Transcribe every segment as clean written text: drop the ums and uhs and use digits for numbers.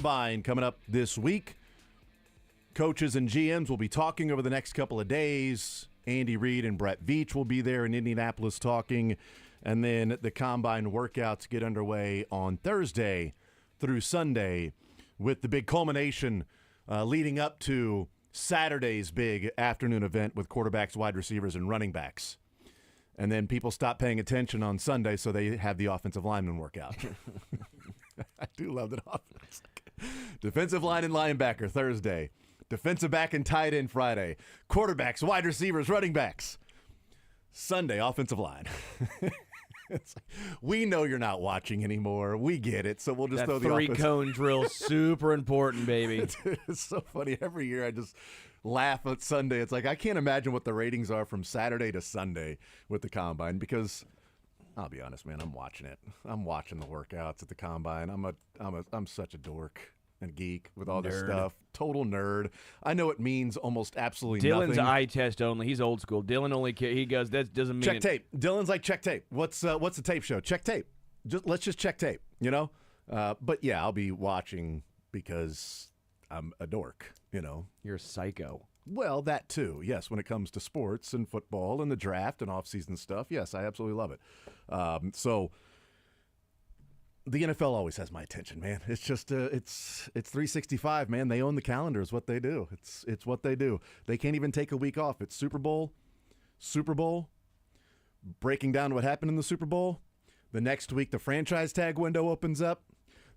Combine coming up this week. Coaches and GMs will be talking over the next couple of days. Andy Reid and Brett Veach will be there in Indianapolis talking. And then the Combine workouts get underway on Thursday through Sunday with the big culmination leading up to Saturday's big afternoon event with quarterbacks, wide receivers, and running backs. And then people stop paying attention on Sunday, so they have the offensive lineman workout. I do love that offense. Defensive line and linebacker Thursday. Defensive back and tight end Friday. Quarterbacks, wide receivers, running backs. Sunday, offensive line. We know you're not watching anymore. We get it, so we'll just throw the three-cone drill, super important, baby. Dude, it's so funny. Every year I just laugh at Sunday. It's like I can't imagine what the ratings are from Saturday to Sunday with the Combine because I'll be honest, man, I'm watching it. I'm watching the workouts at the Combine. I'm such a dork and geek with all this stuff. Total nerd. I know it means almost absolutely Dylan's nothing. eye test only. He's old school. Dylan only he goes. That doesn't mean check tape. Dylan's like check tape. What's the tape show? Check tape. Let's just check tape. You know. But yeah, I'll be watching because I'm a dork. You know. You're a psycho. Well, that too. Yes, when it comes to sports and football and the draft and off-season stuff, yes, I absolutely love it. So. The NFL always has my attention, man. It's just it's 365, man. They own the calendar is what they do. It's what they do. They can't even take a week off. It's Super Bowl, breaking down what happened in the Super Bowl. The next week, the franchise tag window opens up.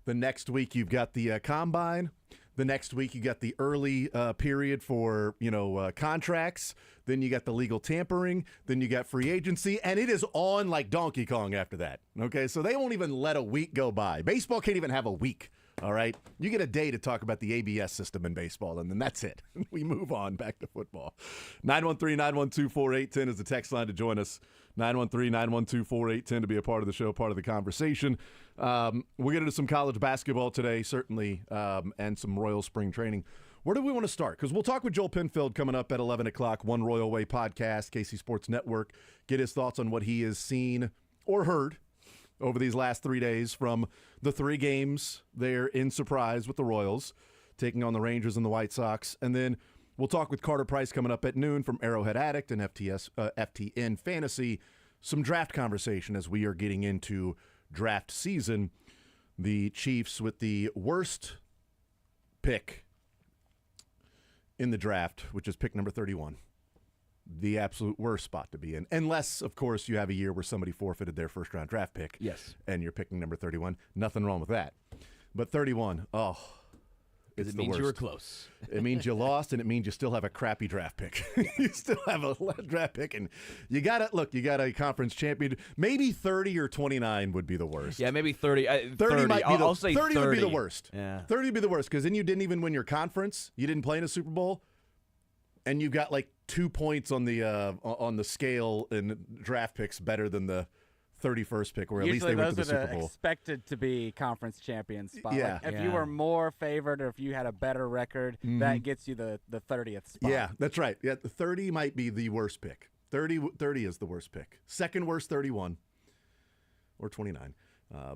The next week, you've got the Combine. The next week, you got the early period for, contracts. Then you got the legal tampering. Then you got free agency. And it is on like Donkey Kong after that. Okay, so they won't even let a week go by. Baseball can't even have a week, all right? You get a day to talk about the ABS system in baseball, and then that's it. We move on back to football. 913-912-4810 is the text line to join us. 913-912-4810 to be a part of the show, part of the conversation. We'll get into some college basketball today, certainly, and some Royal spring training. Where do we want to start? Because we'll talk with Joel Penfield coming up at 11 o'clock, One Royal Way podcast, KC Sports Network, get his thoughts on what he has seen or heard over these last 3 days from the 3 games there in Surprise with the Royals, taking on the Rangers and the White Sox. And then we'll talk with Carter Price coming up at noon from Arrowhead Addict and FTN Fantasy. Some draft conversation as we are getting into draft season. The Chiefs with the worst pick in the draft, which is pick number 31. The absolute worst spot to be in. Unless, of course, you have a year where somebody forfeited their first-round draft pick. Yes. And you're picking number 31. Nothing wrong with that. But 31, it's it the means worst. you were close. It means you lost, and it means you still have a crappy draft pick. You still have a draft pick, and you got a conference champion. Maybe 30 or 29 would be the worst. Yeah, maybe 30. 30 might be I'll say 30 would be the worst. Yeah. 30 would be the worst, because then you didn't even win your conference. You didn't play in a Super Bowl, and you got like 2 points on the scale in draft picks better than the 31st pick, or at least they went to the Super Bowl. Expected to be conference champion spot. Yeah. Like if you were more favored or if you had a better record, that gets you the 30th spot. Yeah, that's right. Yeah, the 30 might be the worst pick. 30 is the worst pick. Second worst, 31 or 29.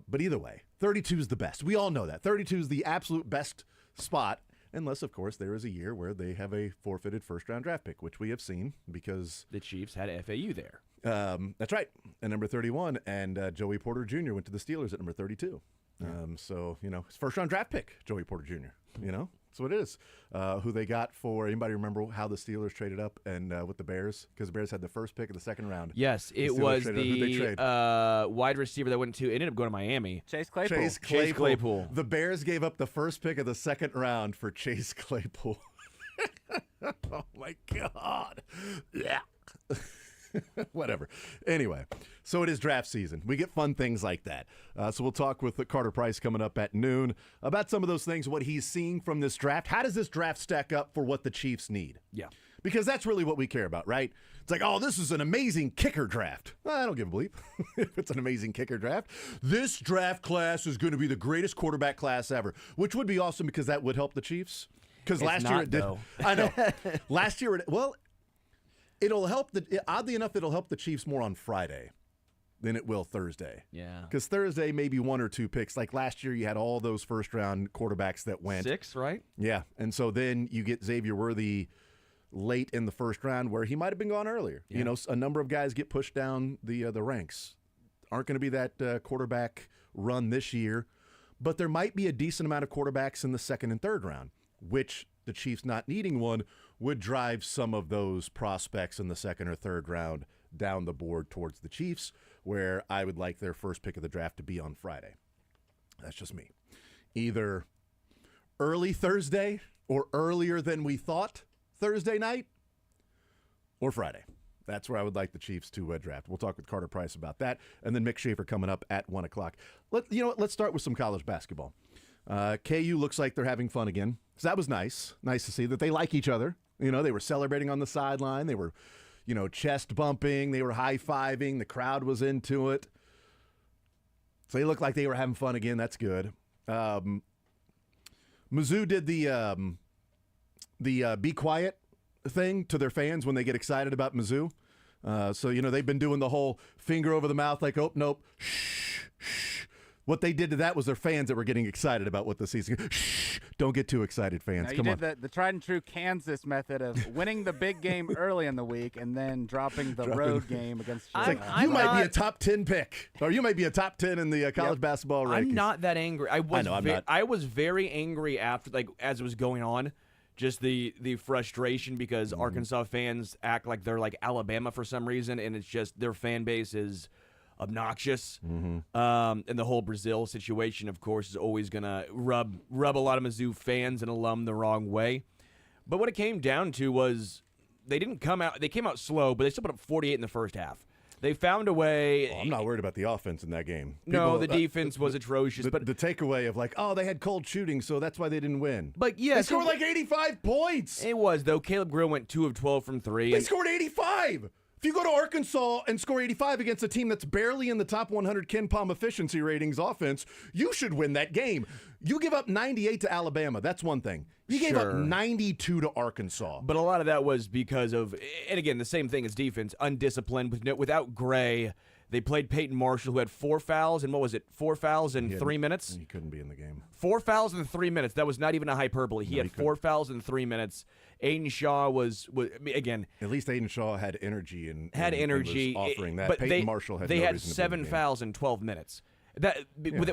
But either way, 32 is the best. We all know that. 32 is the absolute best spot, unless, of course, there is a year where they have a forfeited first-round draft pick, which we have seen because the Chiefs had FAU there. That's right, at number 31, and Joey Porter Jr. went to the Steelers at number 32. So, his first-round draft pick, Joey Porter Jr., that's what it is. Who they got for, anybody remember how the Steelers traded up and with the Bears? Because the Bears had the first pick of the second round. Yes, it was the wide receiver that went to, it ended up going to Miami. Chase Claypool. Chase Claypool. The Bears gave up the first pick of the second round for Chase Claypool. Oh, my God. Yeah. Whatever. Anyway, so it is draft season. We get fun things like that. So we'll talk with Carter Price coming up at noon about some of those things, what he's seeing from this draft. How does this draft stack up for what the Chiefs need? Yeah. Because that's really what we care about, right? It's like, oh, this is an amazing kicker draft. Well, I don't give a bleep if it's an amazing kicker draft. This draft class is going to be the greatest quarterback class ever, which would be awesome because that would help the Chiefs. Because last year it did. I know. Last year, it'll help oddly enough, it'll help the Chiefs more on Friday than it will Thursday. Yeah. Because Thursday, maybe 1 or 2 picks. Like last year, you had all those first-round quarterbacks that went. 6, right? Yeah, and so then you get Xavier Worthy late in the first round where he might have been gone earlier. Yeah. You know, a number of guys get pushed down the ranks. Aren't going to be that quarterback run this year, but there might be a decent amount of quarterbacks in the second and third round, which the Chiefs not needing one would drive some of those prospects in the second or third round down the board towards the Chiefs, where I would like their first pick of the draft to be on Friday. That's just me. Either early Thursday or earlier than we thought Thursday night or Friday. That's where I would like the Chiefs to draft. We'll talk with Carter Price about that, and then Mick Schaefer coming up at 1 o'clock. Let's start with some college basketball. KU looks like they're having fun again. So that was nice. Nice to see that they like each other. You know, they were celebrating on the sideline. They were, chest bumping. They were high-fiving. The crowd was into it. So they looked like they were having fun again. That's good. Mizzou did the be quiet thing to their fans when they get excited about Mizzou. So, they've been doing the whole finger over the mouth like, oh, nope, shh, shh. What they did to that was their fans that were getting excited about what the season. Shh, don't get too excited, fans. Now, Come you on. did the tried and true Kansas method of winning the big game early in the week and then dropping the road game against. It's like, you might be a top 10 pick, or you might be a top 10 in the college basketball rankings. I'm not that angry. I know I'm not. I was very angry after, as it was going on. Just the frustration because Arkansas fans act like they're like Alabama for some reason, and it's just their fan base is obnoxious. And the whole Brazil situation, of course, is always going to rub a lot of Mizzou fans and alum the wrong way. But what it came down to was they didn't come out. They came out slow, but they still put up 48 in the first half. They found a way. I'm not worried about the offense in that game. No, the defense was atrocious. But the takeaway of they had cold shooting, so that's why they didn't win. But yeah, they scored 85 points. It was, though. Caleb Grill went 2 of 12 from 3. They scored 85. If you go to Arkansas and score 85 against a team that's barely in the top 100 Ken Palm efficiency ratings offense, you should win that game. You give up 98 to Alabama. That's one thing. You gave up 92 to Arkansas. But a lot of that was because of, and again, the same thing as defense, undisciplined. Without Gray, they played Peyton Marshall, who had 4 fouls, and 4 fouls in 3 minutes? He couldn't be in the game. 4 fouls in 3 minutes. That was not even a hyperbole. He had 4 fouls in 3 minutes. Aiden Shaw was again. At least Aiden Shaw had energy and energy was offering that. But Peyton Marshall had. They no had reason to 7 be in the game. fouls in 12 minutes.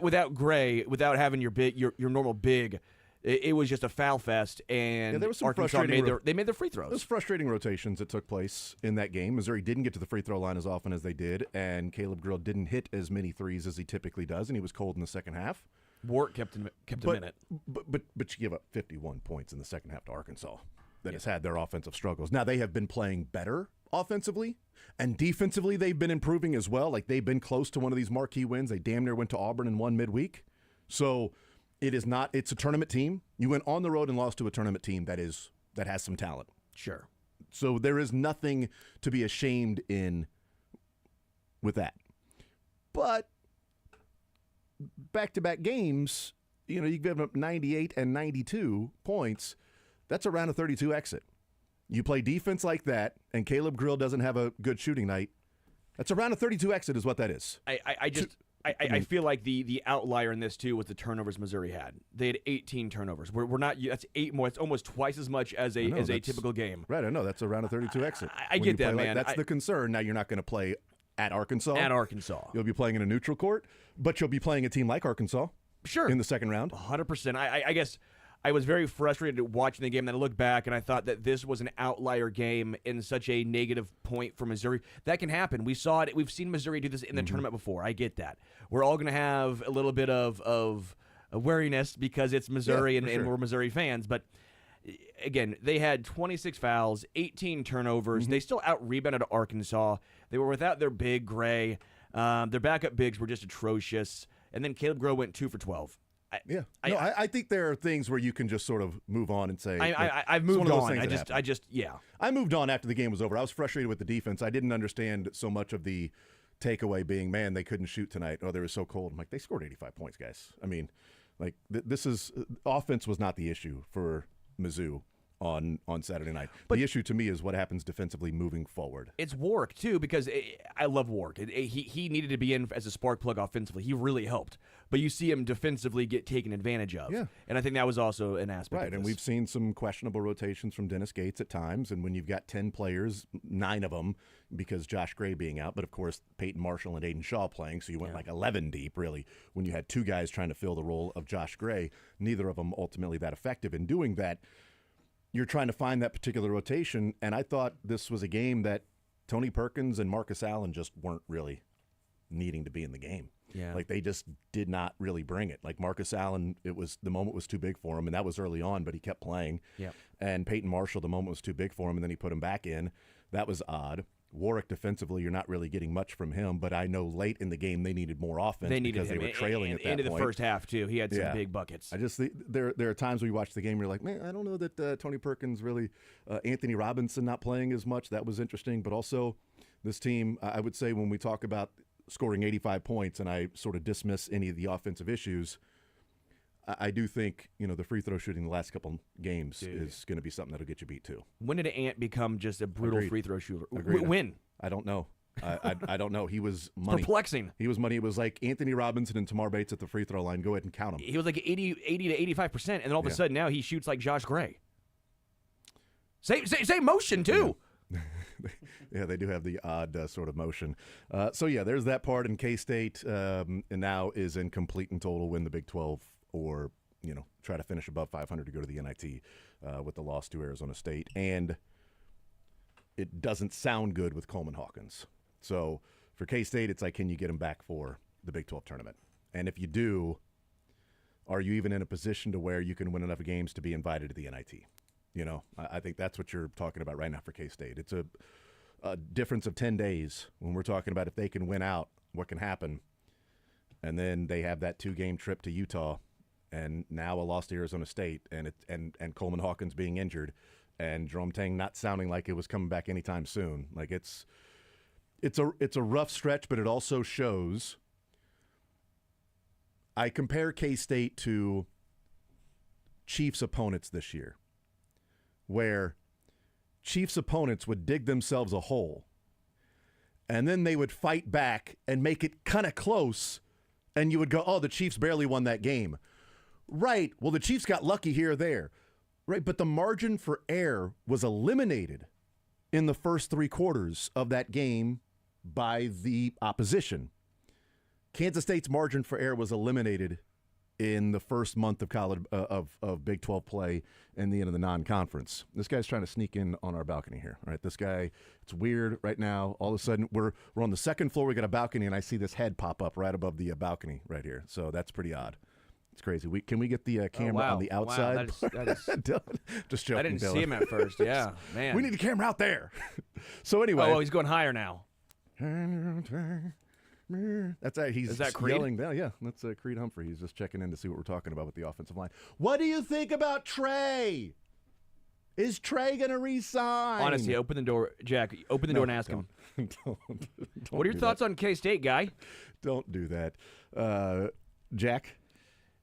Without Gray, without having your normal big. It was just a foul fest, and there was some Arkansas made their free throws. Those frustrating rotations that took place in that game. Missouri didn't get to the free throw line as often as they did, and Caleb Grill didn't hit as many threes as he typically does, and he was cold in the second half. Wart kept him a minute. But you give up 51 points in the second half to Arkansas that has had their offensive struggles. Now, they have been playing better offensively, and defensively they've been improving as well. Like, they've been close to one of these marquee wins. They damn near went to Auburn and won midweek. So it's a tournament team. You went on the road and lost to a tournament team that has some talent. Sure. So there is nothing to be ashamed in with that. But back-to-back games, you give up 98 and 92 points. That's around a 32 exit. You play defense like that, and Caleb Grill doesn't have a good shooting night. That's around a 32 exit is what that is. I feel like the outlier in this too was the turnovers Missouri had. They had 18 turnovers. We're not. That's 8 more. It's almost twice as much as a typical game. Right. I know that's around a 32 exit. I get that, man. That's the concern. Now you're not going to play at Arkansas. You'll be playing in a neutral court, but you'll be playing a team like Arkansas. Sure. In the second round. 100%. I guess I was very frustrated watching the game. Then I looked back and I thought that this was an outlier game in such a negative point for Missouri. That can happen. We saw it. We've seen Missouri do this in the tournament before. I get that. We're all going to have a little bit of wariness because it's Missouri and we're Missouri fans. But again, they had 26 fouls, 18 turnovers. They still out-rebounded Arkansas. They were without their big Gray. Their backup bigs were just atrocious. And then Caleb Grill went 2 for 12. I think there are things where you can just sort of move on and say, I've moved on. I moved on after the game was over. I was frustrated with the defense. I didn't understand so much of the takeaway being, man, they couldn't shoot tonight. Oh, they were so cold. I'm like, they scored 85 points, guys. I mean, like this is offense was not the issue for Mizzou. on Saturday night. But the issue to me is what happens defensively moving forward. It's Warwick, too, because I love Warwick. He needed to be in as a spark plug offensively. He really helped. But you see him defensively get taken advantage of. Yeah. And I think that was also an aspect Right, of and this. we've seen some questionable rotations from Dennis Gates at times, and when you've got 10 players, 9 of them because Josh Gray being out, but of course Peyton Marshall and Aiden Shaw playing, so you went like 11 deep, really, when you had 2 guys trying to fill the role of Josh Gray, neither of them ultimately that effective in doing that. You're trying to find that particular rotation, and I thought this was a game that Tony Perkins and Marcus Allen just weren't really needing to be in the game. Yeah. Like they just did not really bring it. Like Marcus Allen, the moment was too big for him, and that was early on, but he kept playing. Yeah. And Peyton Marshall, the moment was too big for him, and then he put him back in. That was odd. Warwick defensively, you're not really getting much from him, but I know late in the game they needed more offense because they were trailing at that into point. the first half too. He had some big buckets. I just there are times where you watch the game, you're like, man, I don't know that Tony Perkins really, Anthony Robinson not playing as much. That was interesting, but also this team, I would say when we talk about scoring 85 points, and I sort of dismiss any of the offensive issues, I do think the free throw shooting the last couple games is going to be something that'll get you beat too. When did Ant become just a brutal Agreed. free throw shooter? Agreed. When? I don't know. I don't know. He was money. Perplexing. He was money. It was like Anthony Robinson and Tamar Bates at the free throw line. Go ahead and count them. He was like 80 to 85%, and then all of a sudden now he shoots like Josh Gray. Same motion too. Yeah, they do have the odd sort of motion. So yeah, there's that part. In K-State, and now is in complete and total win the Big 12 or try to finish above 500 to go to the NIT with the loss to Arizona State. And it doesn't sound good with Coleman Hawkins. So for K-State, it's like, can you get him back for the Big 12 tournament? And if you do, are you even in a position to where you can win enough games to be invited to the NIT? I think that's what you're talking about right now for K-State. It's a difference of 10 days when we're talking about if they can win out, what can happen. And then they have that 2-game trip to Utah, and now a loss to Arizona State, and Coleman Hawkins being injured, and Jerome Tang not sounding like it was coming back anytime soon. Like it's a rough stretch, but it also shows. I compare K-State to Chiefs opponents this year, where Chiefs opponents would dig themselves a hole, and then they would fight back and make it kind of close, and you would go, oh, the Chiefs barely won that game. Right, well, the Chiefs got lucky here or there. Right, but the margin for error was eliminated in the first 3 quarters of that game by the opposition. Kansas State's margin for error was eliminated in the first month of college of Big 12 play and the end of the non-conference. This guy's trying to sneak in on our balcony here. Right, this guy, it's weird right now. All of a sudden, we're on the second floor. We got a balcony, and I see this head pop up right above the balcony right here. So that's pretty odd. It's crazy. Can we get the camera on the outside? Wow, that is Dylan, just joking. I didn't Dylan. see him at first. Yeah, man. We need the camera out there. So anyway, Oh, he's going higher now. That's he's Is that Creed? yelling. Yeah, that's Creed Humphrey. He's just checking in to see what we're talking about with the offensive line. What do you think about Trey? Is Trey gonna resign? Honestly, open the door, Jack. Open the door and ask him. Don't What are your do thoughts that. on K-State, guy? Don't do that, Jack.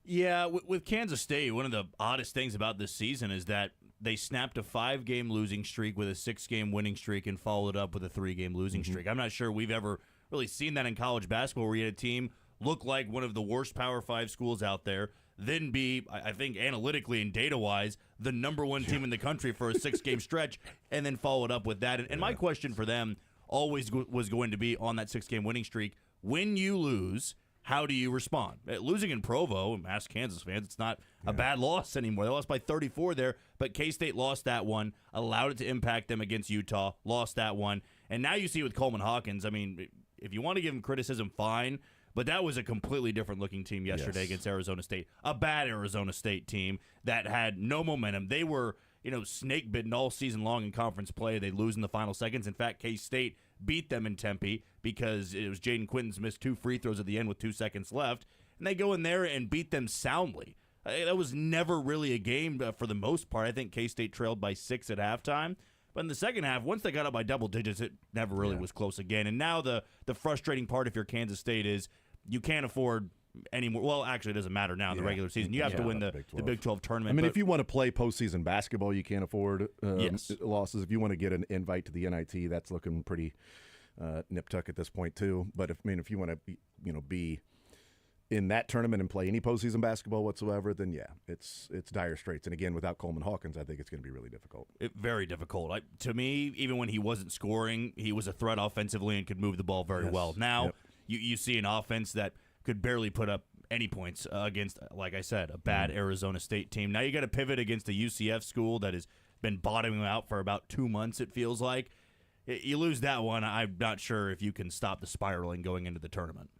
Yeah, with Kansas State, one of the oddest things about this season is that they snapped a 5-game losing streak with a 6-game winning streak and followed up with a 3-game losing streak. I'm not sure we've ever really seen that in college basketball where you had a team look like one of the worst Power 5 schools out there, then be, I think, analytically and data-wise, the number 1 team in the country for a 6-game stretch, and then followed up with that. And my question for them always was going to be on that 6-game winning streak, when you lose, how do you respond? Losing in Provo, ask Kansas fans, it's not a bad loss anymore. They lost by 34 there, but K-State lost that one, allowed it to impact them against Utah, lost that one. And now you see with Coleman Hawkins, I mean, if you want to give him criticism, fine, but that was a completely different looking team yesterday against Arizona State. A bad Arizona State team that had no momentum. They were, snake bitten all season long in conference play. They lose in the final seconds. In fact, K-State beat them in Tempe because it was Jaden Quinton's missed 2 free throws at the end with 2 seconds left. And they go in there and beat them soundly. That was never really a game for the most part. I think K-State trailed by 6 at halftime. But in the second half, once they got up by double digits, it never really was close again. And now the frustrating part if you're Kansas State is you can't afford anymore. Well, actually, it doesn't matter now in the Yeah. regular season. You have to win the Big 12 tournament. I mean, but if you want to play postseason basketball, you can't afford Yes. losses. If you want to get an invite to the NIT, that's looking pretty nip tuck at this point too. But if you want to be in that tournament and play any postseason basketball whatsoever, then yeah, it's dire straits. And again, without Coleman Hawkins, I think it's going to be really difficult. Very difficult. To me, even when he wasn't scoring, he was a threat offensively and could move the ball very well. Now you see an offense that could barely put up any points against, like I said, a bad Arizona State team. Now you got to pivot against a UCF school that has been bottoming out for about 2 months, it feels like. You lose that one, I'm not sure if you can stop the spiraling going into the tournament.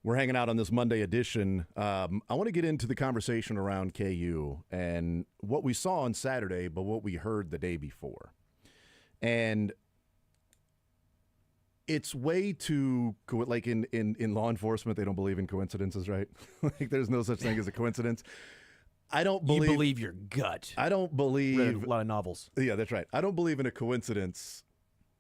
We're hanging out on this Monday edition. I want to get into the conversation around KU and what we saw on Saturday, but what we heard the day before. And it's way too, like in law enforcement, they don't believe in coincidences, right? Like there's no such thing as a coincidence. I don't believe. You believe your gut. I don't believe. Read a lot of novels. Yeah, that's right. I don't believe in a coincidence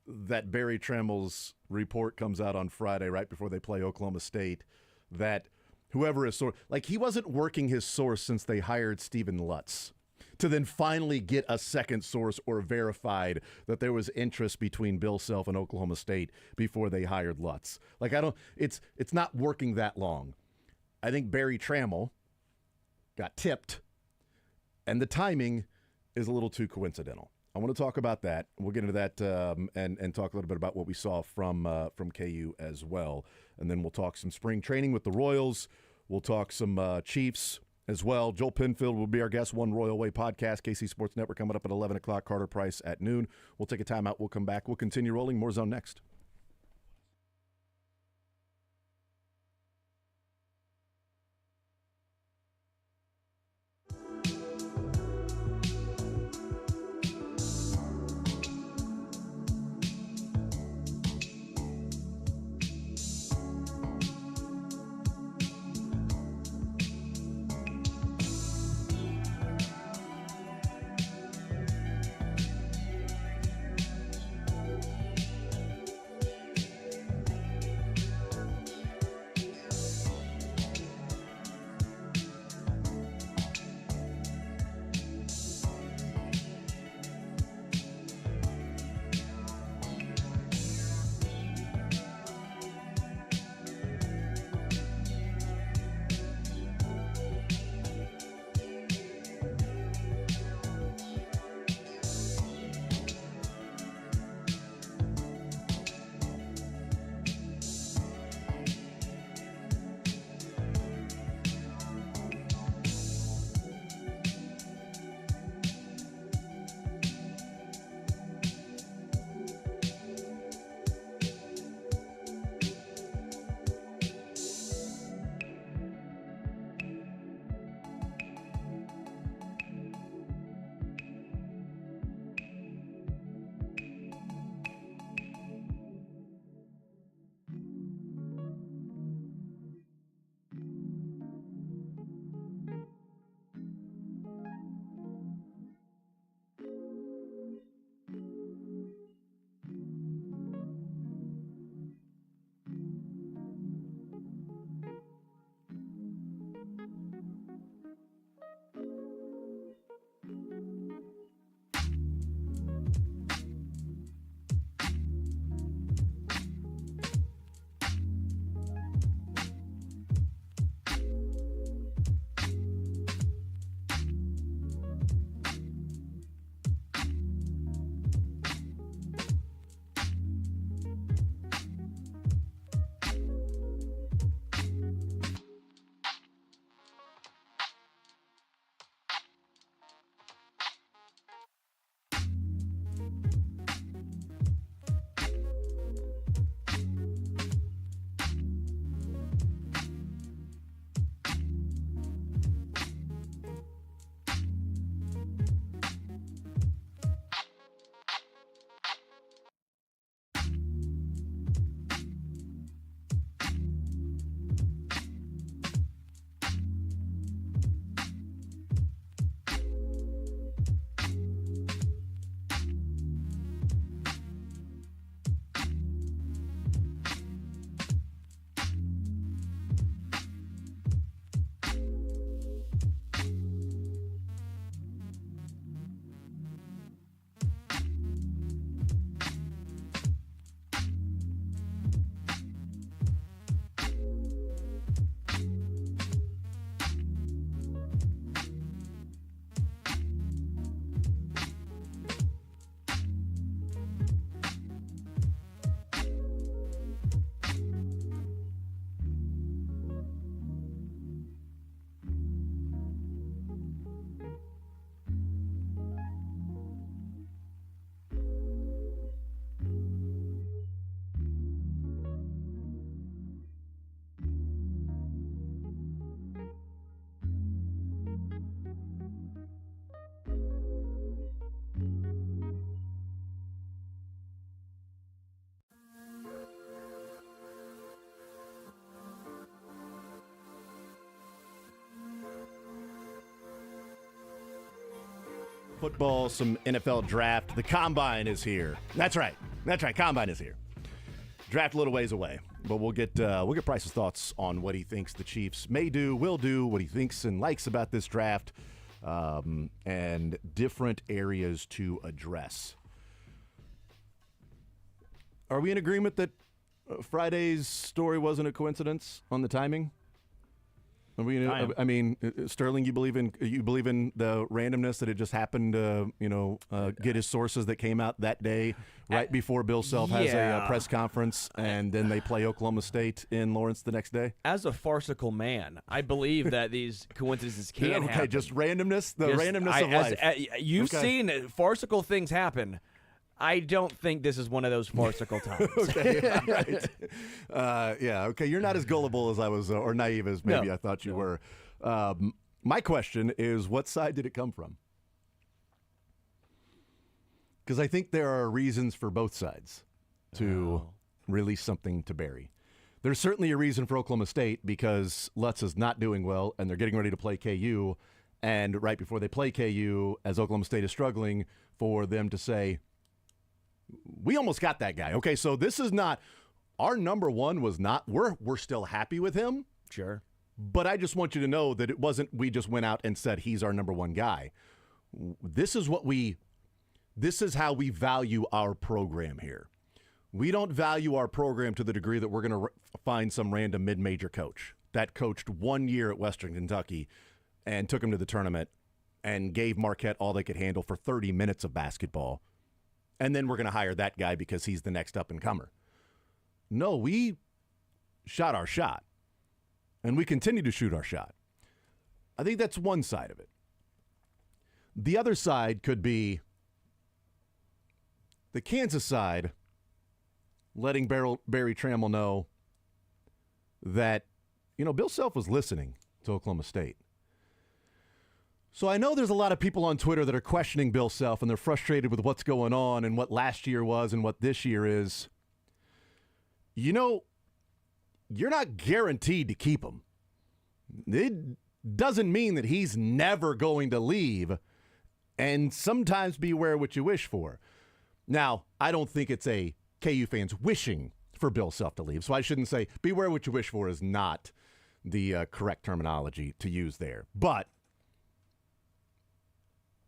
that Barry Trammell's report comes out on Friday right before they play Oklahoma State, that whoever his source, like he wasn't working his source since they hired Stephen Lutz to then finally get a second source or verified that there was interest between Bill Self and Oklahoma State before they hired Lutz. Like it's not working that long. I think Barry Trammell got tipped and the timing is a little too coincidental. I want to talk about that. We'll get into that and talk a little bit about what we saw from KU as well. And then we'll talk some spring training with the Royals. We'll talk some Chiefs as well. Joel Penfield will be our guest. One Royal Way podcast, KC Sports Network, coming up at 11 o'clock. Carter Price at noon. We'll take a timeout. We'll come back. We'll continue rolling. More Zone next. football, some NFL draft. The Combine is here. That's right. Combine is here. Draft a little ways away, but we'll get Price's thoughts on what he thinks the Chiefs may do, will do, what he thinks and likes about this draft, and different areas to address. Are we in agreement that Friday's story wasn't a coincidence on the timing? Are we? I mean, Sterling, you believe in the randomness that it just happened to get his sources that came out that day right before Bill Self has a press conference, and then they play Oklahoma State in Lawrence the next day. As a farcical man, I believe that these coincidences can happen. Just randomness, randomness of life. You've seen farcical things happen. I don't think this is one of those farcical times. Okay, right. Okay. You're not as gullible as I was, or naive as maybe I thought you were. My question is, what side did it come from? Because I think there are reasons for both sides to release something to bury. There's certainly a reason for Oklahoma State because Lutz is not doing well, and they're getting ready to play KU. And right before they play KU, as Oklahoma State is struggling, for them to say, we almost got that guy. Okay, so this is not our number one. Was not. We're still happy with him. Sure, but I just want you to know that it wasn't. We just went out and said he's our number one guy. This is how we value our program here. We don't value our program to the degree that we're going to find some random mid-major coach that coached 1 year at Western Kentucky and took him to the tournament and gave Marquette all they could handle for 30 minutes of basketball. And then we're going to hire that guy because he's the next up-and-comer. No, we shot our shot. And we continue to shoot our shot. I think that's one side of it. The other side could be the Kansas side letting Barry Trammell know that, Bill Self was listening to Oklahoma State. So I know there's a lot of people on Twitter that are questioning Bill Self, and they're frustrated with what's going on and what last year was and what this year is. You're not guaranteed to keep him. It doesn't mean that he's never going to leave, and sometimes beware what you wish for. Now, I don't think it's a KU fans wishing for Bill Self to leave, so I shouldn't say beware what you wish for is not the correct terminology to use there. But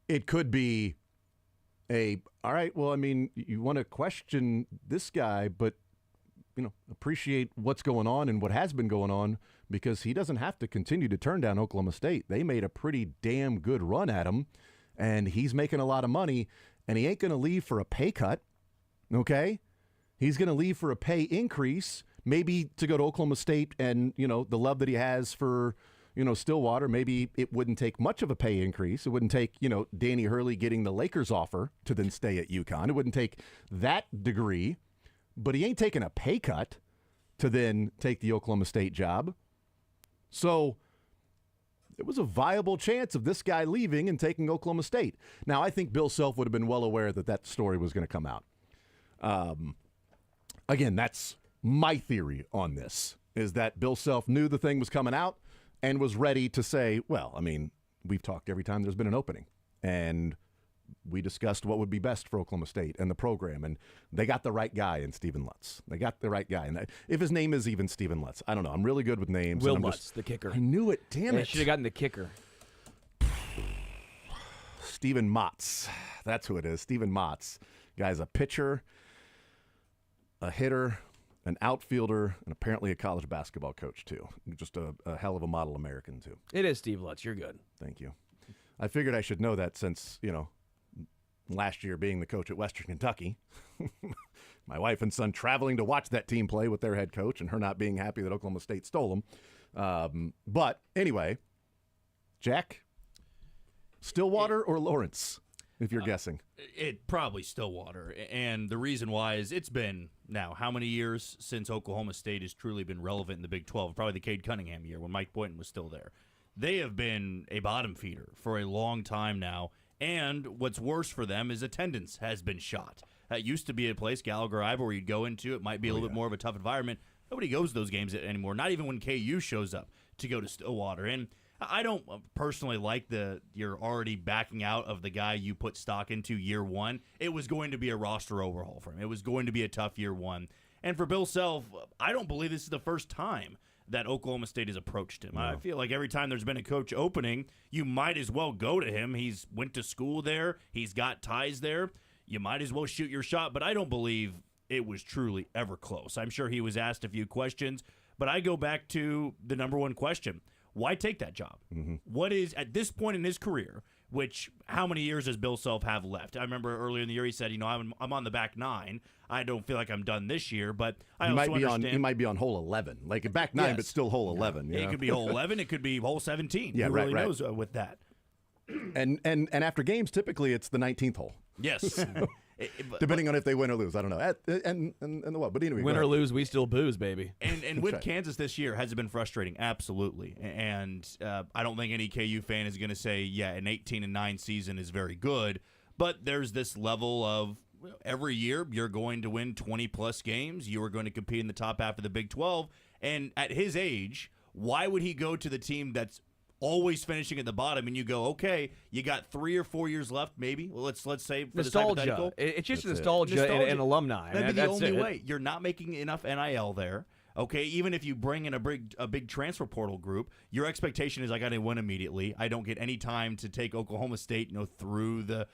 it could be all right, well, I mean, you want to question this guy, but, appreciate what's going on and what has been going on because he doesn't have to continue to turn down Oklahoma State. They made a pretty damn good run at him, and he's making a lot of money, and he ain't going to leave for a pay cut, okay? He's going to leave for a pay increase, maybe to go to Oklahoma State and, the love that he has for Stillwater, maybe it wouldn't take much of a pay increase. It wouldn't take, Danny Hurley getting the Lakers offer to then stay at UConn. It wouldn't take that degree, but he ain't taking a pay cut to then take the Oklahoma State job. So it was a viable chance of this guy leaving and taking Oklahoma State. Now, I think Bill Self would have been well aware that story was going to come out. Again, that's my theory on this, is that Bill Self knew the thing was coming out and was ready to say, well, I mean, we've talked every time there's been an opening, and we discussed what would be best for Oklahoma State and the program, and they got the right guy in Stephen Lutz. They got the right guy. And if his name is even Stephen Lutz, I don't know. I'm really good with names. Will Lutz, the kicker. I knew it. Damn it. I should have gotten the kicker. Stephen Motz. That's who it is. Stephen Motz. Guy's a pitcher, a hitter, an outfielder, and apparently a college basketball coach, too. Just a hell of a model American, too. It is Steve Lutz. You're good. Thank you. I figured I should know that since, last year being the coach at Western Kentucky, my wife and son traveling to watch that team play with their head coach and her not being happy that Oklahoma State stole them. But anyway, Jack, Stillwater or Lawrence, if you're guessing? It probably Stillwater. And the reason why is it's been now how many years since Oklahoma State has truly been relevant in the Big 12? Probably the Cade Cunningham year when Mike Boynton was still there. They have been a bottom feeder for a long time now. And what's worse for them is attendance has been shot. That used to be a place, Gallagher Ivory, where you'd go into. It might be a little bit more of a tough environment. Nobody goes to those games anymore, not even when KU shows up to go to Stillwater. And I don't personally like you're already backing out of the guy you put stock into year one. It was going to be a roster overhaul for him. It was going to be a tough year one. And for Bill Self, I don't believe this is the first time that Oklahoma State has approached him. No. I feel like every time there's been a coach opening, you might as well go to him. He's went to school there. He's got ties there. You might as well shoot your shot. But I don't believe it was truly ever close. I'm sure he was asked a few questions, but I go back to the number one question. Why take that job? Mm-hmm. What is, at this point in his career, which how many years does Bill Self have left? I remember earlier in the year he said, I'm on the back 9. I don't feel like I'm done this year, but I also understand. He might be on hole 11, like back 9, but still hole 11. It could be hole 11. It could be hole 17. Yeah, Who right, really right. knows with that? And after games, typically it's the 19th hole. Yes. Depending on if they win or lose, I don't know. And the what? But anyway, win or lose, we still booze, baby. And with Kansas this year, has it been frustrating? Absolutely. And I don't think any KU fan is going to say, an 18-9 season is very good. But there's this level of every year you're going to win 20-plus games. You are going to compete in the top half of the Big 12. And at his age, why would he go to the team that's always finishing at the bottom, and you go, okay, you got 3 or 4 years left, maybe. Well, let's say for nostalgia. It's just nostalgia and alumni. That'd be the only way. You're not making enough NIL there. Okay, even if you bring in a big transfer portal group, your expectation is I got to win immediately. I don't get any time to take Oklahoma State, through the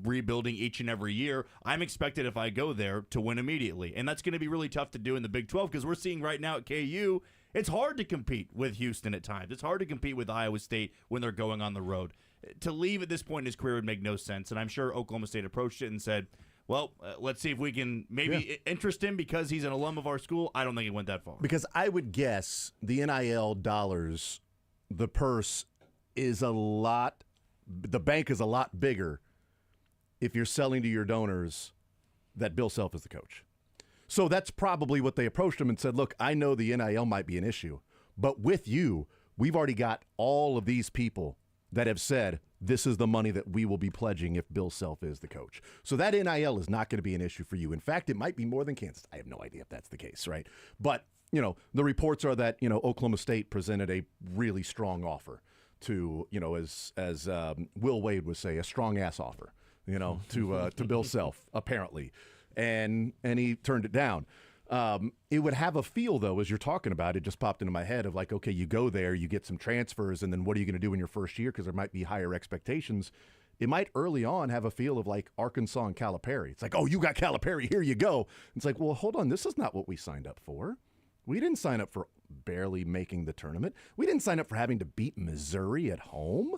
rebuilding each and every year. I'm expected if I go there to win immediately, and that's going to be really tough to do in the Big 12 because we're seeing right now at KU. It's hard to compete with Houston at times. It's hard to compete with Iowa State when they're going on the road. To leave at this point in his career would make no sense, and I'm sure Oklahoma State approached it and said, well, let's see if we can maybe interest him because he's an alum of our school. I don't think it went that far. Because I would guess the NIL dollars, the purse is the bank is a lot bigger if you're selling to your donors that Bill Self is the coach. So that's probably what they approached him and said, look, I know the NIL might be an issue, but with you, we've already got all of these people that have said this is the money that we will be pledging if Bill Self is the coach. So that NIL is not going to be an issue for you. In fact, it might be more than Kansas. I have no idea if that's the case, right? But, the reports are that, Oklahoma State presented a really strong offer to, as Will Wade would say, a strong-ass offer, to Bill Self, apparently. And he turned it down. It would have a feel, though, as you're talking about it, just popped into my head of like, okay, you go there, you get some transfers, and then what are you going to do in your first year? Because there might be higher expectations. It might early on have a feel of like Arkansas and Calipari. It's like, oh, you got Calipari, here you go. It's like, well, hold on, this is not what we signed up for. We didn't sign up for barely making the tournament. We didn't sign up for having to beat Missouri at home,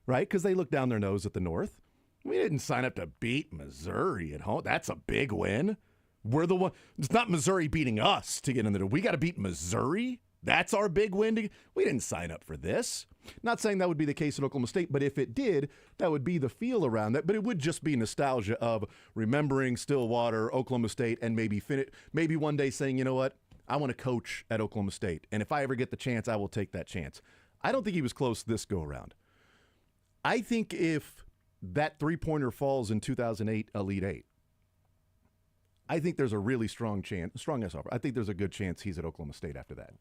right? Because they look down their nose at the North. We didn't sign up to beat Missouri at home. That's a big win. We're the one. It's not Missouri beating us to get in there. We got to beat Missouri. That's our big win. We didn't sign up for this. Not saying that would be the case at Oklahoma State, but if it did, that would be the feel around that. But it would just be nostalgia of remembering Stillwater, Oklahoma State, and maybe one day saying, you know what, I want to coach at Oklahoma State. And if I ever get the chance, I will take that chance. I don't think he was close this go around. I think if that three-pointer falls in 2008 Elite Eight, I think there's a really strong ass offer. I think there's a good chance he's at Oklahoma State after that.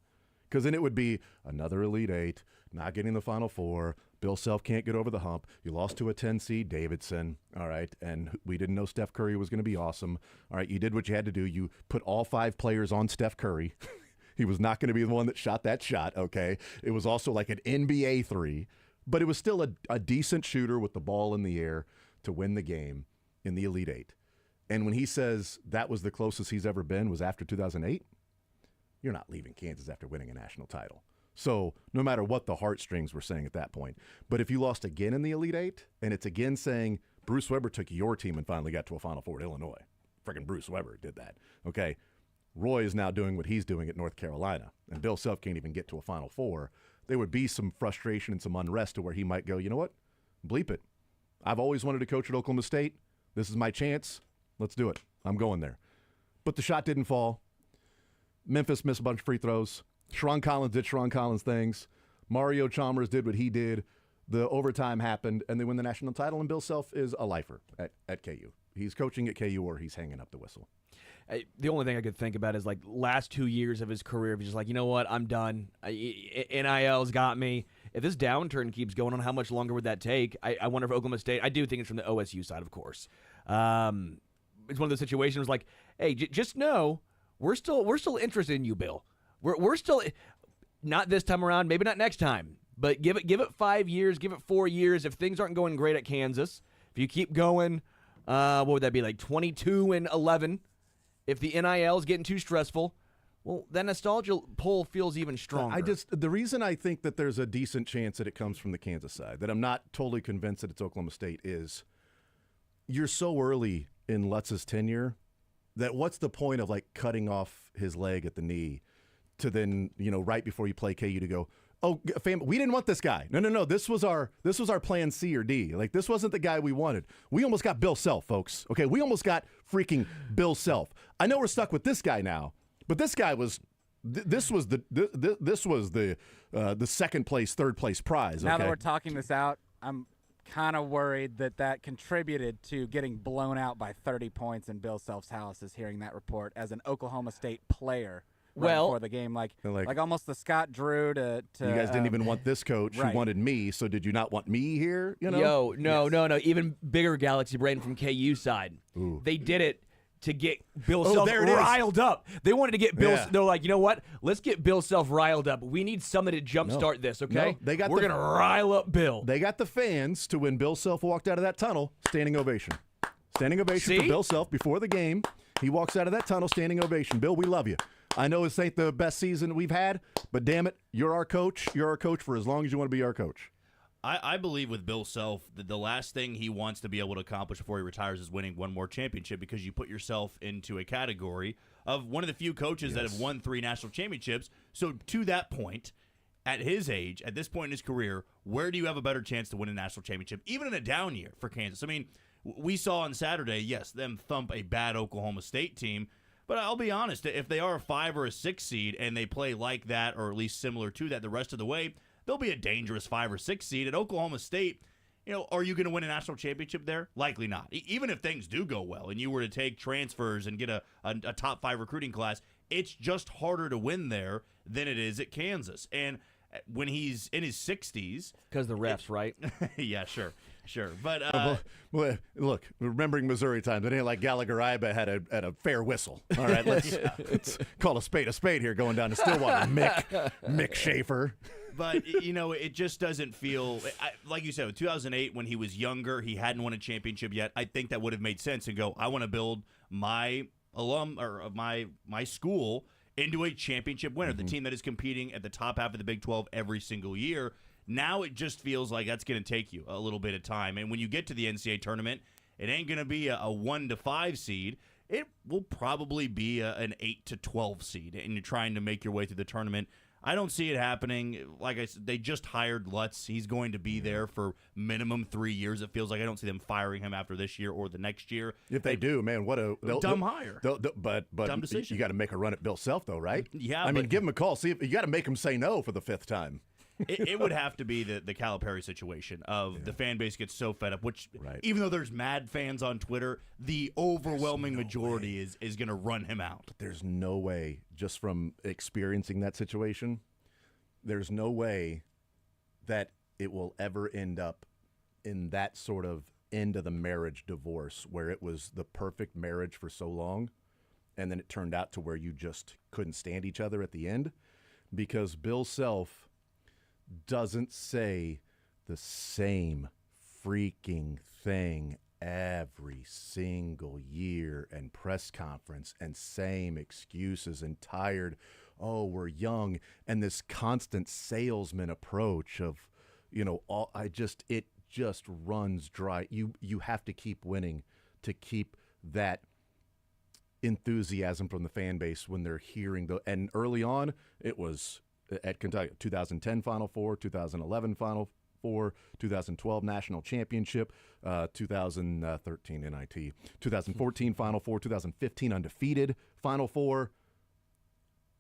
Because then it would be another Elite Eight, not getting the Final Four. Bill Self can't get over the hump. You lost to a 10 seed, Davidson, all right, and we didn't know Steph Curry was going to be awesome. All right, you did what you had to do. You put all 5 players on Steph Curry. He was not going to be the one that shot that shot, okay? It was also like an NBA 3. But it was still a decent shooter with the ball in the air to win the game in the Elite Eight. And when he says that was the closest he's ever been was after 2008, you're not leaving Kansas after winning a national title. So no matter what the heartstrings were saying at that point. But if you lost again in the Elite Eight, and it's again saying Bruce Weber took your team and finally got to a Final Four at Illinois. Freaking Bruce Weber did that. Okay, Roy is now doing what he's doing at North Carolina, and Bill Self can't even get to a Final Four. There would be some frustration and some unrest to where he might go, you know what? Bleep it. I've always wanted to coach at Oklahoma State. This is my chance. Let's do it. I'm going there. But the shot didn't fall. Memphis missed a bunch of free throws. Sharon Collins did Sharon Collins things. Mario Chalmers did what he did. The overtime happened, and they win the national title, and Bill Self is a lifer at KU. He's coaching at KU or he's hanging up the whistle. The only thing I could think about is like last 2 years of his career. He's just like, you know what, I'm done. NIL's got me. If this downturn keeps going on, how much longer would that take? I wonder if Oklahoma State. I do think it's from the OSU side, of course. It's one of those situations like, hey, just know we're still interested in you, Bill. We're still not this time around, maybe not next time, but give it 5 years, give it 4 years. If things aren't going great at Kansas, if you keep going, what would that be, like 22-11? If the NIL is getting too stressful, well, that nostalgia pull feels even stronger. The reason I think that there's a decent chance that it comes from the Kansas side, that I'm not totally convinced that it's Oklahoma State, is you're so early in Lutz's tenure that what's the point of like cutting off his leg at the knee to then, right before you play KU to go, oh, fam, we didn't want this guy. No. This was our plan C or D. Like, this wasn't the guy we wanted. We almost got Bill Self, folks. Okay, we almost got freaking Bill Self. I know we're stuck with this guy now, but this guy was. This was the second place, third place prize. Now that we're talking this out, I'm kind of worried that contributed to getting blown out by 30 points in Bill Self's house. Is hearing that report as an Oklahoma State player. Before the game, like almost the Scott Drew to you guys didn't even want this coach who wanted me, so did you not want me here? No. Even bigger galaxy brain from KU side. Ooh. They did it to get Bill Self riled up. They wanted to get Bill. Yeah. They're like, you know what? Let's get Bill Self riled up. We need somebody to jumpstart this. Okay, we're gonna rile up Bill. They got the fans to when Bill Self walked out of that tunnel, standing ovation. Standing ovation for Bill Self before the game. He walks out of that tunnel, standing ovation. Bill, we love you. I know this ain't the best season we've had, but damn it, you're our coach. You're our coach for as long as you want to be our coach. I believe with Bill Self that the last thing he wants to be able to accomplish before he retires is winning one more championship, because you put yourself into a category of one of the few coaches that have won 3 national championships. So to that point, at his age, at this point in his career, where do you have a better chance to win a national championship, even in a down year for Kansas? I mean, we saw on Saturday, yes, them thump a bad Oklahoma State team. But I'll be honest, if they are a 5 or a 6 seed and they play like that, or at least similar to that the rest of the way, they'll be a dangerous 5 or 6 seed. At Oklahoma State, are you going to win a national championship there? Likely not. Even if things do go well and you were to take transfers and get a top 5 recruiting class, it's just harder to win there than it is at Kansas. And when he's in his 60s. Because the refs, right? Yeah, sure. But well, look, remembering Missouri times, it ain't like Gallagher-Iba had a fair whistle. All right, let's call a spade here, going down to Stillwater. Mick Schaefer. But it just doesn't feel like you said with 2008 when he was younger, he hadn't won a championship yet. I think that would have made sense and go, I want to build my my school into a championship winner, the team that is competing at the top half of the Big 12 every single year. Now it just feels like that's going to take you a little bit of time. And when you get to the NCAA tournament, it ain't going to be a 1 to 5 seed. It will probably be an 8 to 12 seed, and you're trying to make your way through the tournament. I don't see it happening. Like I said, they just hired Lutz. He's going to be there for minimum 3 years. It feels like I don't see them firing him after this year or the next year. If they do, man, what a dumb hire. But dumb decision. You got to make a run at Bill Self, though, right? Yeah. I mean, give him a call. See if you got to make him say no for the 5th time. It would have to be the Calipari situation of the fan base gets so fed up, which even though there's mad fans on Twitter, the overwhelming majority is going to run him out. But there's no way, just from experiencing that situation, there's no way that it will ever end up in that sort of end of the marriage divorce where it was the perfect marriage for so long, and then it turned out to where you just couldn't stand each other at the end, because Bill Self doesn't say the same freaking thing every single year and press conference, and same excuses and tired, oh, we're young, and this constant salesman approach of, it just runs dry. You have to keep winning to keep that enthusiasm from the fan base when they're hearing and early on it was at Kentucky, 2010 Final Four, 2011 Final Four, 2012 National Championship, 2013 NIT, 2014 Final Four, 2015 undefeated Final Four,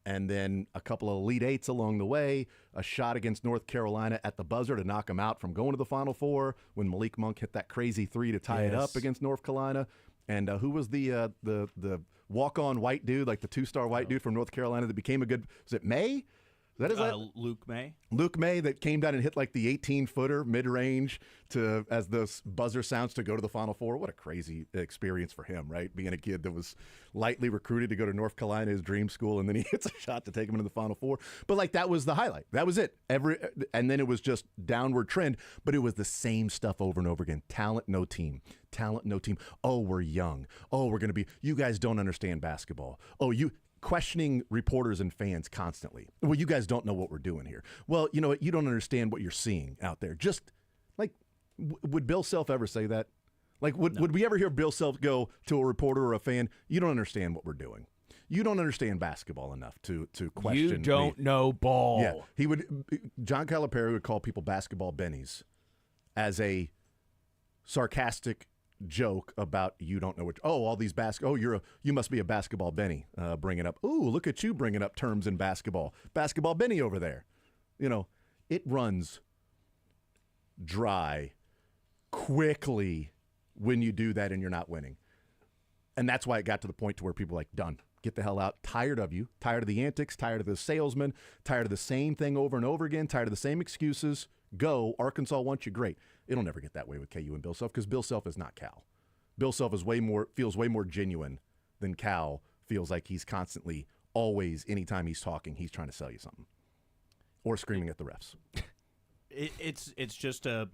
and then a couple of Elite Eights along the way, a shot against North Carolina at the buzzer to knock them out from going to the Final Four when Malik Monk hit that crazy 3 to tie it up against North Carolina. And who was the walk-on white dude, like the 2-star white dude from North Carolina that became a good? Was it May? Is that Luke May? Luke May that came down and hit like the 18-footer mid-range as the buzzer sounds to go to the Final Four. What a crazy experience for him, right? Being a kid that was lightly recruited to go to North Carolina, his dream school, and then he hits a shot to take him into the Final Four. But like that was the highlight. That was it. And then it was just downward trend, but it was the same stuff over and over again. Talent, no team. Talent, no team. Oh, we're young. Oh, we're going to be. You guys don't understand basketball. Oh, you. Questioning reporters and fans constantly. Well, you guys don't know what we're doing here. Well, you know what? You don't understand what you're seeing out there. Just like, would Bill Self ever say that? Like, would we ever hear Bill Self go to a reporter or a fan? You don't understand what we're doing. You don't understand basketball enough to question. You don't know ball. Yeah, he would. John Calipari would call people basketball bennies as a sarcastic joke about you don't know what. Oh, all these you must be a basketball Benny. Bringing up. Ooh, look at you bringing up terms in basketball. Basketball Benny over there. You know, it runs dry quickly when you do that and you're not winning. And that's why it got to the point to where people are like, done. Get the hell out. Tired of you. Tired of the antics. Tired of the salesman. Tired of the same thing over and over again. Tired of the same excuses. Go. Arkansas wants you. Great. It'll never get that way with KU and Bill Self because Bill Self is not Cal. Bill Self is feels way more genuine than Cal feels like he's constantly, always, anytime he's talking, he's trying to sell you something or screaming at the refs. It's just a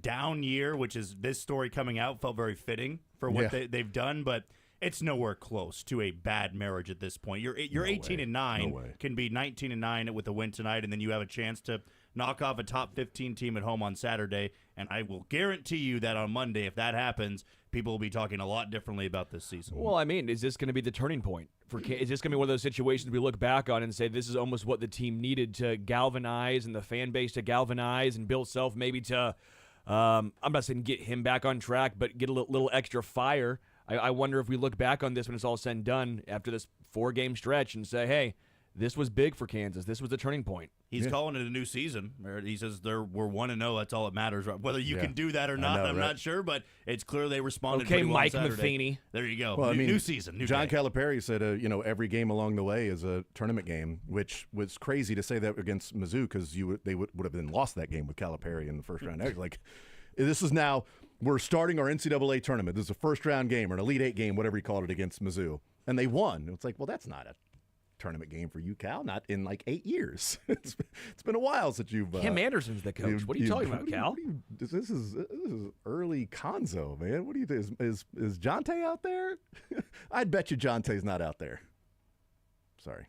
down year, which is this story coming out felt very fitting for what they've done, but it's nowhere close to a bad marriage at this point. You're 18-9, can be 19-9 with a win tonight, and then you have a chance to knock off a top 15 team at home on Saturday. And I will guarantee you that on Monday, if that happens, people will be talking a lot differently about this season. Well, I mean, is this going to be the turning point? Is this going to be one of those situations we look back on and say this is almost what the team needed to galvanize and the fan base to galvanize and Bill Self maybe to, I'm not saying get him back on track, but get a little extra fire. I wonder if we look back on this when it's all said and done after this 4-game stretch and say, hey, this was big for Kansas. This was the turning point. He's calling it a new season. He says we're 1-0. That's all that matters. Whether you can do that or not, I'm not sure, but it's clear they responded pretty well Mike on Saturday. Matheny. There you go. Well, new season, new John day. Calipari said, every game along the way is a tournament game, which was crazy to say that against Mizzou because they would have been lost that game with Calipari in the first round. Like, this is now we're starting our NCAA tournament. This is a first-round game or an Elite Eight game, whatever you called it, against Mizzou, and they won. It's like, well, that's not a tournament game for you, Cal. Not in like 8 years. It's been a while since you've. Kim Anderson's the coach. What are you talking about, Cal? This is early Conzo, man. What do you think? Is Jonte out there? I'd bet you Jonte's not out there. Sorry.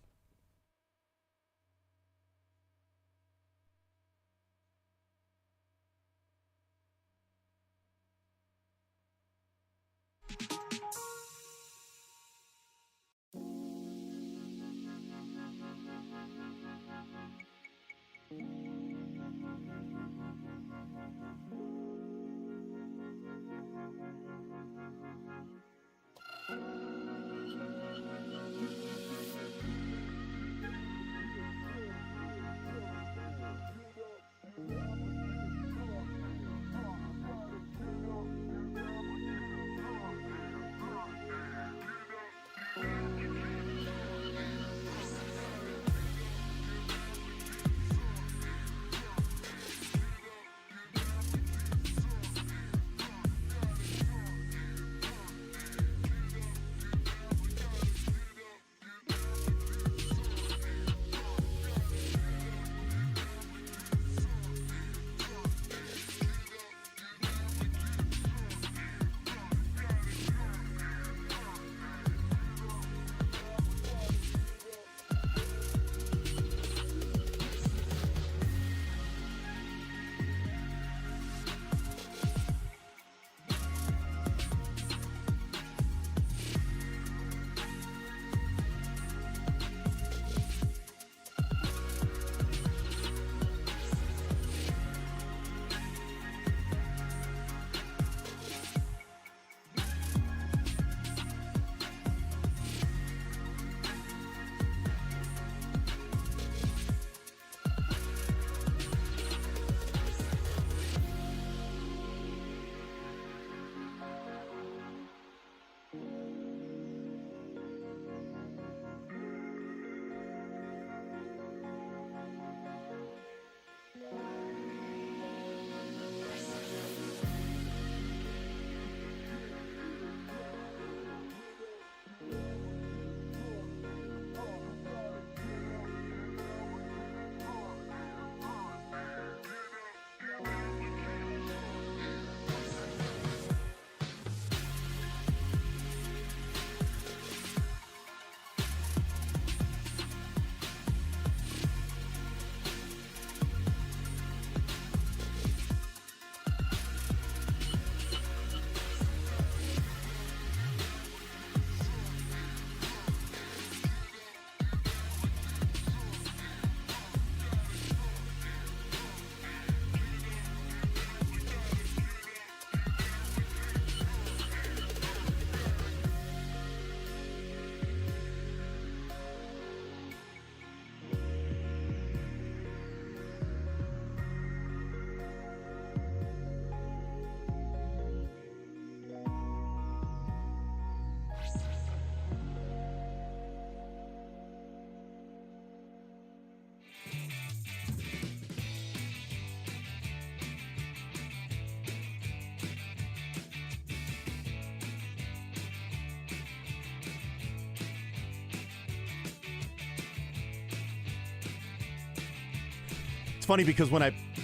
funny because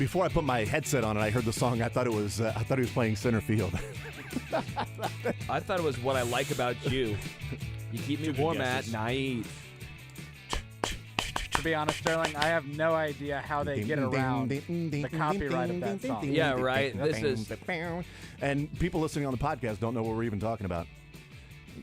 before I put my headset on and I heard the song, I thought he was playing center field. I thought it was What I Like About You. You keep me warm at night. To be honest, Sterling, I have no idea how they get around the copyright of that song. Yeah, right. This is and people listening on the podcast don't know what we're even talking about.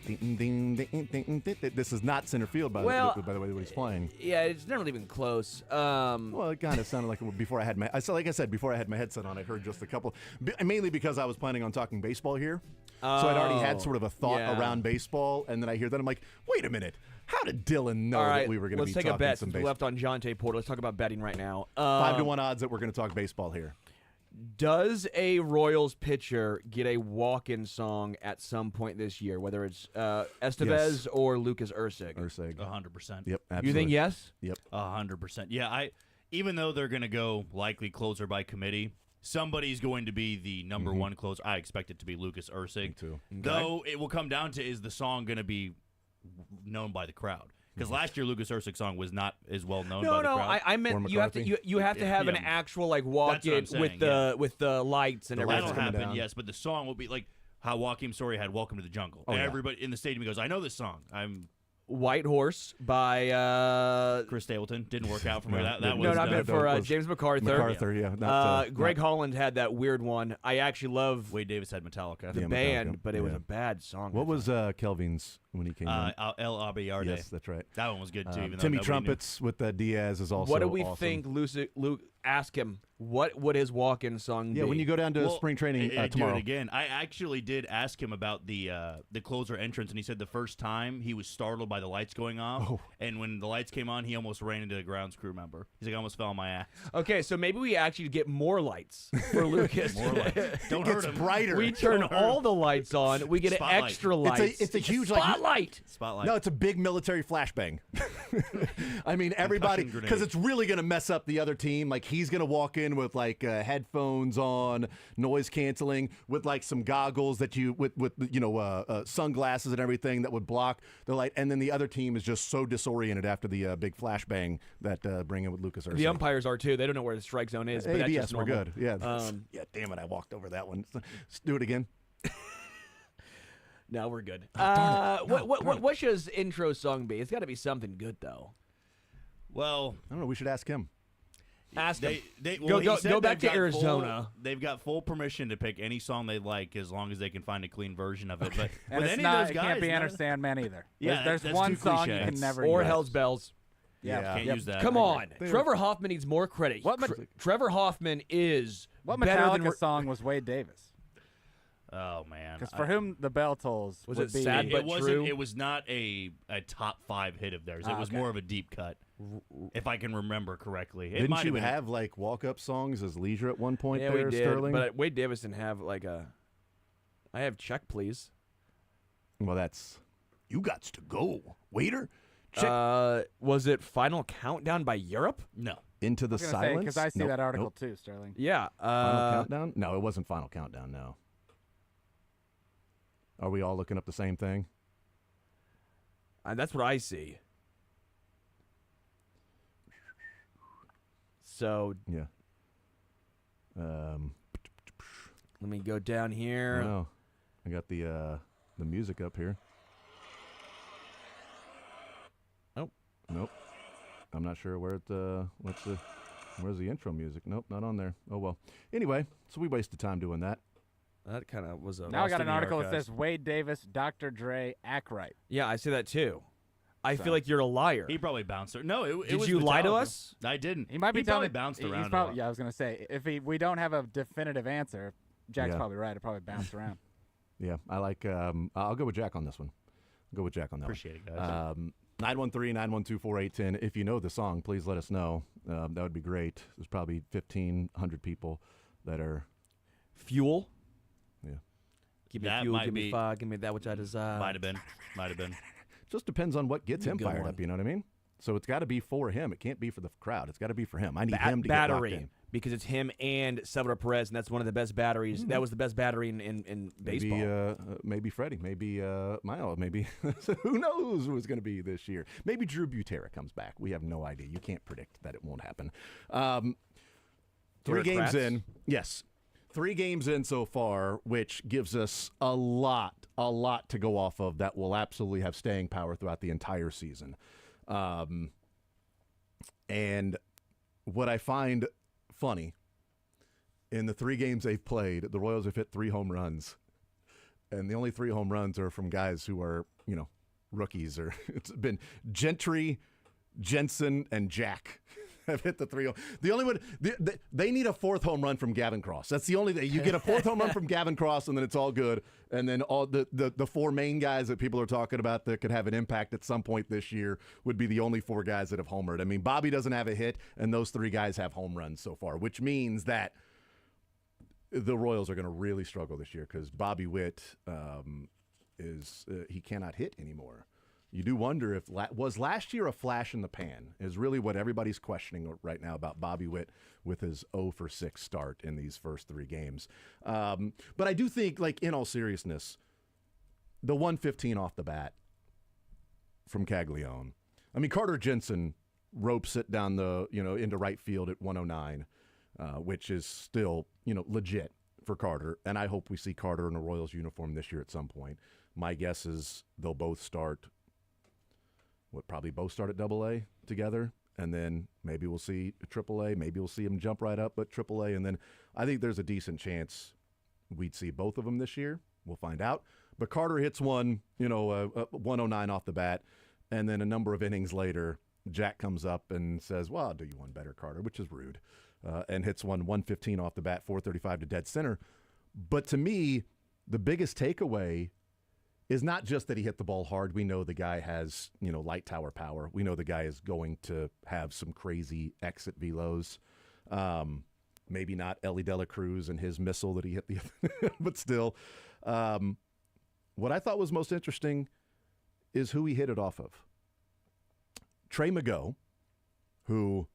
This is not center field, by the way, what he's playing. Yeah, it's never even close. Well, it kind of sounded like before I had my. Like I said, before I had my headset on, I heard just a couple. Mainly because I was planning on talking baseball here, so I'd already had sort of a thought around baseball, and then I hear that I'm like, wait a minute, how did Dylan know that we were going to be talking some baseball? Let's take a bet. Since we left on Jonte Porter, let's talk about betting right now. 5-1 odds that we're going to talk baseball here. Does a Royals pitcher get a walk-in song at some point this year, whether it's Estevez or Lucas Ursig? 100%. Yep, absolutely. You think yes? Yep. 100%. Yeah, even though they're going to go likely closer by committee, somebody's going to be the number one closer. I expect it to be Lucas Ursig. Me too. Okay. Though it will come down to, is the song going to be known by the crowd? Because last year Lucas Ursig's song was not as well known by the crowd. I meant you have to have an actual like walk-in with the lights and everything. That'll happen, yes, but the song will be like how Joaquin Story had "Welcome to the Jungle." And everybody in the stadium goes, "I know this song." White Horse by Chris Stapleton didn't work out for me. That no, was not bad for James MacArthur. MacArthur, yeah. Greg Holland had that weird one. I actually love Wade Davis had Metallica. the band, but it was a bad song. What was Kelvin's when he came in? El Abayarde. Yes, that's right. That one was good too. Even Timmy though Trumpets with Diaz is also. What do we awesome. think, Luke? Ask him what would his walk-in song be? Yeah, when you go down to spring training tomorrow. Do it again. I actually did ask him about the closer entrance, and he said the first time he was startled by the lights going off, and when the lights came on, he almost ran into a grounds crew member. He's like, I almost fell on my ass. Okay, so maybe we actually get more lights for Lucas. More lights. Don't hurt him. Brighter. We turn all the lights on. We get Spotlight. an extra lights. It's a huge spotlight. Spotlight. No, it's a big military flashbang. I mean, everybody, because it's really going to mess up the other team. Like, he's going to walk in with like headphones on, noise canceling, with like some goggles that with sunglasses and everything that would block the light, and then the other team is just so disoriented after the big flashbang that bring in with Lucas Ursig. The umpires are too. They don't know where the strike zone is. But that's ABS, just we're normal. good. Yeah. Yeah. Damn it! I walked over that one. Let's do it again. No, we're good. What should his intro song be? It's got to be something good though. Well, I don't know. We should ask him. Ask him. Go back to Arizona. They've got full permission to pick any song they like as long as they can find a clean version of it. But And with it's any not, of those it guys, can't be Enter Sandman either. Yeah, there's that's one too song cliche. you can never Or use. Hell's Bells. Yeah. Can't use that. Come on, Trevor Hoffman needs more credit. Trevor Hoffman is What better Metallica than song was Wade Davis? Oh man, Because for whom the bell tolls Was would it be sad but it wasn't. true? It was not a top 5 hit of theirs. It was okay. more of a deep cut, if I can remember correctly. It Didn't might you been have like walk-up songs as Leisure at one point Yeah, there, we did. Sterling? But Wade Davis didn't have like a. I have check, please. Well, that's you got to go, waiter. Check Was it Final Countdown by Europe? no. into the silence. Because I see Nope, that article nope. too, Sterling. Yeah. Final Countdown? No, it wasn't Final Countdown. No. Are we all looking up the same thing? That's what I see. So Yeah. let me go down here. No, I got the music up here. Nope. I'm not sure where where's the intro music? Nope, not on there. Oh well. Anyway, so we wasted time doing that. That kind of was a. Now I got an article that says. says Wade Davis, Dr. Dre, act right. Yeah, I see that too. I feel like you're a liar. He probably bounced her. No, it Did was you lie to Metallica. us? I didn't. He might be probably telling bounced he's around. probably, a lot. yeah, I was gonna say if we don't have a definitive answer, Jack's Yeah. probably right. It probably bounced around. Yeah, I like. I'll go with Jack on this one. I'll go with Jack on that. Appreciate it, guys. 913-912-4810. If you know the song, please let us know. That would be great. There's probably 1,500 people that are. Fuel. Yeah. Give me That fuel. might Give me be- fire. Give me that which I desire. Might have been. Might have been. Just depends on what gets him Good fired one. up. You know what I mean? So it's got to be for him. It can't be for the crowd. It's got to be for him. I need him to get locked battery in. because it's him and Salvador Perez, and that's one of the best batteries. That was the best battery in baseball. Maybe Freddie. Maybe Milo. Maybe who knows who it's going to be this year? Maybe Drew Butera comes back. We have no idea. You can't predict that it won't happen. 3 Derek games Kratz? in. Yes. 3 games in so far, which gives us a lot to go off of that will absolutely have staying power throughout the entire season. And what I find funny, in the 3 games they've played, the Royals have hit 3 home runs. And the only 3 home runs are from guys who are, rookies. Or it's been Gentry, Jensen, and Jack have hit the 3. The only one they need a 4th home run from Gavin Cross. That's the only thing. You get a 4th home run from Gavin Cross, and then it's all good. And then all the 4 main guys that people are talking about that could have an impact at some point this year would be the only 4 guys that have homered. I mean, Bobby doesn't have a hit, and those 3 guys have home runs so far, which means that the Royals are going to really struggle this year because Bobby Witt he cannot hit anymore. You do wonder if was last year a flash in the pan is really what everybody's questioning right now about Bobby Witt with his 0 for 6 start in these first 3 games. But I do think, in all seriousness, the 115 off the bat from Caglione. I mean, Carter Jensen ropes it down into right field at 109, which is still, legit for Carter. And I hope we see Carter in a Royals uniform this year at some point. My guess is they'll both start probably both start at Double-A together, and then maybe we'll see Triple-A. Maybe we'll see him jump right up, but Triple-A, and then I think there's a decent chance we'd see both of them this year. We'll find out. But Carter hits one, 109 off the bat, and then a number of innings later, Jack comes up and says, well, I'll do you one better, Carter, which is rude, and hits 115 off the bat, 435 to dead center. But to me, the biggest takeaway is not just that he hit the ball hard. We know the guy has, light tower power. We know the guy is going to have some crazy exit velos. Maybe not Ellie De La Cruz and his missile that he hit but still. What I thought was most interesting is who he hit it off of. Trey Mago, who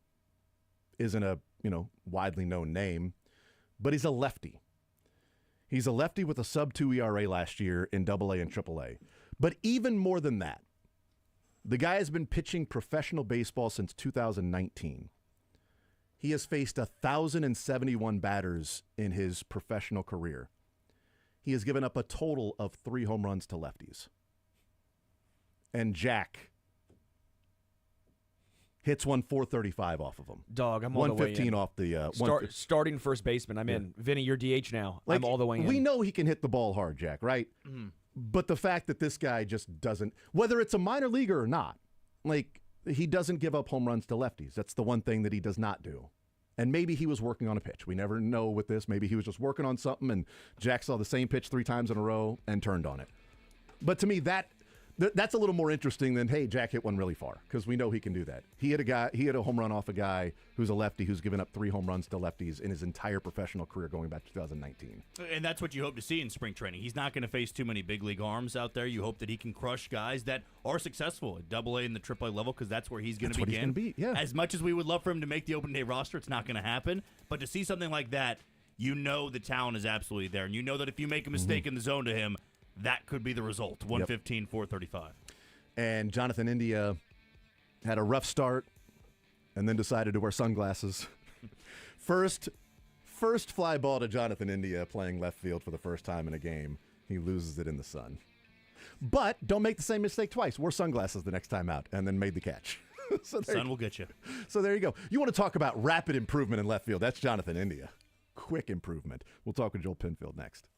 isn't a, widely known name, but he's a lefty. He's a lefty with a sub-2 ERA last year in Double-A and Triple-A. But even more than that, the guy has been pitching professional baseball since 2019. He has faced 1,071 batters in his professional career. He has given up a total of 3 home runs to lefties. And Jack hits 435 off of him. Dog, I'm all the way in. 115 off the starting first baseman. I'm in. Vinny, you're DH now. I'm all the way in. We know he can hit the ball hard, Jack, right? Mm. But the fact that this guy just doesn't, whether it's a minor leaguer or not, he doesn't give up home runs to lefties. That's the one thing that he does not do. And maybe he was working on a pitch. We never know with this. Maybe he was just working on something and Jack saw the same pitch 3 times in a row and turned on it. But to me, that's a little more interesting than, hey, Jack hit one really far, because we know he can do that. He hit a home run off a guy who's a lefty who's given up 3 home runs to lefties in his entire professional career going back to 2019. And that's what you hope to see in spring training. He's not going to face too many big league arms out there. You hope that he can crush guys that are successful at Double-A and the Triple-A level, because that's where he's going to begin. He's going to be, yeah. As much as we would love for him to make the open day roster, it's not going to happen. But to see something like that, the talent is absolutely there. And you know that if you make a mistake in the zone to him, that could be the result. 115, 435. And Jonathan India had a rough start and then decided to wear sunglasses. First fly ball to Jonathan India playing left field for the first time in a game. He loses it in the sun. But don't make the same mistake twice. Wear sunglasses the next time out, and then made the catch. Sun will get you. So there you go. You want to talk about rapid improvement in left field. That's Jonathan India. Quick improvement. We'll talk with Joel Penfield next.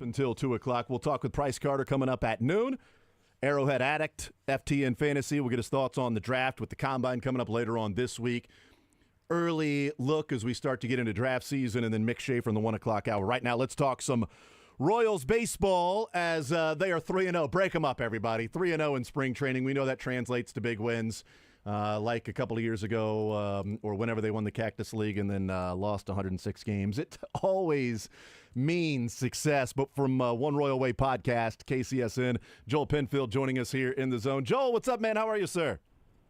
until 2 o'clock. We'll talk with Price Carter coming up at noon. Arrowhead Addict, FTN Fantasy. We'll get his thoughts on the draft with the Combine coming up later on this week. Early look as we start to get into draft season, and then Mick Schaefer in the 1 o'clock hour. Right now, let's talk some Royals baseball as they are 3-0. Break them up, everybody. 3-0 in spring training. We know that translates to big wins. Like a couple of years ago, or whenever they won the Cactus League and then lost 106 games. It always means success. But from One Royal Way podcast, KCSN, Joel Penfield joining us here in the zone. Joel, what's up, man? How are you, sir?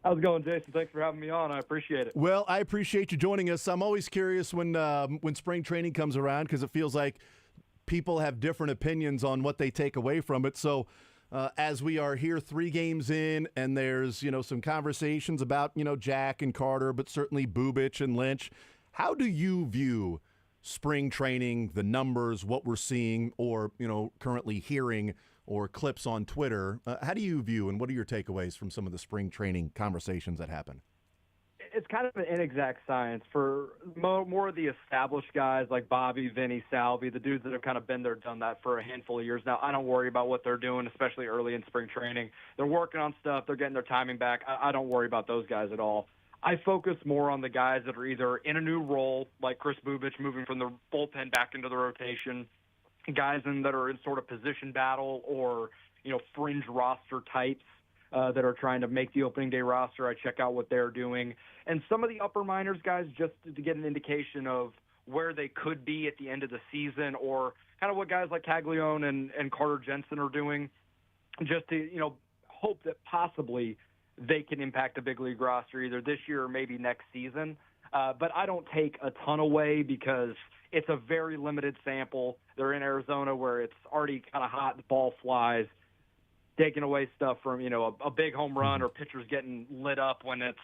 How's it going, Jason? Thanks for having me on. I appreciate it. Well, I appreciate you joining us. I'm always curious when spring training comes around because it feels like people have different opinions on what they take away from it. So as we are here 3 games in, and there's, some conversations about, Jack and Carter, but certainly Bubic and Lynch. How do you view spring training, the numbers, what we're seeing or, currently hearing or clips on Twitter? How do you view and what are your takeaways from some of the spring training conversations that happen? It's kind of an inexact science for more of the established guys like Bobby, Vinny, Salvi, the dudes that have kind of been there, done that for a handful of years now. I don't worry about what they're doing, especially early in spring training. They're working on stuff. They're getting their timing back. I don't worry about those guys at all. I focus more on the guys that are either in a new role, like Chris Bubic moving from the bullpen back into the rotation, guys that are in sort of position battle or, fringe roster types. That are trying to make the opening day roster. I check out what they're doing. And some of the upper minors guys just to get an indication of where they could be at the end of the season or kind of what guys like Caglione and Carter Jensen are doing just to, hope that possibly they can impact the big league roster either this year or maybe next season. But I don't take a ton away because it's a very limited sample. They're in Arizona where it's already kind of hot, the ball flies. Taking away stuff from, a big home run or pitchers getting lit up when it's,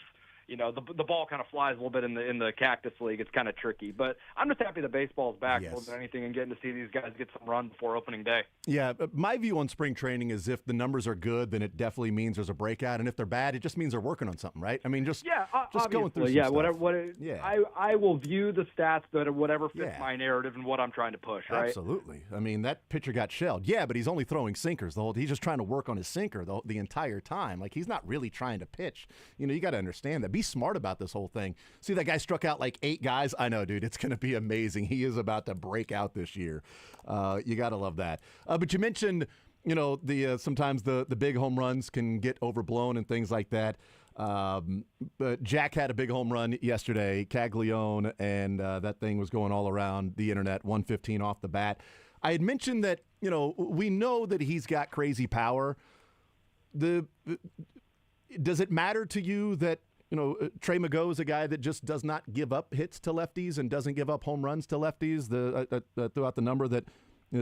the ball kind of flies a little bit in the Cactus League. It's kind of tricky. But I'm just happy the baseball's back more than anything and getting to see these guys get some run before opening day. Yeah, my view on spring training is if the numbers are good, then it definitely means there's a breakout. And if they're bad, it just means they're working on something, right? I mean, just going through some stuff. I will view the stats that whatever fits my narrative and what I'm trying to push, right? Absolutely. I mean, that pitcher got shelled. Yeah, but he's only throwing sinkers. He's just trying to work on his sinker the entire time. Like, he's not really trying to pitch. You got to understand that. Be smart about this whole thing. See, that guy struck out like 8 guys. I know, dude. It's going to be amazing. He is about to break out this year. You got to love that. But you mentioned, sometimes the big home runs can get overblown and things like that. But Jack had a big home run yesterday, Caglione, and that thing was going all around the internet, 115 off the bat. I had mentioned that, we know that he's got crazy power. Does it matter to you that, Trey Mageau is a guy that just does not give up hits to lefties and doesn't give up home runs to lefties? Throughout the number that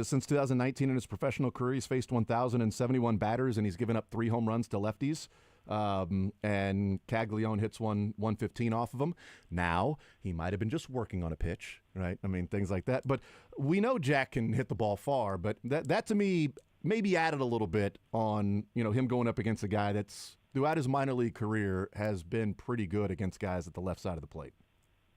since 2019 in his professional career, he's faced 1,071 batters and he's given up 3 home runs to lefties. And Caglione hits 115 off of him. Now, he might have been just working on a pitch, right? I mean, things like that. But we know Jack can hit the ball far, but that to me maybe added a little bit on, him going up against a guy that's throughout his minor league career has been pretty good against guys at the left side of the plate.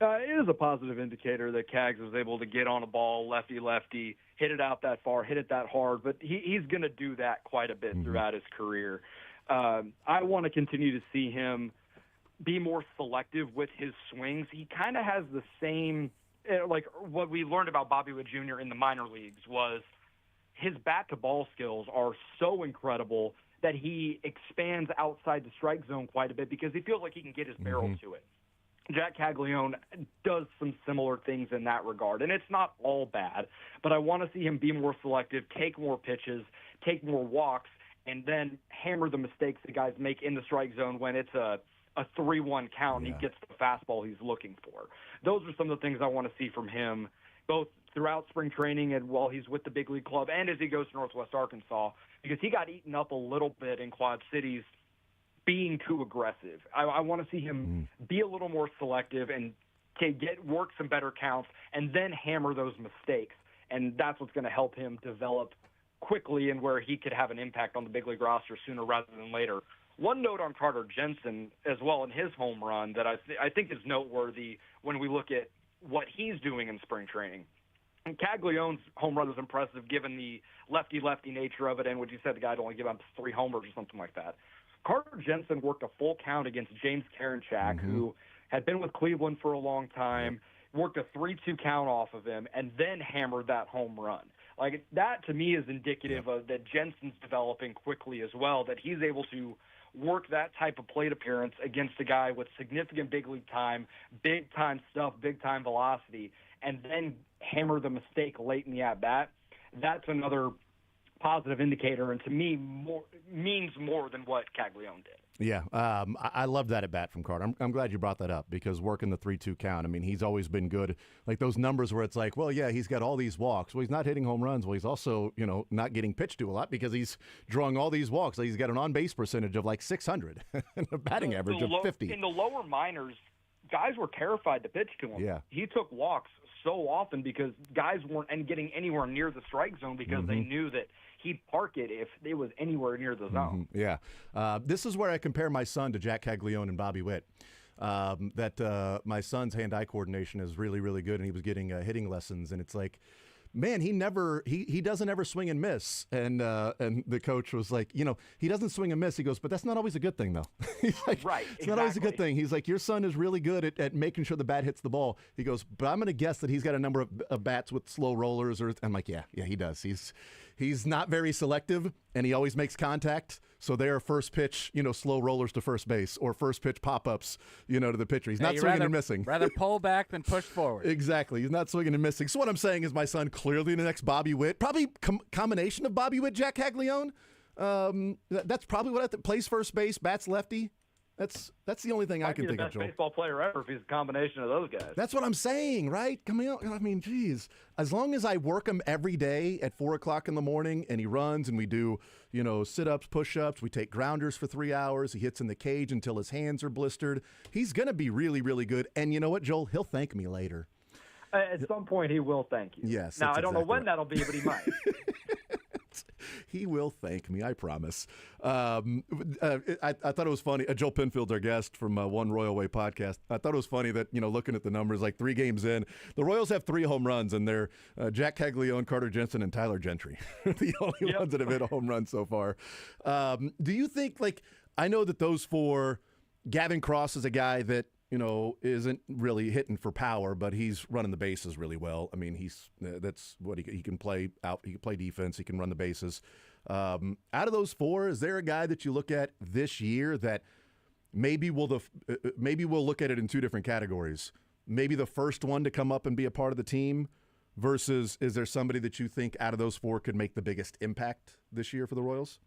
It is a positive indicator that Cags was able to get on a ball, lefty, hit it out that far, hit it that hard, but he's going to do that quite a bit throughout his career. I want to continue to see him be more selective with his swings. He kind of has the same, like what we learned about Bobby Witt Jr. in the minor leagues was his bat-to-ball skills are so incredible that he expands outside the strike zone quite a bit because he feels like he can get his barrel to it. Jack Caglione does some similar things in that regard, and it's not all bad, but I want to see him be more selective, take more pitches, take more walks, and then hammer the mistakes the guys make in the strike zone when it's a 3-1 count and he gets the fastball he's looking for. Those are some of the things I want to see from him, both throughout spring training and while he's with the big league club and as he goes to Northwest Arkansas, because he got eaten up a little bit in Quad Cities being too aggressive. I want to see him be a little more selective and work some better counts and then hammer those mistakes. And that's what's going to help him develop quickly and where he could have an impact on the big league roster sooner rather than later. One note on Carter Jensen as well in his home run that I think is noteworthy when we look at what he's doing in spring training. And Caglianone's home run was impressive given the lefty-lefty nature of it, and what you said, the guy had only given up 3 homers or something like that. Carter Jensen worked a full count against James Karinchak, who had been with Cleveland for a long time, worked a 3-2 count off of him, and then hammered that home run. Like, that to me is indicative of that Jensen's developing quickly as well, that he's able to work that type of plate appearance against a guy with significant big league time, big time stuff, big time velocity, and then hammer the mistake late in the at-bat. That's another positive indicator, and to me means more than what Caglione did. Yeah, I love that at bat from Carter. I'm glad you brought that up because working the 3-2 count, I mean, he's always been good. Like those numbers where it's like, well, yeah, he's got all these walks. Well, he's not hitting home runs. Well, he's also, not getting pitched to a lot because he's drawing all these walks. Like he's got an on-base percentage of like 600 and a batting average of 50. In the lower minors, guys were terrified to pitch to him. Yeah. He took walks so often because guys weren't getting anywhere near the strike zone because they knew that he'd park it if it was anywhere near the zone. Yeah. This is where I compare my son to Jack Caglione and Bobby Witt. My son's hand-eye coordination is really, really good, and he was getting hitting lessons, and it's like, man, he doesn't ever swing and miss. And the coach was like, he doesn't swing and miss. He goes, but that's not always a good thing, though. He's like, right, it's not always a good thing. He's like, your son is really good at making sure the bat hits the ball. He goes, but I'm going to guess that he's got a number of bats with slow rollers. I'm like, yeah, he does. He's not very selective, and he always makes contact. So they are first pitch, slow rollers to first base, or first pitch pop-ups, to the pitcher. He's not swinging and missing. Rather pull back than push forward. Exactly. He's not swinging and missing. So what I'm saying is my son clearly the next Bobby Witt, probably combination of Bobby Witt, Jack Caglione. That's probably what plays first base, bats lefty. That's the only thing I can think of, Joel. Best baseball player ever if he's a combination of those guys. That's what I'm saying, right? Coming out, I mean, geez. As long as I work him every day at 4 o'clock in the morning and he runs and we do, sit-ups, push-ups, we take grounders for 3 hours, he hits in the cage until his hands are blistered, he's going to be really, really good. And you know what, Joel? He'll thank me later. At some point, he will thank you. Yes. Now, I don't know exactly when right. that'll be, but he might. He will thank me, I promise. I thought it was funny. Joel Penfield's our guest from One Royal Way podcast. I thought it was funny that, looking at the numbers, like 3 games in, the Royals have 3 home runs, and they're Jack Caglione, Carter Jensen, and Tyler Gentry. The only ones that have hit a home run so far. Do you think, I know that those 4, Gavin Cross is a guy that, isn't really hitting for power, but he's running the bases really well. I mean, that's what he can play out. He can play defense. He can run the bases. Out of those 4, is there a guy that you look at this year that maybe we'll look at it in 2 different categories? Maybe the first one to come up and be a part of the team versus is there somebody that you think out of those 4 could make the biggest impact this year for the Royals?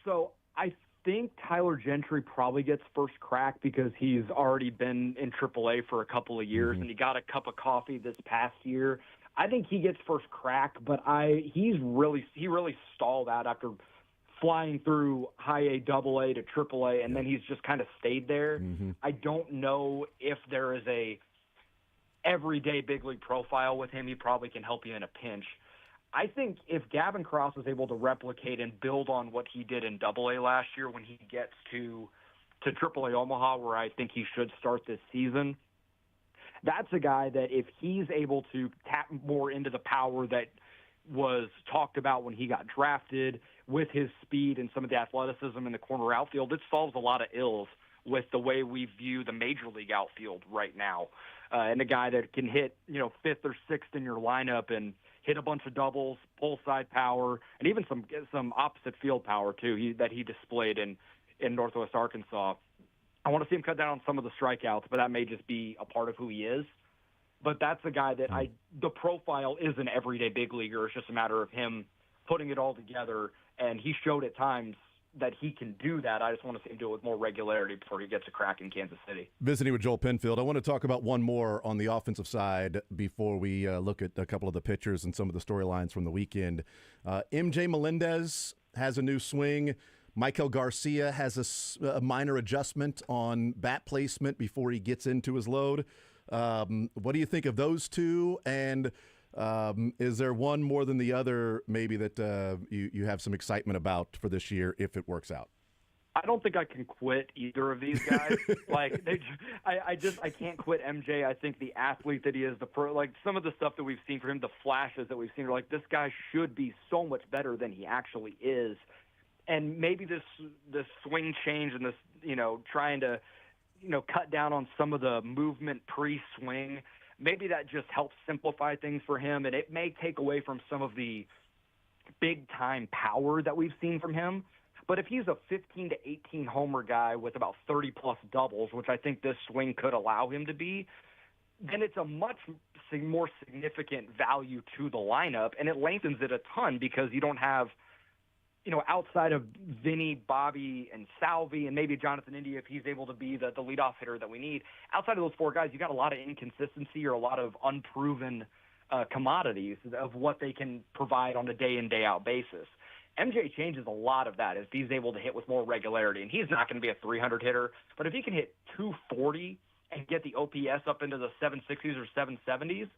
So I think Tyler Gentry probably gets first crack because he's already been in AAA for a couple of years and he got a cup of coffee this past year. I think he gets first crack, but he really stalled out after flying through high A, double A to AAA, and then he's just kind of stayed there. I don't know if there is a everyday big league profile with him. He probably can help you in a pinch. I think if Gavin Cross is able to replicate and build on what he did in AA last year when he gets to AAA Omaha, where I think he should start this season, that's a guy that if he's able to tap more into the power that was talked about when he got drafted with his speed and some of the athleticism in the corner outfield, it solves a lot of ills with the way we view the major league outfield right now. And a guy that can hit, 5th or 6th in your lineup and hit a bunch of doubles, pull side power, and even some opposite field power too that he displayed in Northwest Arkansas. I want to see him cut down on some of the strikeouts, but that may just be a part of who he is. But that's a guy that the profile is an everyday big leaguer. It's just a matter of him putting it all together, and he showed at times that he can do that. I just want to see him do it with more regularity before he gets a crack in Kansas City. Visiting with Joel Penfield, I want to talk about one more on the offensive side before we look at a couple of the pitchers and some of the storylines from the weekend. MJ Melendez has a new swing. Michael Garcia has a minor adjustment on bat placement before he gets into his load. What do you think of those 2? And is there one more than the other maybe that you have some excitement about for this year if it works out? I don't think I can quit either of these guys. I can't quit MJ. I think the athlete that he is, some of the stuff that we've seen for him, the flashes that we've seen, are like, this guy should be so much better than he actually is. And maybe this swing change and this, trying to, cut down on some of the movement pre-swing, maybe that just helps simplify things for him, and it may take away from some of the big-time power that we've seen from him. But if he's a 15 to 18 homer guy with about 30-plus doubles, which I think this swing could allow him to be, then it's a much more significant value to the lineup, and it lengthens it a ton because you don't have, outside of Vinny, Bobby, and Salvi, and maybe Jonathan India if he's able to be the leadoff hitter that we need, outside of those four guys, you got a lot of inconsistency or a lot of unproven commodities of what they can provide on a day-in, day-out basis. MJ changes a lot of that if he's able to hit with more regularity, and he's not going to be a 300 hitter, but if he can hit 240 and get the OPS up into the 760s or 770s,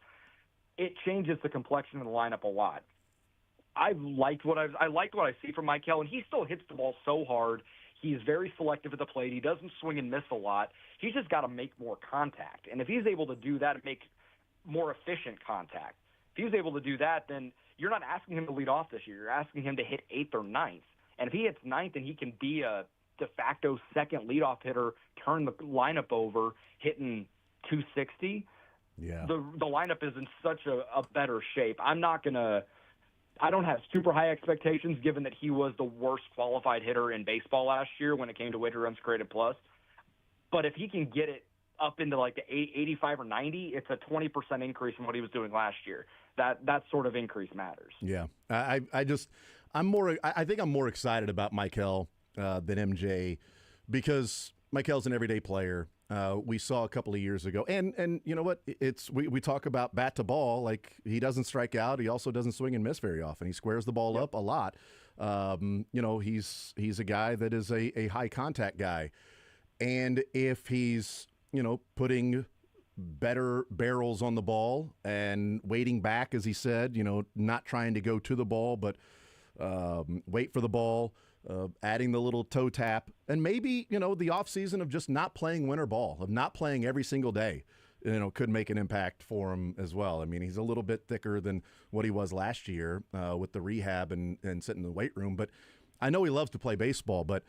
it changes the complexion of the lineup a lot. I liked what I see from Michael, and he still hits the ball so hard. He's very selective at the plate. He doesn't swing and miss a lot. He's just got to make more contact, and if he's able to do that and make more efficient contact, if he's able to do that, then you're not asking him to lead off this year. You're asking him to hit 8th or 9th. And if he hits 9th and he can be a de facto second leadoff hitter, turn the lineup over, hitting 260, the lineup is in such a better shape. I don't have super high expectations given that he was the worst qualified hitter in baseball last year when it came to weighted runs created plus. But if he can get it up into like the 85 or 90, it's a 20% increase from what he was doing last year. That sort of increase matters. Yeah, I think I'm more excited about Michael than MJ because Michael's an everyday player. We saw a couple of years ago, and you know what? We talk about bat to ball, like he doesn't strike out. He also doesn't swing and miss very often. He squares the ball up a lot. He's a guy that is a high contact guy, and if he's putting better barrels on the ball and waiting back, as he said, not trying to go to the ball, but wait for the ball, adding the little toe tap, and maybe, the offseason of just not playing winter ball, of not playing every single day, could make an impact for him as well. I mean, he's a little bit thicker than what he was last year with the rehab and sitting in the weight room, but I know he loves to play baseball, but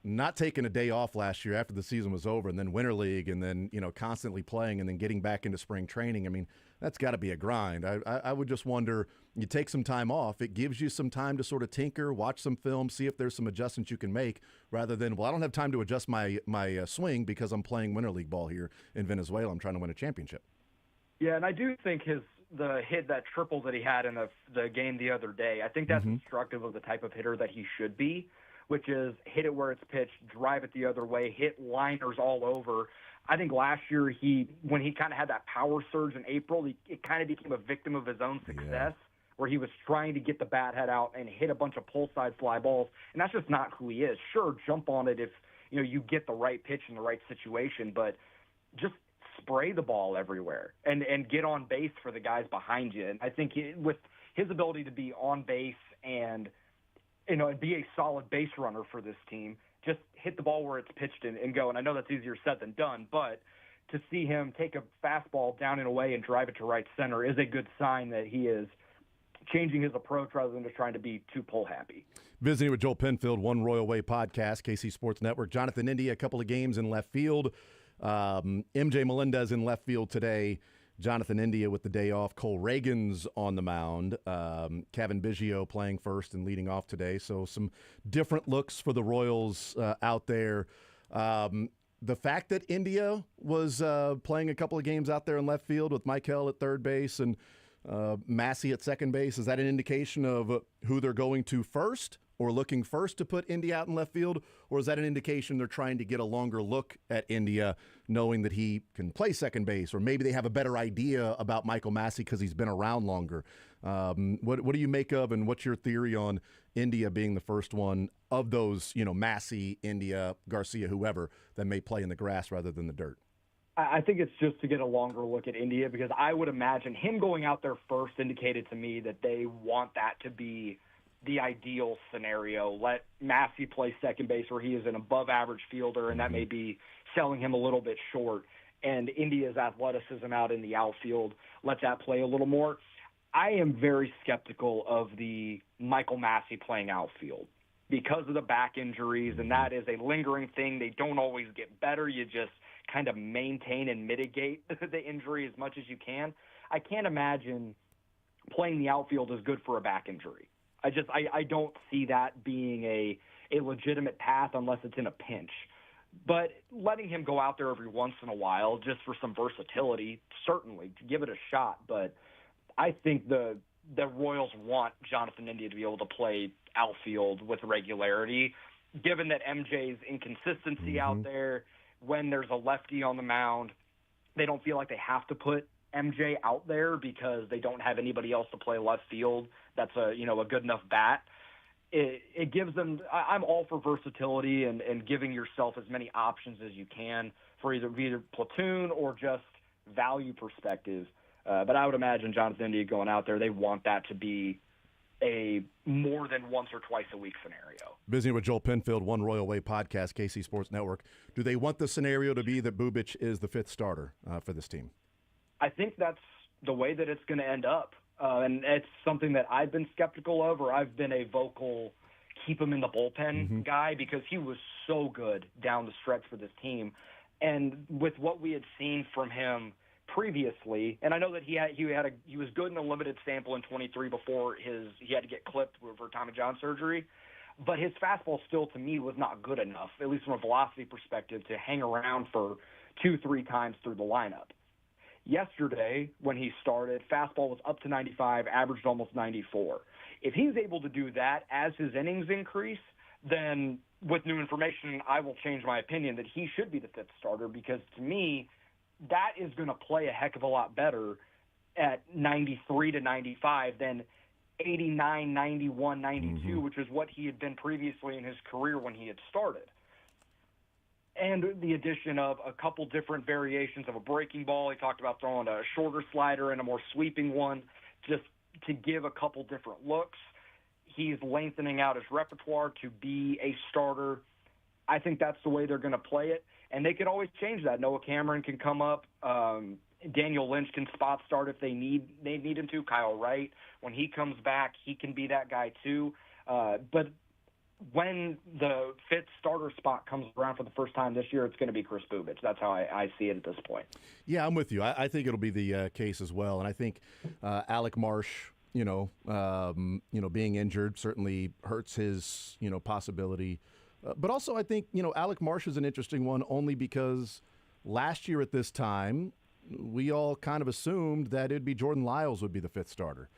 not taking a day off last year after the season was over and then Winter League and then, constantly playing and then getting back into spring training. I mean, that's got to be a grind. I would just wonder, you take some time off, it gives you some time to sort of tinker, watch some film, see if there's some adjustments you can make rather than, I don't have time to adjust my swing because I'm playing Winter League ball here in Venezuela. I'm trying to win a championship. Yeah, and I do think the hit, that triple that he had in the game the other day, I think that's instructive of the type of hitter that he should be, which is hit it where it's pitched, drive it the other way, hit liners all over. I think last year when he kind of had that power surge in April, it kind of became a victim of his own success where he was trying to get the bat head out and hit a bunch of pull side fly balls, and that's just not who he is. Sure, jump on it if you get the right pitch in the right situation, but just spray the ball everywhere and get on base for the guys behind you. And I think with his ability to be on base and and be a solid base runner for this team, just hit the ball where it's pitched and go. And I know that's easier said than done, but to see him take a fastball down and away and drive it to right center is a good sign that he is changing his approach rather than just trying to be too pull happy. Visiting with Joel Penfield, One Royal Way podcast, KC Sports Network. Jonathan India, a couple of games in left field. MJ Melendez in left field today. Jonathan India with the day off. Cole Reagan's on the mound. Kevin Biggio playing first and leading off today. So some different looks for the Royals out there. The fact that India was playing a couple of games out there in left field with Michael at third base and Massey at second base, is that an indication of who they're going to first or looking first to put India out in left field? Or is that an indication they're trying to get a longer look at India, knowing that he can play second base? Or maybe they have a better idea about Michael Massey because he's been around longer. What do you make of, and what's your theory on India being the first one of those, Massey, India, Garcia, whoever, that may play in the grass rather than the dirt? I think it's just to get a longer look at India because I would imagine him going out there first indicated to me that they want that to be the ideal scenario. Let Massey play second base where he is an above-average fielder, and that may be selling him a little bit short. And India's athleticism out in the outfield, let that play a little more. I am very skeptical of the Michael Massey playing outfield because of the back injuries, and that is a lingering thing. They don't always get better. You just kind of maintain and mitigate the injury as much as you can. I can't imagine playing the outfield is good for a back injury. I don't see that being a legitimate path unless it's in a pinch. But letting him go out there every once in a while just for some versatility, certainly, to give it a shot. But I think the Royals want Jonathan India to be able to play outfield with regularity, given that MJ's inconsistency out there. When there's a lefty on the mound, they don't feel like they have to put MJ out there because they don't have anybody else to play left field that's a good enough bat. It gives them – I'm all for versatility and giving yourself as many options as you can for either platoon or just value perspective. But I would imagine Jonathan India going out there, they want that to be a more than once or twice a week scenario. Visiting with Joel Penfield, One Royal Way podcast, KC Sports Network. Do they want the scenario to be that Bubic is the fifth starter for this team? I think that's the way that it's going to end up. And it's something that I've been skeptical of, or I've been a vocal keep him in the bullpen guy because he was so good down the stretch for this team. And with what we had seen from him previously, and I know that he was good in a limited sample in 23 before he had to get clipped for Tommy John surgery, but his fastball still to me was not good enough, at least from a velocity perspective, to hang around for 2-3 times through the lineup. Yesterday, when he started, fastball was up to 95, averaged almost 94. If he's able to do that as his innings increase, then with new information, I will change my opinion that he should be the fifth starter because to me, that is going to play a heck of a lot better at 93 to 95 than 89, 91, 92, which is what he had been previously in his career when he had started. And the addition of a couple different variations of a breaking ball. He talked about throwing a shorter slider and a more sweeping one just to give a couple different looks. He's lengthening out his repertoire to be a starter. I think that's the way they're going to play it. And they could always change that. Noah Cameron can come up. Daniel Lynch can spot start if they need him to. Kyle Wright, when he comes back, he can be that guy too. But when the fifth starter spot comes around for the first time this year, it's going to be Chris Bubic. That's how I see it at this point. Yeah, I'm with you. I think it'll be the case as well. And I think Alec Marsh, being injured certainly hurts his, possibility. But also I think, Alec Marsh is an interesting one only because last year at this time, we all kind of assumed that it'd be Jordan Lyles would be the fifth starter.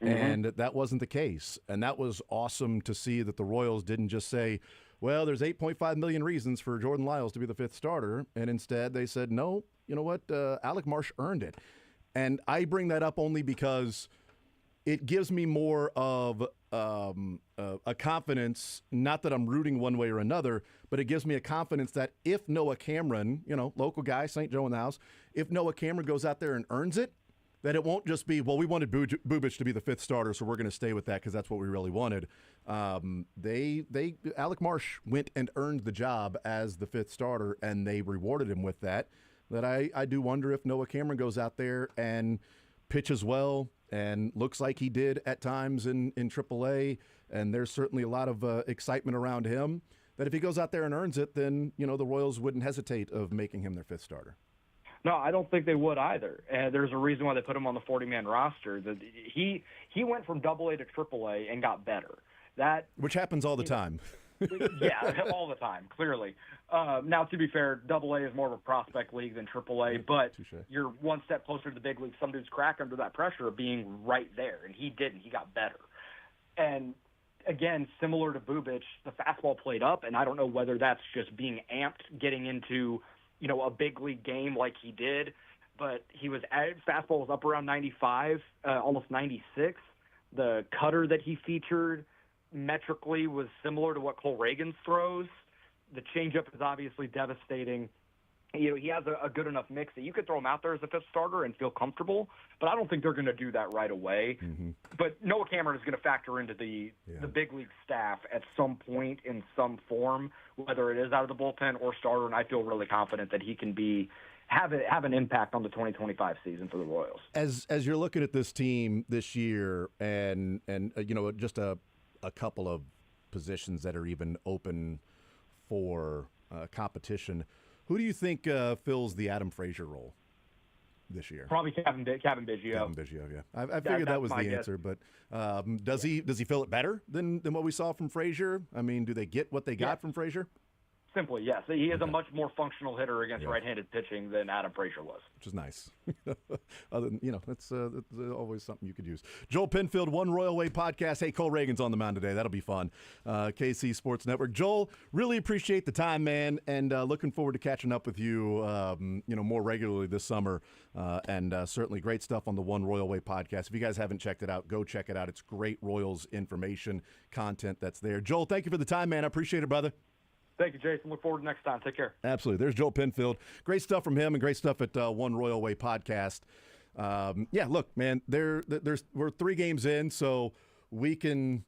And that wasn't the case. And that was awesome to see that the Royals didn't just say, well, there's 8.5 million reasons for Jordan Lyles to be the fifth starter. And instead they said, no, you know what? Alec Marsh earned it. And I bring that up only because it gives me more of a confidence, not that I'm rooting one way or another, but it gives me a confidence that if Noah Cameron, local guy, St. Joe in the house, if Noah Cameron goes out there and earns it, that it won't just be, well, we wanted Bubic to be the fifth starter, so we're going to stay with that because that's what we really wanted. Alec Marsh went and earned the job as the fifth starter, and they rewarded him with that. That I do wonder if Noah Cameron goes out there and pitches well and looks like he did at times in AAA, and there's certainly a lot of excitement around him, that if he goes out there and earns it, then, the Royals wouldn't hesitate of making him their fifth starter. No, I don't think they would either. There's a reason why they put him on the 40-man roster. That he went from AA to AAA and got better. Which happens all the time. Yeah, all the time, clearly. Now, to be fair, AA is more of a prospect league than AAA, but you're one step closer to the big league. Some dudes crack under that pressure of being right there, and he didn't. He got better. And, again, similar to Bubic, the fastball played up, and I don't know whether that's just being amped, getting into – a big league game like he did, but fastball was up around 95, almost 96. The cutter that he featured metrically was similar to what Cole Reagan's throws. The changeup is obviously devastating. he has a good enough mix that you could throw him out there as a fifth starter and feel comfortable, but I don't think they're going to do that right away. Mm-hmm. But Noah Cameron is going to factor into the big league staff at some point in some form, whether it is out of the bullpen or starter, and I feel really confident that he can have an impact on the 2025 season for the Royals. As you're looking at this team this year and just a couple of positions that are even open for competition, who do you think fills the Adam Frazier role this year? Probably Kevin Biggio. Kevin Biggio, yeah. I figured that was the answer, but does he fill it better than what we saw from Frazier? I mean, do they get what they got from Frazier? Simply, yes. He is a much more functional hitter against right-handed pitching than Adam Frazier was. Which is nice. Other than, that's always something you could use. Joel Penfield, One Royal Way podcast. Hey, Cole Reagan's on the mound today. That'll be fun. KC Sports Network. Joel, really appreciate the time, man, and looking forward to catching up with you, more regularly this summer. And certainly great stuff on the One Royal Way podcast. If you guys haven't checked it out, go check it out. It's great Royals information, content that's there. Joel, thank you for the time, man. I appreciate it, brother. Thank you, Jason. Look forward to next time. Take care. Absolutely. There's Joel Penfield. Great stuff from him and great stuff at One Royal Way podcast. Look, man, we're 3 games in, so we can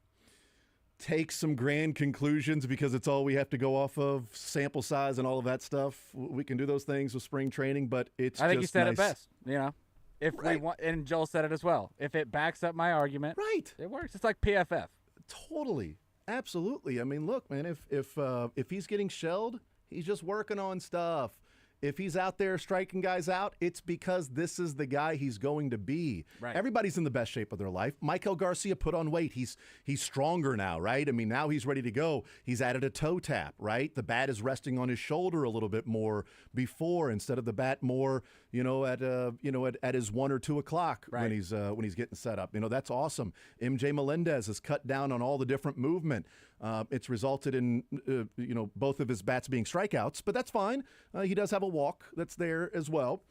take some grand conclusions because it's all we have to go off of, sample size and all of that stuff. We can do those things with spring training, but it's I think just you said nice. it best. If we want, and Joel said it as well. If it backs up my argument, Right. it works. It's like PFF. Totally. Absolutely. I mean, look, man, if he's getting shelled, he's just working on stuff. If he's out there striking guys out, it's because this is the guy he's going to be. Right. Everybody's in the best shape of their life. Michael Garcia put on weight. He's stronger now, right? I mean, now he's ready to go. He's added a toe tap, right? The bat is resting on his shoulder a little bit more before instead of the bat more, at his 1 or 2 o'clock right. when he's getting set up. That's awesome. MJ Melendez has cut down on all the different movement. It's resulted in, both of his bats being strikeouts, but that's fine. He does have a walk that's there as well.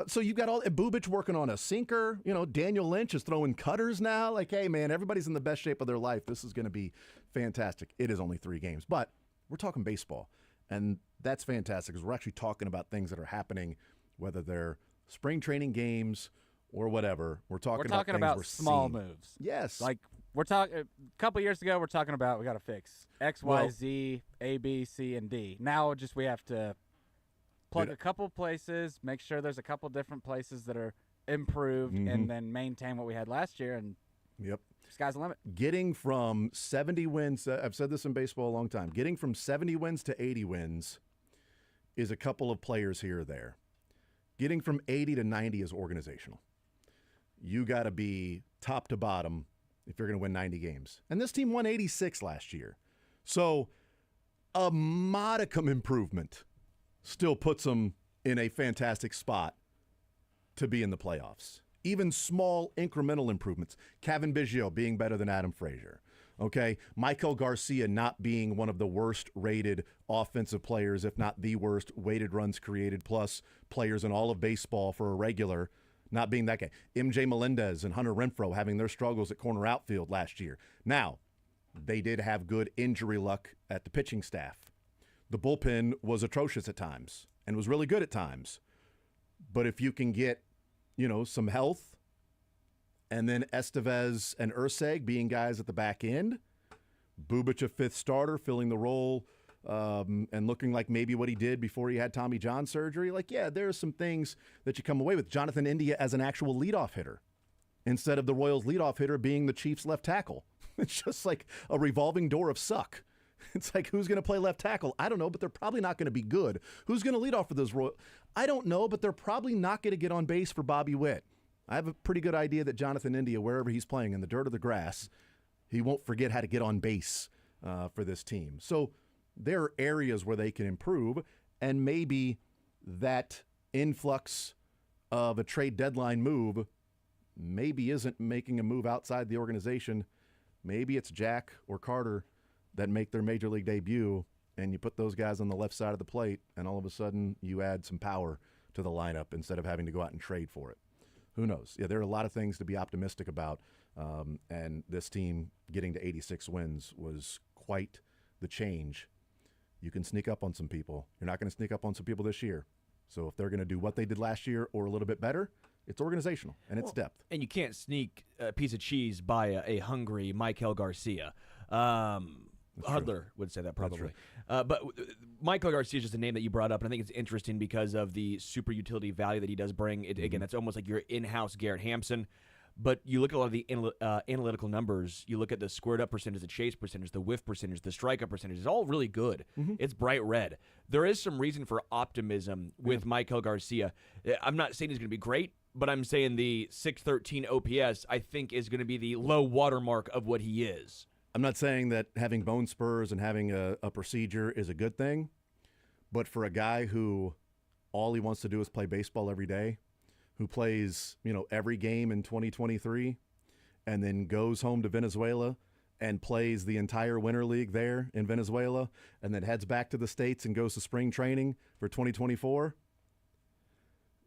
So you've got Bubic working on a sinker. Daniel Lynch is throwing cutters now. Like, hey, man, everybody's in the best shape of their life. This is going to be fantastic. It is only 3 games, but we're talking baseball, and that's fantastic because we're actually talking about things that are happening, whether they're spring training games or whatever. We're talking about we're small seeing. moves. Yes. Like we're talking a couple years ago, we're talking about we got to fix X, Y, Z, A, B, C, and D. Now we have to plug a couple places, make sure there's a couple different places that are improved, and then maintain what we had last year. And Yep. Sky's the limit. Getting from 70 wins, I've said this in baseball a long time, getting from 70 wins to 80 wins is a couple of players here or there. Getting from 80 to 90 is organizational. You got to be top to bottom if you're going to win 90 games. And this team won 86 last year. So a modicum improvement still puts them in a fantastic spot to be in the playoffs. Even small incremental improvements. Kevin Biggio being better than Adam Frazier. Okay, Michael Garcia not being one of the worst rated offensive players, if not the worst weighted runs created plus players in all of baseball for a regular, not being that guy. MJ Melendez and Hunter Renfroe having their struggles at corner outfield last year. Now, they did have good injury luck at the pitching staff. The bullpen was atrocious at times and was really good at times. But if you can get, some health, and then Estevez and Urseg being guys at the back end, Bubic a fifth starter, filling the role and looking like maybe what he did before he had Tommy John surgery. Like, yeah, there are some things that you come away with. Jonathan India as an actual leadoff hitter instead of the Royals' leadoff hitter being the Chiefs' left tackle. It's just like a revolving door of suck. It's like, who's going to play left tackle? I don't know, but they're probably not going to be good. Who's going to lead off for those Royals? I don't know, but they're probably not going to get on base for Bobby Witt. I have a pretty good idea that Jonathan India, wherever he's playing, in the dirt or the grass, he won't forget how to get on base for this team. So there are areas where they can improve, and maybe that influx of a trade deadline move maybe isn't making a move outside the organization. Maybe it's Jack or Carter that make their major league debut, and you put those guys on the left side of the plate, and all of a sudden you add some power to the lineup instead of having to go out and trade for it. Who knows? Yeah, there are a lot of things to be optimistic about, and this team getting to 86 wins was quite the change. You can sneak up on some people. You're not going to sneak up on some people this year. So if they're going to do what they did last year or a little bit better, it's organizational and it's depth. And you can't sneak a piece of cheese by a hungry Michael Garcia. Hudler would say that probably. But Michael Garcia is just a name that you brought up, and I think it's interesting because of the super utility value that he does bring. Again, that's almost like your in-house Garrett Hampson. But you look at a lot of the analytical numbers. You look at the squared up percentage, the chase percentage, the whiff percentage, the strikeout percentage. It's all really good. It's bright red. There is some reason for optimism with Michael Garcia. I'm not saying he's going to be great, but I'm saying the 613 OPS I think is going to be the low watermark of what he is. I'm not saying that having bone spurs and having a procedure is a good thing, but for a guy who all he wants to do is play baseball every day, who plays, every game in 2023 and then goes home to Venezuela and plays the entire Winter League there in Venezuela and then heads back to the States and goes to spring training for 2024,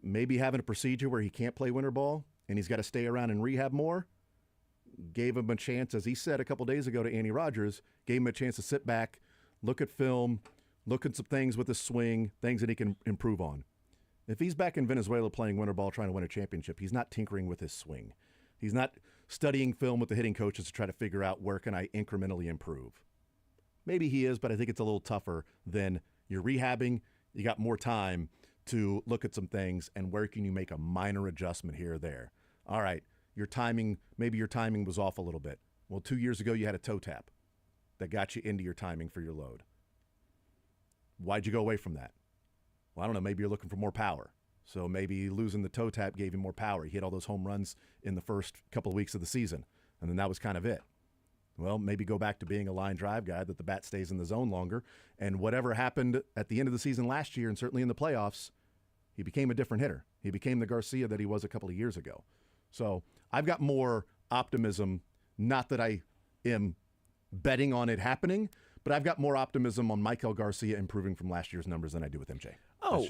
maybe having a procedure where he can't play winter ball and he's got to stay around and rehab more, gave him a chance, as he said a couple days ago to Andy Rogers, gave him a chance to sit back, look at film, look at some things with his swing, things that he can improve on. If he's back in Venezuela playing winter ball trying to win a championship, he's not tinkering with his swing. He's not studying film with the hitting coaches to try to figure out where can I incrementally improve. Maybe he is, but I think it's a little tougher than you're rehabbing. You got more time to look at some things and where can you make a minor adjustment here or there. All right, maybe your timing was off a little bit. Well, 2 years ago you had a toe tap that got you into your timing for your load. Why'd you go away from that? Well, I don't know. Maybe you're looking for more power. So maybe losing the toe tap gave him more power. He hit all those home runs in the first couple of weeks of the season, and then that was kind of it. Well, maybe go back to being a line drive guy that the bat stays in the zone longer. And whatever happened at the end of the season last year and certainly in the playoffs, he became a different hitter. He became the Garcia that he was a couple of years ago. So I've got more optimism, not that I am betting on it happening, but I've got more optimism on Michael Garcia improving from last year's numbers than I do with MJ. Oh,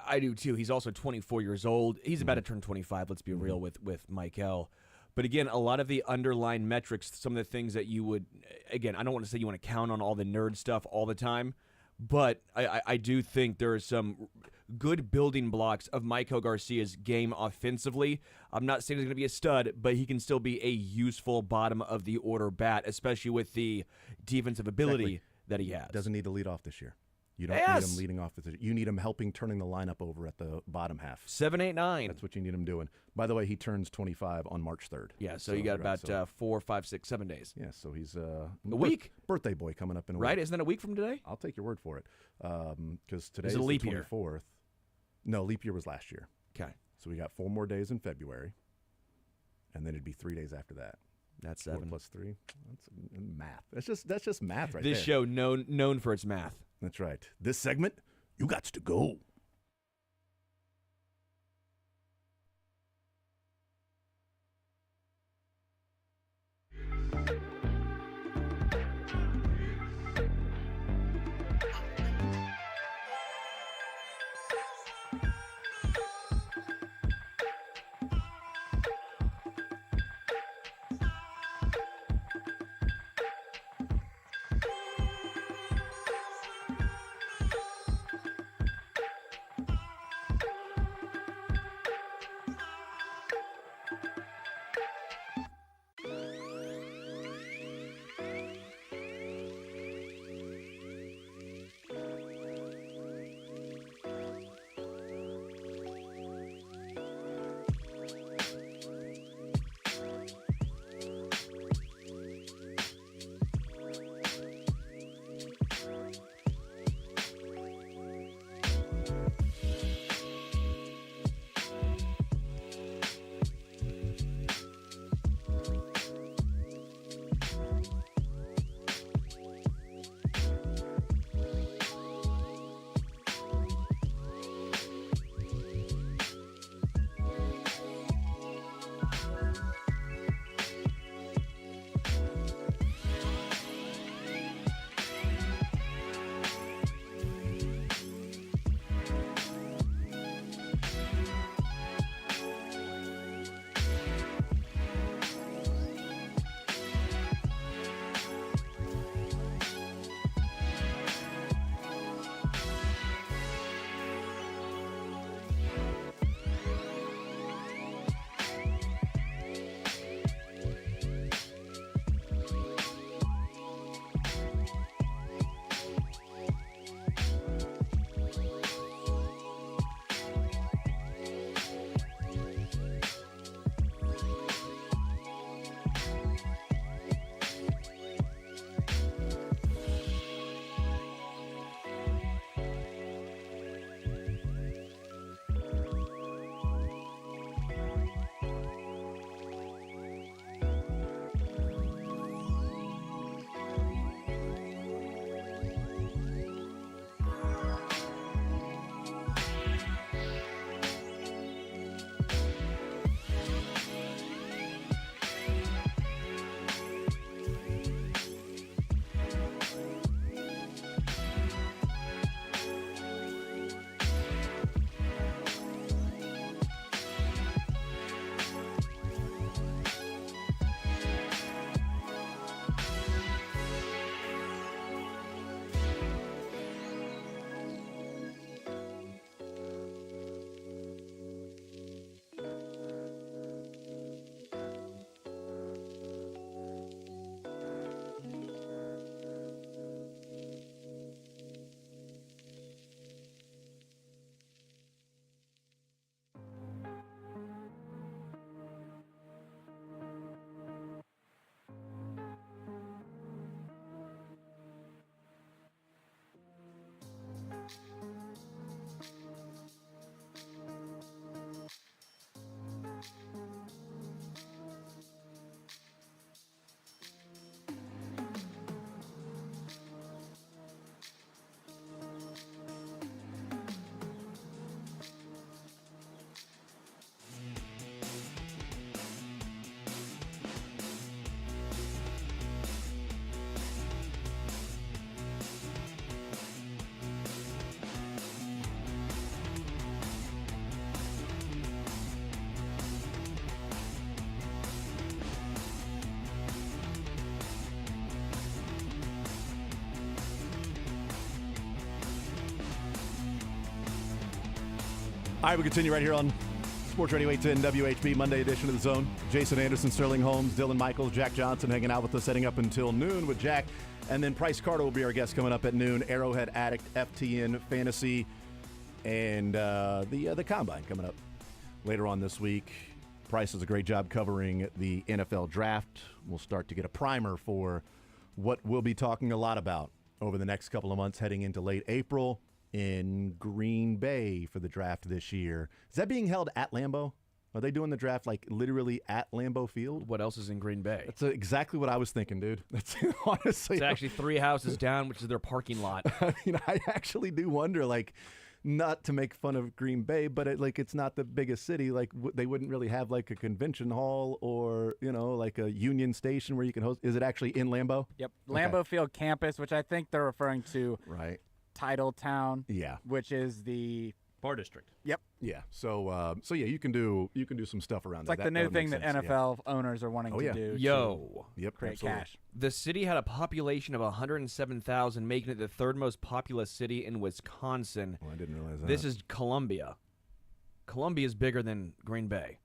I do too. He's also 24 years old. He's about to turn 25, let's be real, with Michael. But again, a lot of the underlying metrics, some of the things that you would, again, I don't want to say you want to count on all the nerd stuff all the time, but I do think there are some good building blocks of Michael Garcia's game offensively. I'm not saying he's going to be a stud, but he can still be a useful bottom-of-the-order bat, especially with the defensive ability that he has. Doesn't need to lead off this year. You don't need him leading off. You need him helping turning the lineup over at the bottom half. 7, 8, 9. That's what you need him doing. By the way, he turns 25 on March 3rd. Yeah, so you got about 4, 5, 6, 7 days. Yeah, so he's a week. Birthday boy coming up in a week. Right? Week. Isn't that a week from today? I'll take your word for it. Because today is a leap the 24th. Year? No, leap year was last year. Okay. So we got 4 more days in February, and then it'd be 3 days after that. That's 4 7 plus 3. That's math. That's just math right there. This show known for its math. That's right. This segment, you got to go. All right, we continue right here on Sports Radio 810 WHB, Monday edition of The Zone. Jason Anderson, Sterling Holmes, Dylan Michaels, Jack Johnson hanging out with us, heading up until noon with Jack. And then Price Carter will be our guest coming up at noon. Arrowhead Addict, FTN, Fantasy, and the Combine coming up later on this week. Price does a great job covering the NFL Draft. We'll start to get a primer for what we'll be talking a lot about over the next couple of months heading into late April in Green Bay for the draft this year. Is that being held at Lambeau? Are they doing the draft like literally at Lambeau Field? What else is in Green Bay? That's exactly what I was thinking, dude. That's honestly. It's actually 3 houses down, which is their parking lot. I mean, I actually do wonder, like, not to make fun of Green Bay, but it's not the biggest city. Like, they wouldn't really have like a convention hall or, like a Union Station where you can host. Is it actually in Lambeau? Yep, Lambeau Field campus, which I think they're referring to. Right. Titletown. Yeah. Which is the Bar District. Yep. Yeah. So yeah, you can do some stuff around It's there. like the new thing that NFL owners are wanting to do. Yo. Yep. Create Absolutely. cash. The city had a population of 107,000, making it the third most populous city in Wisconsin. Well, I didn't realize that. This is Columbia. Columbia is bigger than Green Bay.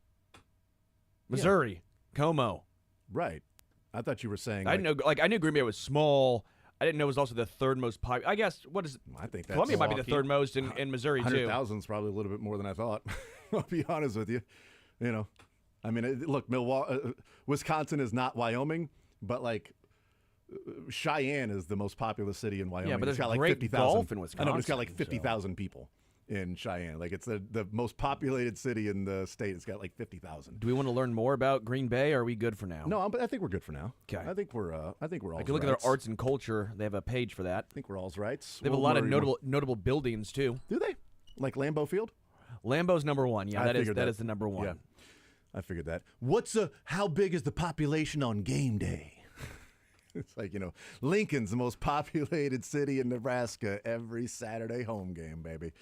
Missouri, Como. right. I thought you were saying. I didn't know. I knew Green Bay was small. I didn't know it was also the third most popular. I guess what is I think that's Columbia might be the third most in Missouri too. 100,000 is probably a little bit more than I thought. I'll be honest with you. I mean, look, Wisconsin is not Wyoming, but like Cheyenne is the most populous city in Wyoming. Yeah, but it's there's got like great 50,000. golf in I know, but it's got like Wisconsin, 50,000 people in Cheyenne. Like it's the most populated city in the state. It's got like 50,000. Do we want to learn more about Green Bay? Or are we good for now? No, but I think we're good for now. 'Kay. I think we're all. I can look at their arts and culture. They have a page for that. I think we're all's rights. They have a lot of notable buildings too. Do they? Like Lambeau Field? Lambeau's number one. Yeah, I that figured is the number one. Yeah, I figured that. How big is the population on game day? It's like, Lincoln's the most populated city in Nebraska every Saturday home game, baby.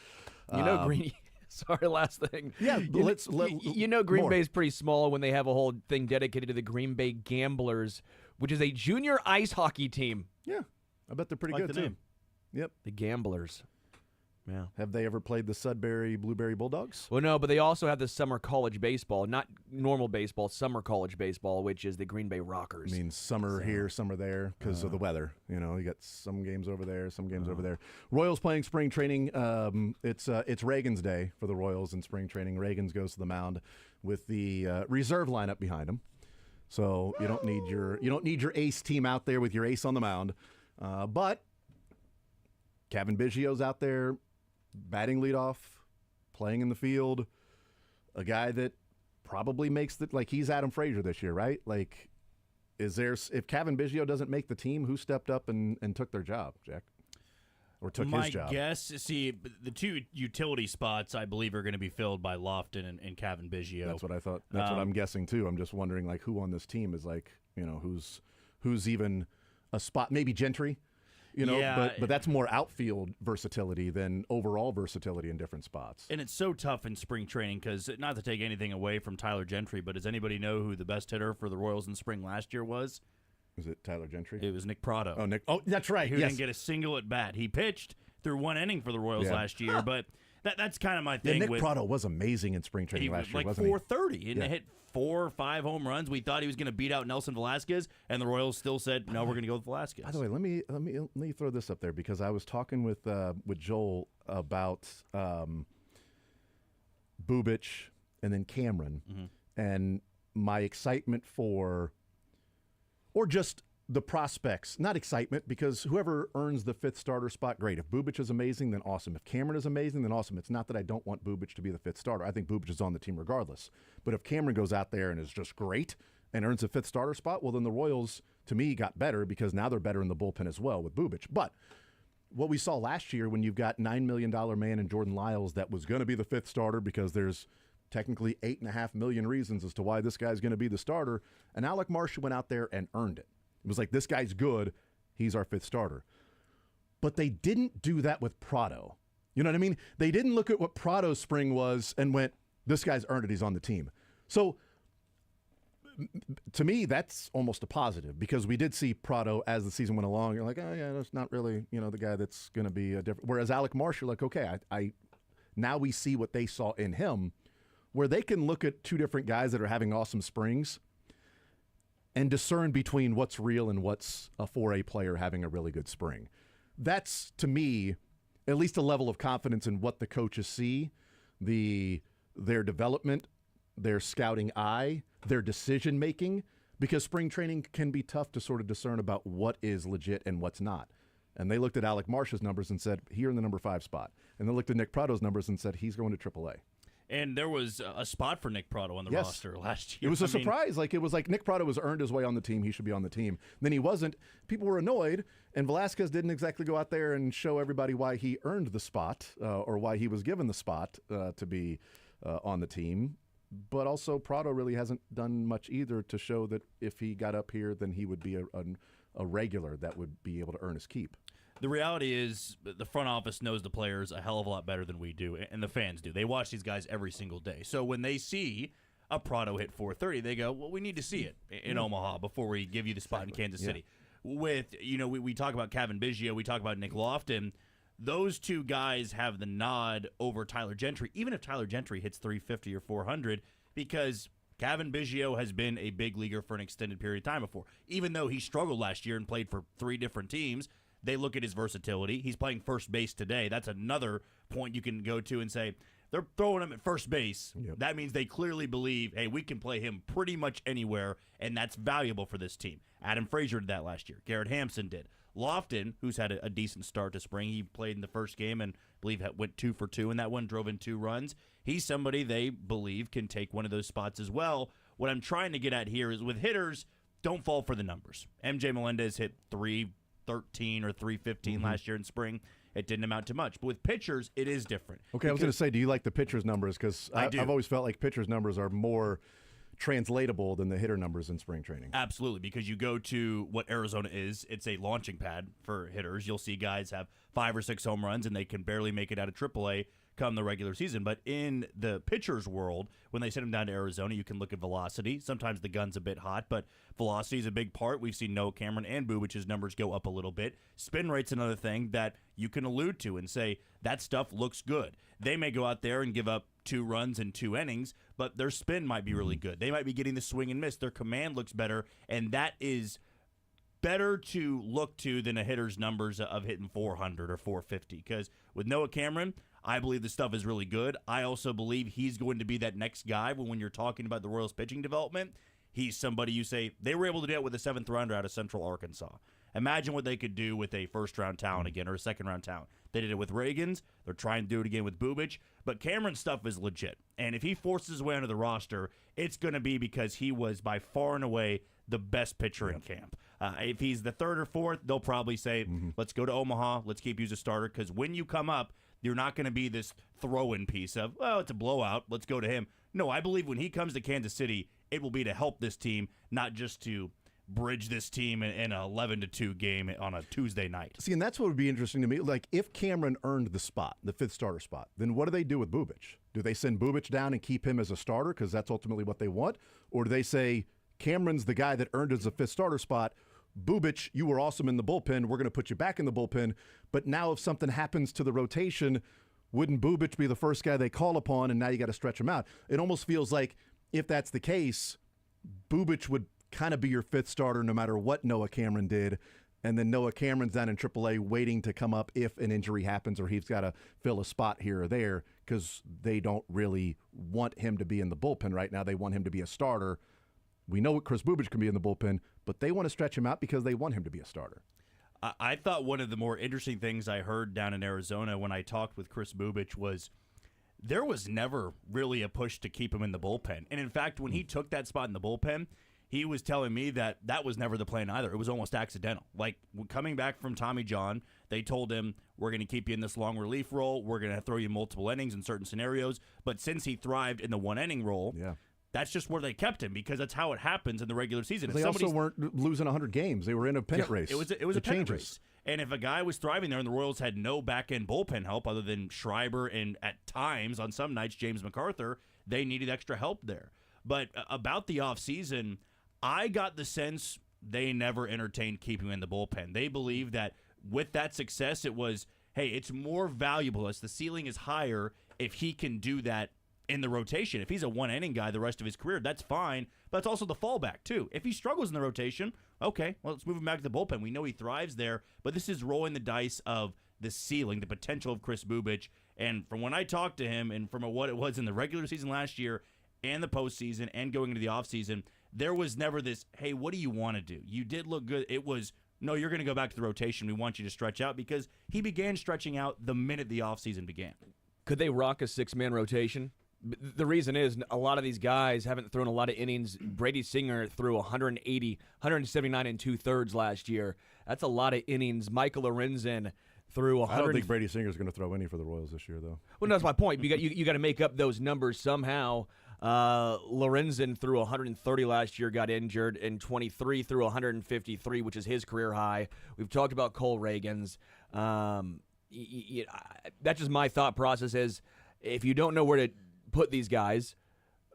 Green. Sorry, last thing. Yeah, Green more. Bay's pretty small when they have a whole thing dedicated to the Green Bay Gamblers, which is a junior ice hockey team. Yeah, I bet they're pretty Like good the too. name. Yep. The Gamblers. Yeah. Have they ever played the Sudbury Blueberry Bulldogs? Well, no, but they also have the summer college baseball, not normal baseball, summer college baseball, which is the Green Bay Rockers. I mean, summer here, summer there because of the weather. You got some games over there, some games over there. Royals playing spring training. It's Reagan's day for the Royals in spring training. Reagan's goes to the mound with the reserve lineup behind him. So you don't need your ace team out there with your ace on the mound. But Kevin Biggio's out there batting leadoff, playing in the field. A guy that probably makes he's Adam Frazier this year, right? Like, if Kevin Biggio doesn't make the team, who stepped up and took their job, Jack? Or took his job? My guess, the two utility spots I believe are going to be filled by Lofton and Kevin Biggio. That's what I thought. That's what I'm guessing too. I'm just wondering who on this team is who's even a spot. Maybe Gentry. But that's more outfield versatility than overall versatility in different spots. And it's so tough in spring training because, not to take anything away from Tyler Gentry, but does anybody know who the best hitter for the Royals in spring last year was? Is it Tyler Gentry? It was Nick Prado. Oh, Nick. Oh, that's right. Who didn't get a single at bat. He pitched through one inning for the Royals last year, but that's kind of my thing. Nick Prado was amazing in spring training he last year, like wasn't 430 and hit 4 or 5 home runs. We thought he was going to beat out Nelson Velasquez, and the Royals still said, no, we're going to go with Velasquez. By the way, let me throw this up there because I was talking with Joel about Bubic and then Cameron and my excitement for, or just the prospects, not excitement, because whoever earns the 5th starter spot, great. If Bubic is amazing, then awesome. If Cameron is amazing, then awesome. It's not that I don't want Bubic to be the 5th starter. I think Bubic is on the team regardless. But if Cameron goes out there and is just great and earns a 5th starter spot, well, then the Royals, to me, got better because now they're better in the bullpen as well with Bubic. But what we saw last year when you've got $9 million man in Jordan Lyles that was going to be the 5th starter because there's technically 8.5 million reasons as to why this guy's going to be the starter, and Alec Marshall went out there and earned it. It was like, this guy's good. He's our 5th starter. But they didn't do that with Prado. You know what I mean? They didn't look at what Prado's spring was and went, this guy's earned it. He's on the team. So to me, that's almost a positive because we did see Prado as the season went along. You're like, oh, yeah, that's not really, the guy that's going to be a different. Whereas Alec Marshall, like, okay, now we see what they saw in him, where they can look at two different guys that are having awesome springs and discern between what's real and what's a 4A player having a really good spring. That's, to me, at least a level of confidence in what the coaches see, their development, their scouting eye, their decision-making, because spring training can be tough to sort of discern about what is legit and what's not. And they looked at Alec Marsh's numbers and said, here in the number 5 spot. And they looked at Nick Prado's numbers and said, he's going to AAA. And there was a spot for Nick Prado on the roster last year. It was a surprise. It was like Nick Prado was earned his way on the team. He should be on the team. Then he wasn't. People were annoyed, and Velasquez didn't exactly go out there and show everybody why he earned the spot or why he was given the spot to be on the team. But also, Prado really hasn't done much either to show that if he got up here, then he would be a regular that would be able to earn his keep. The reality is the front office knows the players a hell of a lot better than we do, and the fans do. They watch these guys every single day. So when they see a Prado hit 430, they go, well, we need to see it in Omaha before we give you the spot in Kansas City. With, we talk about Kevin Biggio, we talk about Nick Lofton. Those two guys have the nod over Tyler Gentry, even if Tyler Gentry hits 350 or 400, because Kevin Biggio has been a big leaguer for an extended period of time before. Even though he struggled last year and played for 3 different teams, they look at his versatility. He's playing first base today. That's another point you can go to and say, they're throwing him at first base. Yep. That means they clearly believe, hey, we can play him pretty much anywhere, and that's valuable for this team. Adam Frazier did that last year. Garrett Hampson did. Lofton, who's had a decent start to spring, he played in the first game and I believe went 2 for 2 in that one, drove in 2 runs. He's somebody they believe can take one of those spots as well. What I'm trying to get at here is with hitters, don't fall for the numbers. MJ Melendez hit 313 or 315 last year in spring. It didn't amount to much. But with pitchers, it is different. Okay, I was going to say, do you like the pitcher's numbers? Because I've always felt like pitcher's numbers are more translatable than the hitter numbers in spring training. Absolutely, because you go to what Arizona is, it's a launching pad for hitters. You'll see guys have 5 or 6 home runs, and they can barely make it out of AAA come the regular season. But in the pitcher's world, when they send them down to Arizona, you can look at velocity. Sometimes the gun's a bit hot, but velocity is a big part. We've seen Noah Cameron and Bubic's numbers go up a little bit. Spin rate's another thing that you can allude to and say, that stuff looks good. They may go out there and give up 2 runs in 2 innings, but their spin might be really good. They might be getting the swing and miss. Their command looks better, and that is better to look to than a hitter's numbers of hitting 400 or 450. Because with Noah Cameron, I believe the stuff is really good. I also believe he's going to be that next guy when you're talking about the Royals pitching development. He's somebody you say, they were able to do it with a 7th rounder out of Central Arkansas. Imagine what they could do with a first-round talent again or a second-round talent. They did it with Reagans. They're trying to do it again with Bubic. But Cameron's stuff is legit. And if he forces his way onto the roster, it's going to be because he was by far and away the best pitcher in camp. If he's the 3rd or 4th, they'll probably say, let's go to Omaha. Let's keep you as a starter. Because when you come up, you're not going to be this throw-in piece of, well, it's a blowout. Let's go to him. No, I believe when he comes to Kansas City, it will be to help this team, not just to bridge this team in an 11-2 game on a Tuesday night. See, and that's what would be interesting to me. Like, if Cameron earned the spot, the 5th starter spot, then what do they do with Bubic? Do they send Bubic down and keep him as a starter because that's ultimately what they want? Or do they say, Cameron's the guy that earned us a 5th starter spot, Bubic, you were awesome in the bullpen, we're going to put you back in the bullpen, but now if something happens to the rotation, wouldn't Bubic be the first guy they call upon, and now you got to stretch him out? It almost feels like if that's the case, Bubic would kind of be your 5th starter no matter what Noah Cameron did, and then Noah Cameron's down in AAA waiting to come up if an injury happens or he's got to fill a spot here or there because they don't really want him to be in the bullpen right now. They want him to be a starter. We know Chris Bubic can be in the bullpen, but they want to stretch him out because they want him to be a starter. I thought one of the more interesting things I heard down in Arizona when I talked with Chris Bubic was there was never really a push to keep him in the bullpen. And in fact, when he took that spot in the bullpen, he was telling me that was never the plan either. It was almost accidental. Like, coming back from Tommy John, they told him, we're going to keep you in this long relief role. We're going to throw you multiple innings in certain scenarios. But since he thrived in the 1-inning role, that's just where they kept him because that's how it happens in the regular season. They also weren't losing 100 games. They were in a pennant race. It was a pennant race. And if a guy was thriving there and the Royals had no back-end bullpen help other than Schreiber and at times, on some nights, James MacArthur, they needed extra help there. But about the offseason, I got the sense they never entertained keeping him in the bullpen. They believed that with that success, it was, hey, it's more valuable as the ceiling is higher if he can do that in the rotation. If he's a one-inning guy the rest of his career, that's fine. But it's also the fallback, too. If he struggles in the rotation, okay, well, let's move him back to the bullpen. We know he thrives there, but this is rolling the dice of the ceiling, the potential of Chris Bubic. And from when I talked to him and from what it was in the regular season last year and the postseason and going into the offseason, there was never this, hey, what do you want to do? You did look good. It was, no, you're going to go back to the rotation. We want you to stretch out, because he began stretching out the minute the offseason began. Could they rock a six-man rotation? The reason is a lot of these guys haven't thrown a lot of innings. Brady Singer threw 179 and 2/3 last year. That's a lot of innings. Michael Lorenzen threw 100. I don't think Brady Singer's going to throw any for the Royals this year, though. Well, no, that's my point. You got to make up those numbers somehow. Lorenzen threw 130 last year, got injured, and 23 threw 153, which is his career high. We've talked about Cole Reagans. That's just my thought process is, if you don't know where to put these guys,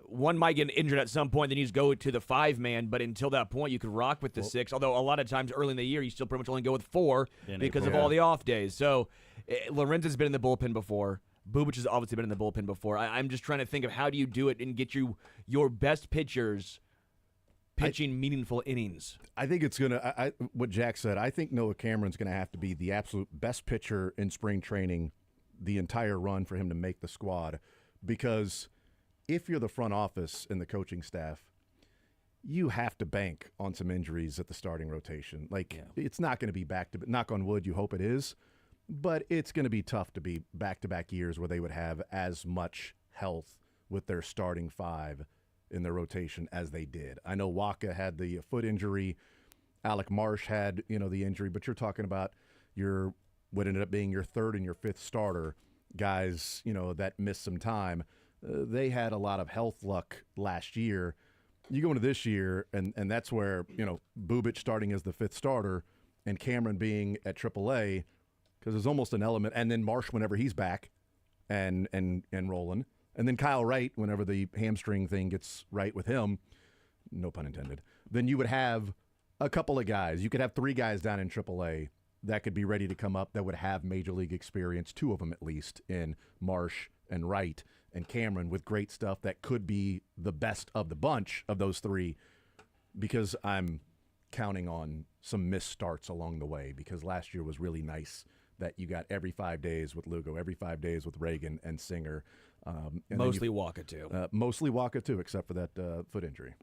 one might get injured at some point, then you just go to the 5-man, but until that point, you could rock with the 6, although a lot of times early in the year, you still pretty much only go with 4 because of all the off days. So Lorenzen's been in the bullpen before. Bubic has obviously been in the bullpen before. I'm just trying to think of how do you do it and get your best pitchers pitching meaningful innings. I think it's going to – what Jack said, I think Noah Cameron's going to have to be the absolute best pitcher in spring training the entire run for him to make the squad, because if you're the front office and the coaching staff, you have to bank on some injuries at the starting rotation. It's not going to be back to – knock on wood, you hope it is, but it's going to be tough to be back-to-back years where they would have as much health with their starting 5 in their rotation as they did. I know Waka had the foot injury. Alec Marsh had, the injury, but you're talking about what ended up being your 3rd and your 5th starter guys, that missed some time. They had a lot of health luck last year. You go into this year, and that's where, Bubic starting as the 5th starter and Cameron being at AAA, because there's almost an element, and then Marsh whenever he's back and rolling, and then Kyle Wright whenever the hamstring thing gets right with him, no pun intended, then you would have a couple of guys. You could have 3 guys down in AAA that could be ready to come up that would have major league experience, 2 of them at least, in Marsh and Wright and Cameron, with great stuff that could be the best of the bunch of those 3, because I'm counting on some missed starts along the way, because last year was really nice that you got every 5 days with Lugo, every 5 days with Reagan and Singer. And mostly Waka, too. Mostly Waka, too, except for that foot injury.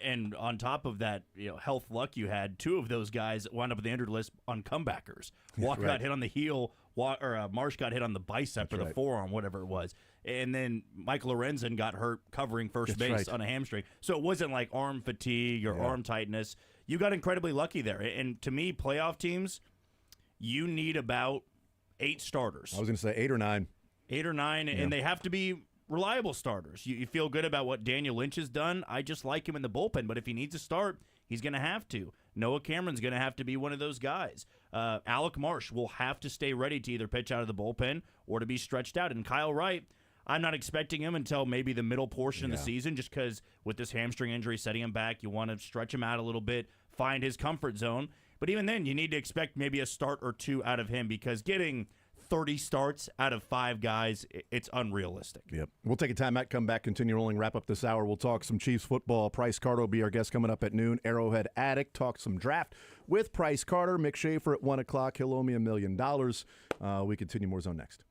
And on top of that, health luck you had, 2 of those guys wound up on the injured list on comebackers. Walker got hit on the heel, or Marsh got hit on the bicep or the forearm, whatever it was. And then Michael Lorenzen got hurt covering first base on a hamstring. So it wasn't like arm fatigue or arm tightness. You got incredibly lucky there. And to me, playoff teams, you need about 8 starters. I was going to say 8 or 9. 8 or 9, and they have to be reliable starters. You feel good about what Daniel Lynch has done. I just like him in the bullpen, but if he needs to start, he's going to have to. Noah Cameron's going to have to be one of those guys. Alec Marsh will have to stay ready to either pitch out of the bullpen or to be stretched out. And Kyle Wright, I'm not expecting him until maybe the middle portion of the season, just because with this hamstring injury setting him back, you want to stretch him out a little bit, find his comfort zone. But even then, you need to expect maybe a start or 2 out of him, because getting 30 starts out of 5 guys, it's unrealistic. Yep. We'll take a timeout, come back, continue rolling, wrap up this hour. We'll talk some Chiefs football. Price Carter will be our guest coming up at noon. Arrowhead Addict, talk some draft with Price Carter. Mick Schaefer at 1 o'clock. He'll owe me $1 million. We continue more Zone next.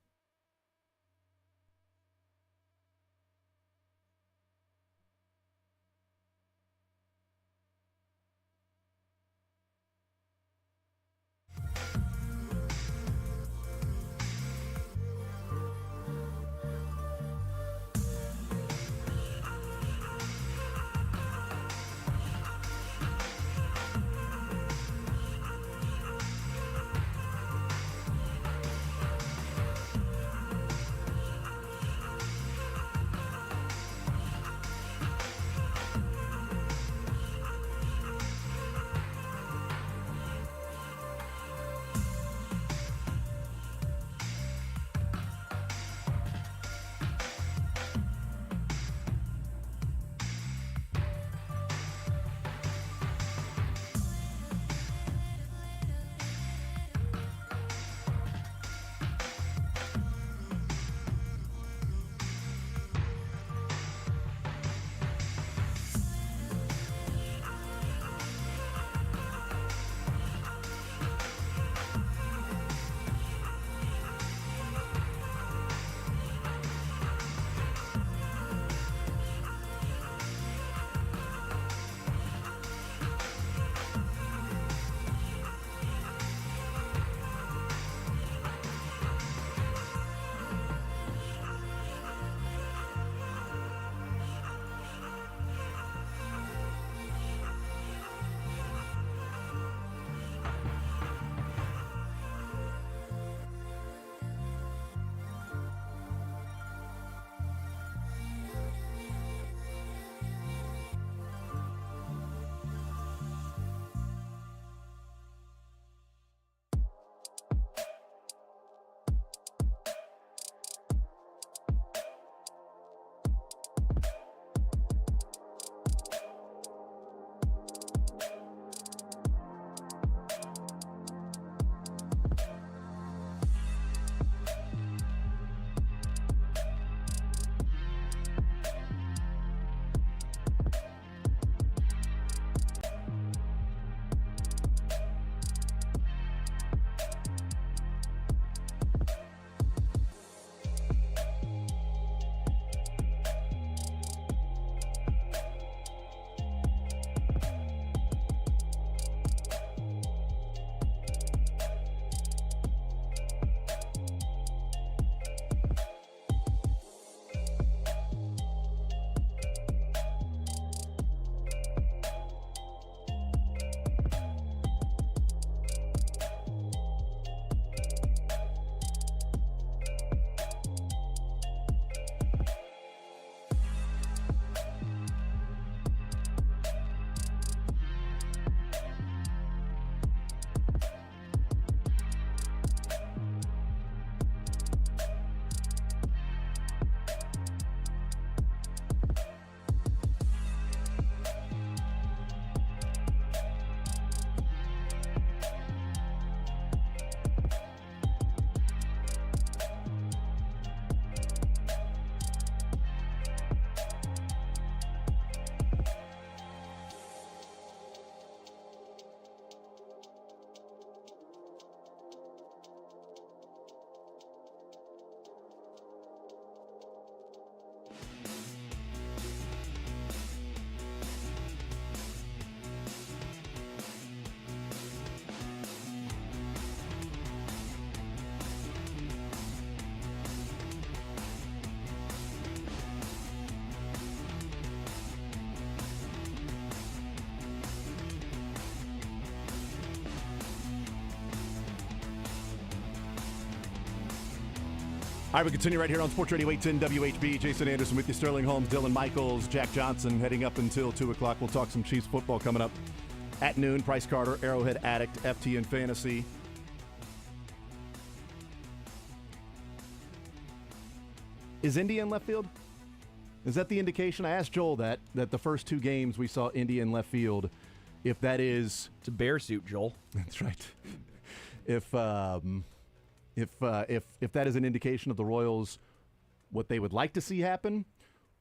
All right, we continue right here on Sports Radio 810 WHB. Jason Anderson with you, Sterling Holmes, Dylan Michaels, Jack Johnson heading up until 2 o'clock. We'll talk some Chiefs football coming up at noon. Price Carter, Arrowhead Addict, FTN Fantasy. Is Indy in left field? Is that the indication? I asked Joel that the first 2 games we saw Indy in left field, if that is... It's a bear suit, Joel. That's right. If that is an indication of the Royals, what they would like to see happen,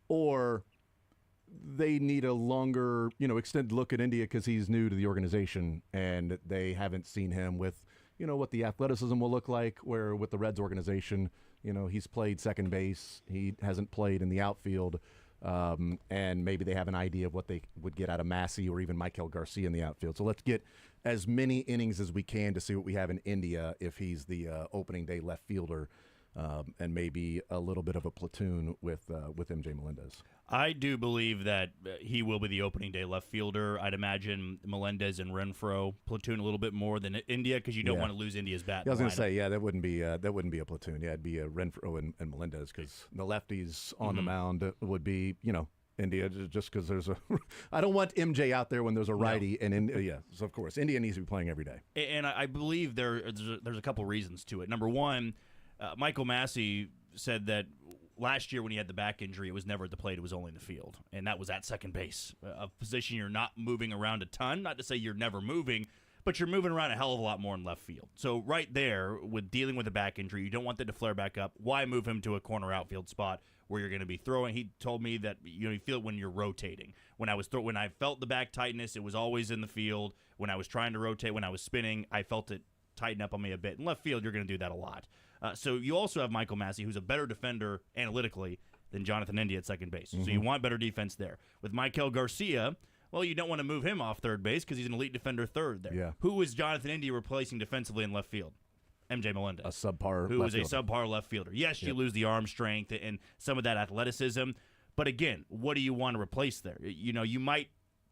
or they need a longer, extended look at India because he's new to the organization and they haven't seen him with, what the athleticism will look like, where with the Reds organization, he's played second base. He hasn't played in the outfield. And maybe they have an idea of what they would get out of Massey or even Michael Garcia in the outfield. So let's get as many innings as we can to see what we have in India if he's the opening day left fielder, and maybe a little bit of a platoon with MJ Melendez. I do believe that he will be the opening day left fielder. I'd imagine Melendez and Renfroe platoon a little bit more than India because you don't want to lose India's bat. Yeah, I was going to say, that wouldn't be a platoon. Yeah, it'd be a Renfroe and Melendez because the lefties on the mound would be, India, just because there's a – I don't want MJ out there when there's a righty. No. And, so of course, India needs to be playing every day. And I believe there's a couple reasons to it. Number one, Michael Massey said that last year when he had the back injury, it was never at the plate. It was only in the field, and that was at second base, a position you're not moving around a ton. Not to say you're never moving, but you're moving around a hell of a lot more in left field. So right there, with dealing with a back injury, you don't want that to flare back up. Why move him to a corner outfield spot where you're going to be throwing? He told me that you feel it when you're rotating. When I felt the back tightness, it was always in the field. When I was trying to rotate, when I was spinning, I felt it tighten up on me a bit. In left field, you're going to do that a lot. So you also have Michael Massey, who's a better defender analytically than Jonathan India at second base. So you want better defense there. With Michael Garcia, well, you don't want to move him off third base because he's an elite defender third there. Yeah. Who is Jonathan India replacing defensively in left field? MJ Melendez. A subpar who left is a subpar left fielder. Yes, you lose the arm strength and some of that athleticism. But again, what do you want to replace there? You might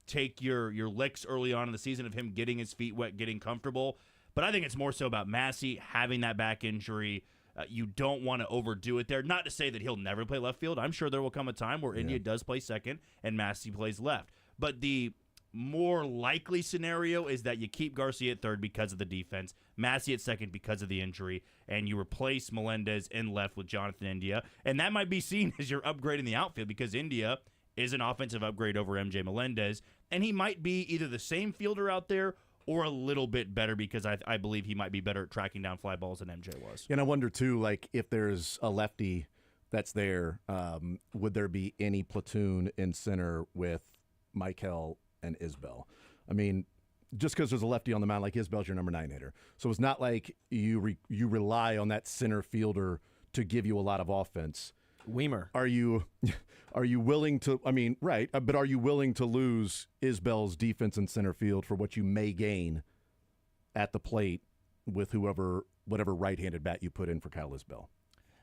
take your licks early on in the season of him getting his feet wet, getting comfortable. But I think it's more so about Massey having that back injury. You don't want to overdo it there. Not to say that he'll never play left field. I'm sure there will come a time where India does play second and Massey plays left. But the more likely scenario is that you keep Garcia at third because of the defense, Massey at second because of the injury, and you replace Melendez in left with Jonathan India. And that might be seen as your upgrade in the outfield because India is an offensive upgrade over MJ Melendez, and he might be either the same fielder out there or a little bit better because I believe he might be better at tracking down fly balls than MJ was. And I wonder, too, if there's a lefty that's there, would there be any platoon in center with Michael and Isbell? I mean, just because there's a lefty on the mound, like Isbell's your number 9 hitter. So it's not like you rely on that center fielder to give you a lot of offense. Weimer. Are you willing to, but are you willing to lose Isbell's defense in center field for what you may gain at the plate with whatever right-handed bat you put in for Kyle Isbell?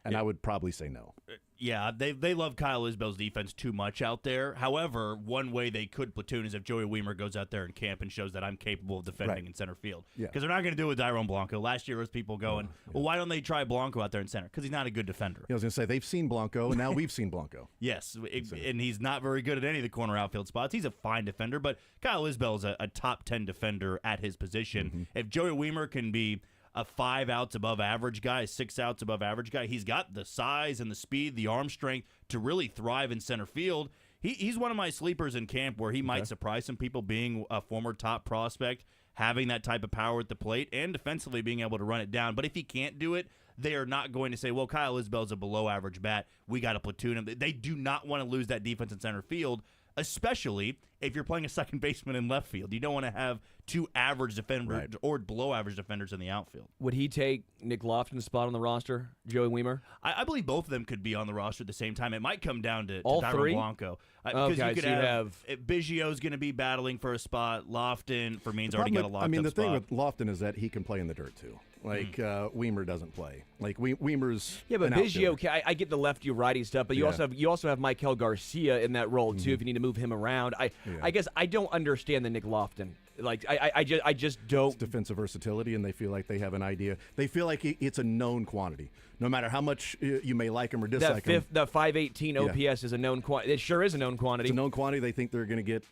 And I would probably say no. Yeah, they love Kyle Isbell's defense too much out there. However, one way they could platoon is if Joey Weimer goes out there in camp and shows that I'm capable of defending in center field. Because they're not going to do it with Dairon Blanco. Last year, there was people going, well, why don't they try Blanco out there in center? Because he's not a good defender. I was going to say, they've seen Blanco, and now we've seen Blanco. Yes, and he's not very good at any of the corner outfield spots. He's a fine defender, but Kyle Isbell is a top 10 defender at his position. If Joey Weimer can be a 5 outs above average guy, a 6 outs above average guy, he's got the size and the speed, the arm strength to really thrive in center field. He's one of my sleepers in camp where he might surprise some people being a former top prospect, having that type of power at the plate, and defensively being able to run it down. But if he can't do it, they are not going to say, well, Kyle Isbell's a below-average bat. We got to platoon him. They do not want to lose that defense in center field. especially if you're playing a second baseman in left field. You don't want to have two average defenders or below average defenders in the outfield. Would he take Nick Lofton's spot on the roster, Joey Weimer? I believe both of them could be on the roster at the same time. It might come down to All Tyrone three? Blanco. Okay, you could so you have Biggio's going to be battling for a spot. Lofton, for means already got a locked I mean, up the thing spot. with Lofton is that he can play in the dirt too. Like Weimer doesn't play. Like Weimer's Yeah, but an Biggio, outfielder. I get the lefty righty stuff, but you also have Michael Garcia in that role too. If you need to move him around, I guess I don't understand the Nick Lofton. Like I just don't. It's defensive versatility, and they feel like they have an idea. They feel like it's a known quantity. No matter how much you may like him or dislike him, The 518 OPS is a known quantity. It sure is a known quantity. it's a known quantity. They think they're going to get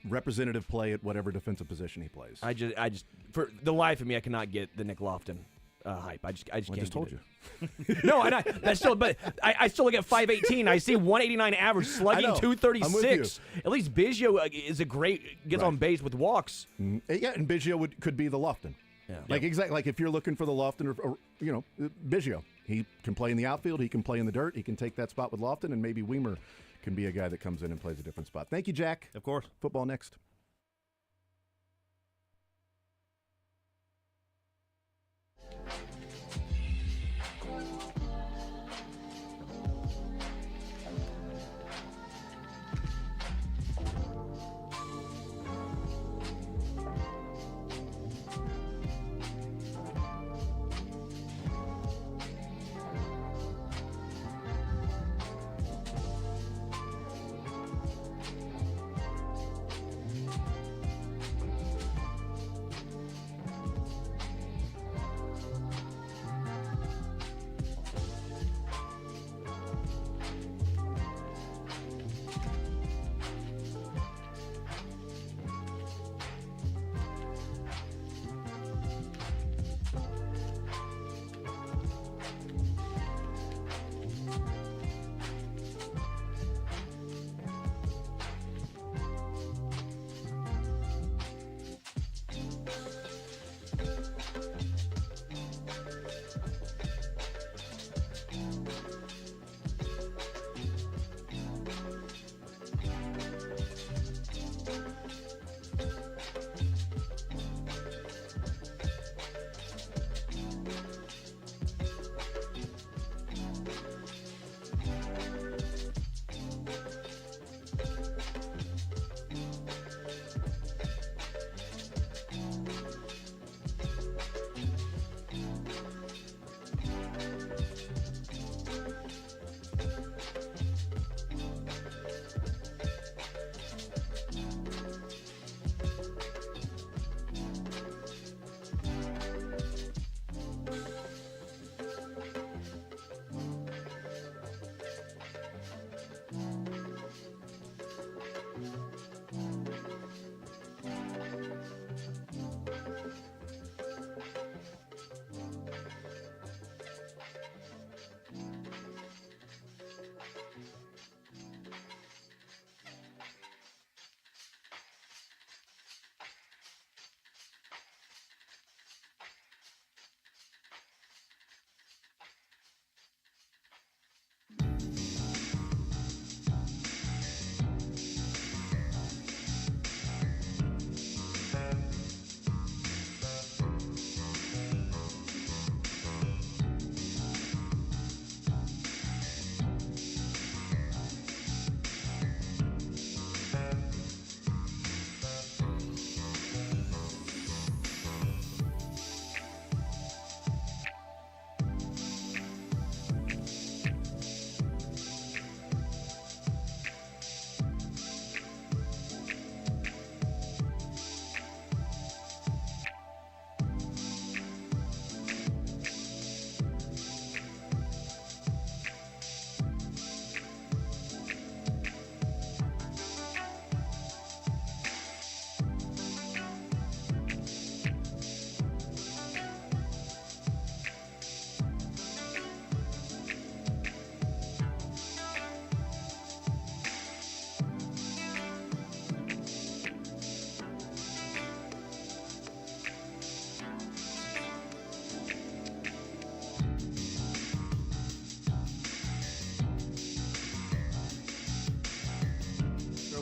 representative play at whatever defensive position he plays. I just for the life of me, I cannot get the Nick Lofton hype. I just can't. I just told get you. it. No, and that's still. But I still look at 518. I see 189 average, slugging I know. 236. At least Biggio is a great gets on base with walks. Yeah, and Biggio could be the Lofton. Yeah. Like exactly like if you're looking for the Lofton or Biggio, he can play in the outfield, he can play in the dirt, he can take that spot with Lofton, and maybe Weimer can be a guy that comes in and plays a different spot. Thank you, Jack. Of course. Football next.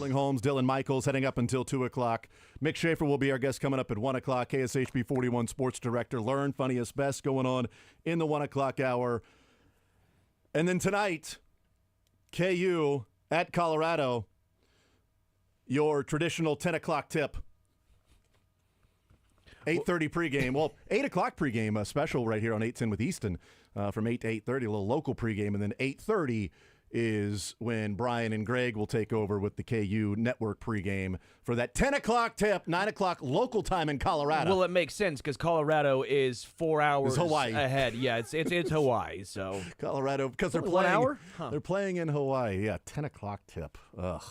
Sterling Holmes, Dylan Michaels heading up until 2 o'clock. Mick Schaefer will be our guest coming up at 1 o'clock. KSHB 41 Sports Director. Learn Funniest Best going on in the 1 o'clock hour. And then tonight, KU at Colorado, your traditional 10 o'clock tip. 8:30 pregame. Well, 8 o'clock pregame special right here on 810 with Easton from 8 to 8:30, a little local pregame. And then 8:30 is when Brian and Greg will take over with the KU network pregame for that 10 o'clock tip, 9 o'clock local time in Colorado. Well, it makes sense because Colorado is 4 hours Hawaii. ahead. Yeah, it's Hawaii. So Colorado, because they're Only playing. 1 hour? Huh. They're playing in Hawaii. Yeah, 10 o'clock tip. Ugh.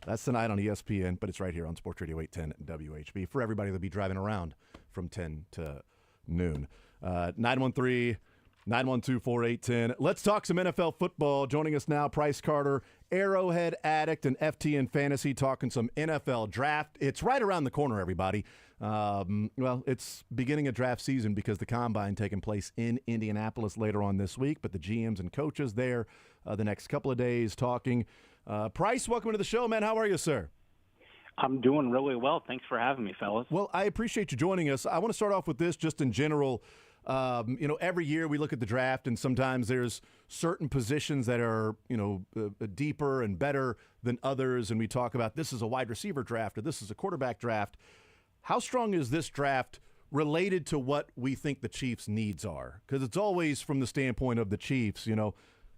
That's tonight on ESPN, but it's right here on Sports Radio 810 WHB for everybody that'll be driving around from 10 to noon. 913-912-4810. Let's talk some NFL football. Joining us now, Price Carter, Arrowhead addict and FTN Fantasy, talking some NFL draft. It's right around the corner, everybody. Well, it's beginning of draft season because the Combine taking place in Indianapolis later on this week, but the GMs and coaches there the next couple of days talking. Price, welcome to the show, man. How are you, sir? I'm doing really well. Thanks for having me, fellas. Well, I appreciate you joining us. I want to start off with this just in general. Every year we look at the draft, and sometimes there's certain positions that are, deeper and better than others, and we talk about this is a wide receiver draft or this is a quarterback draft. How strong is this draft related to what we think the Chiefs' needs are? Because it's always from the standpoint of the Chiefs,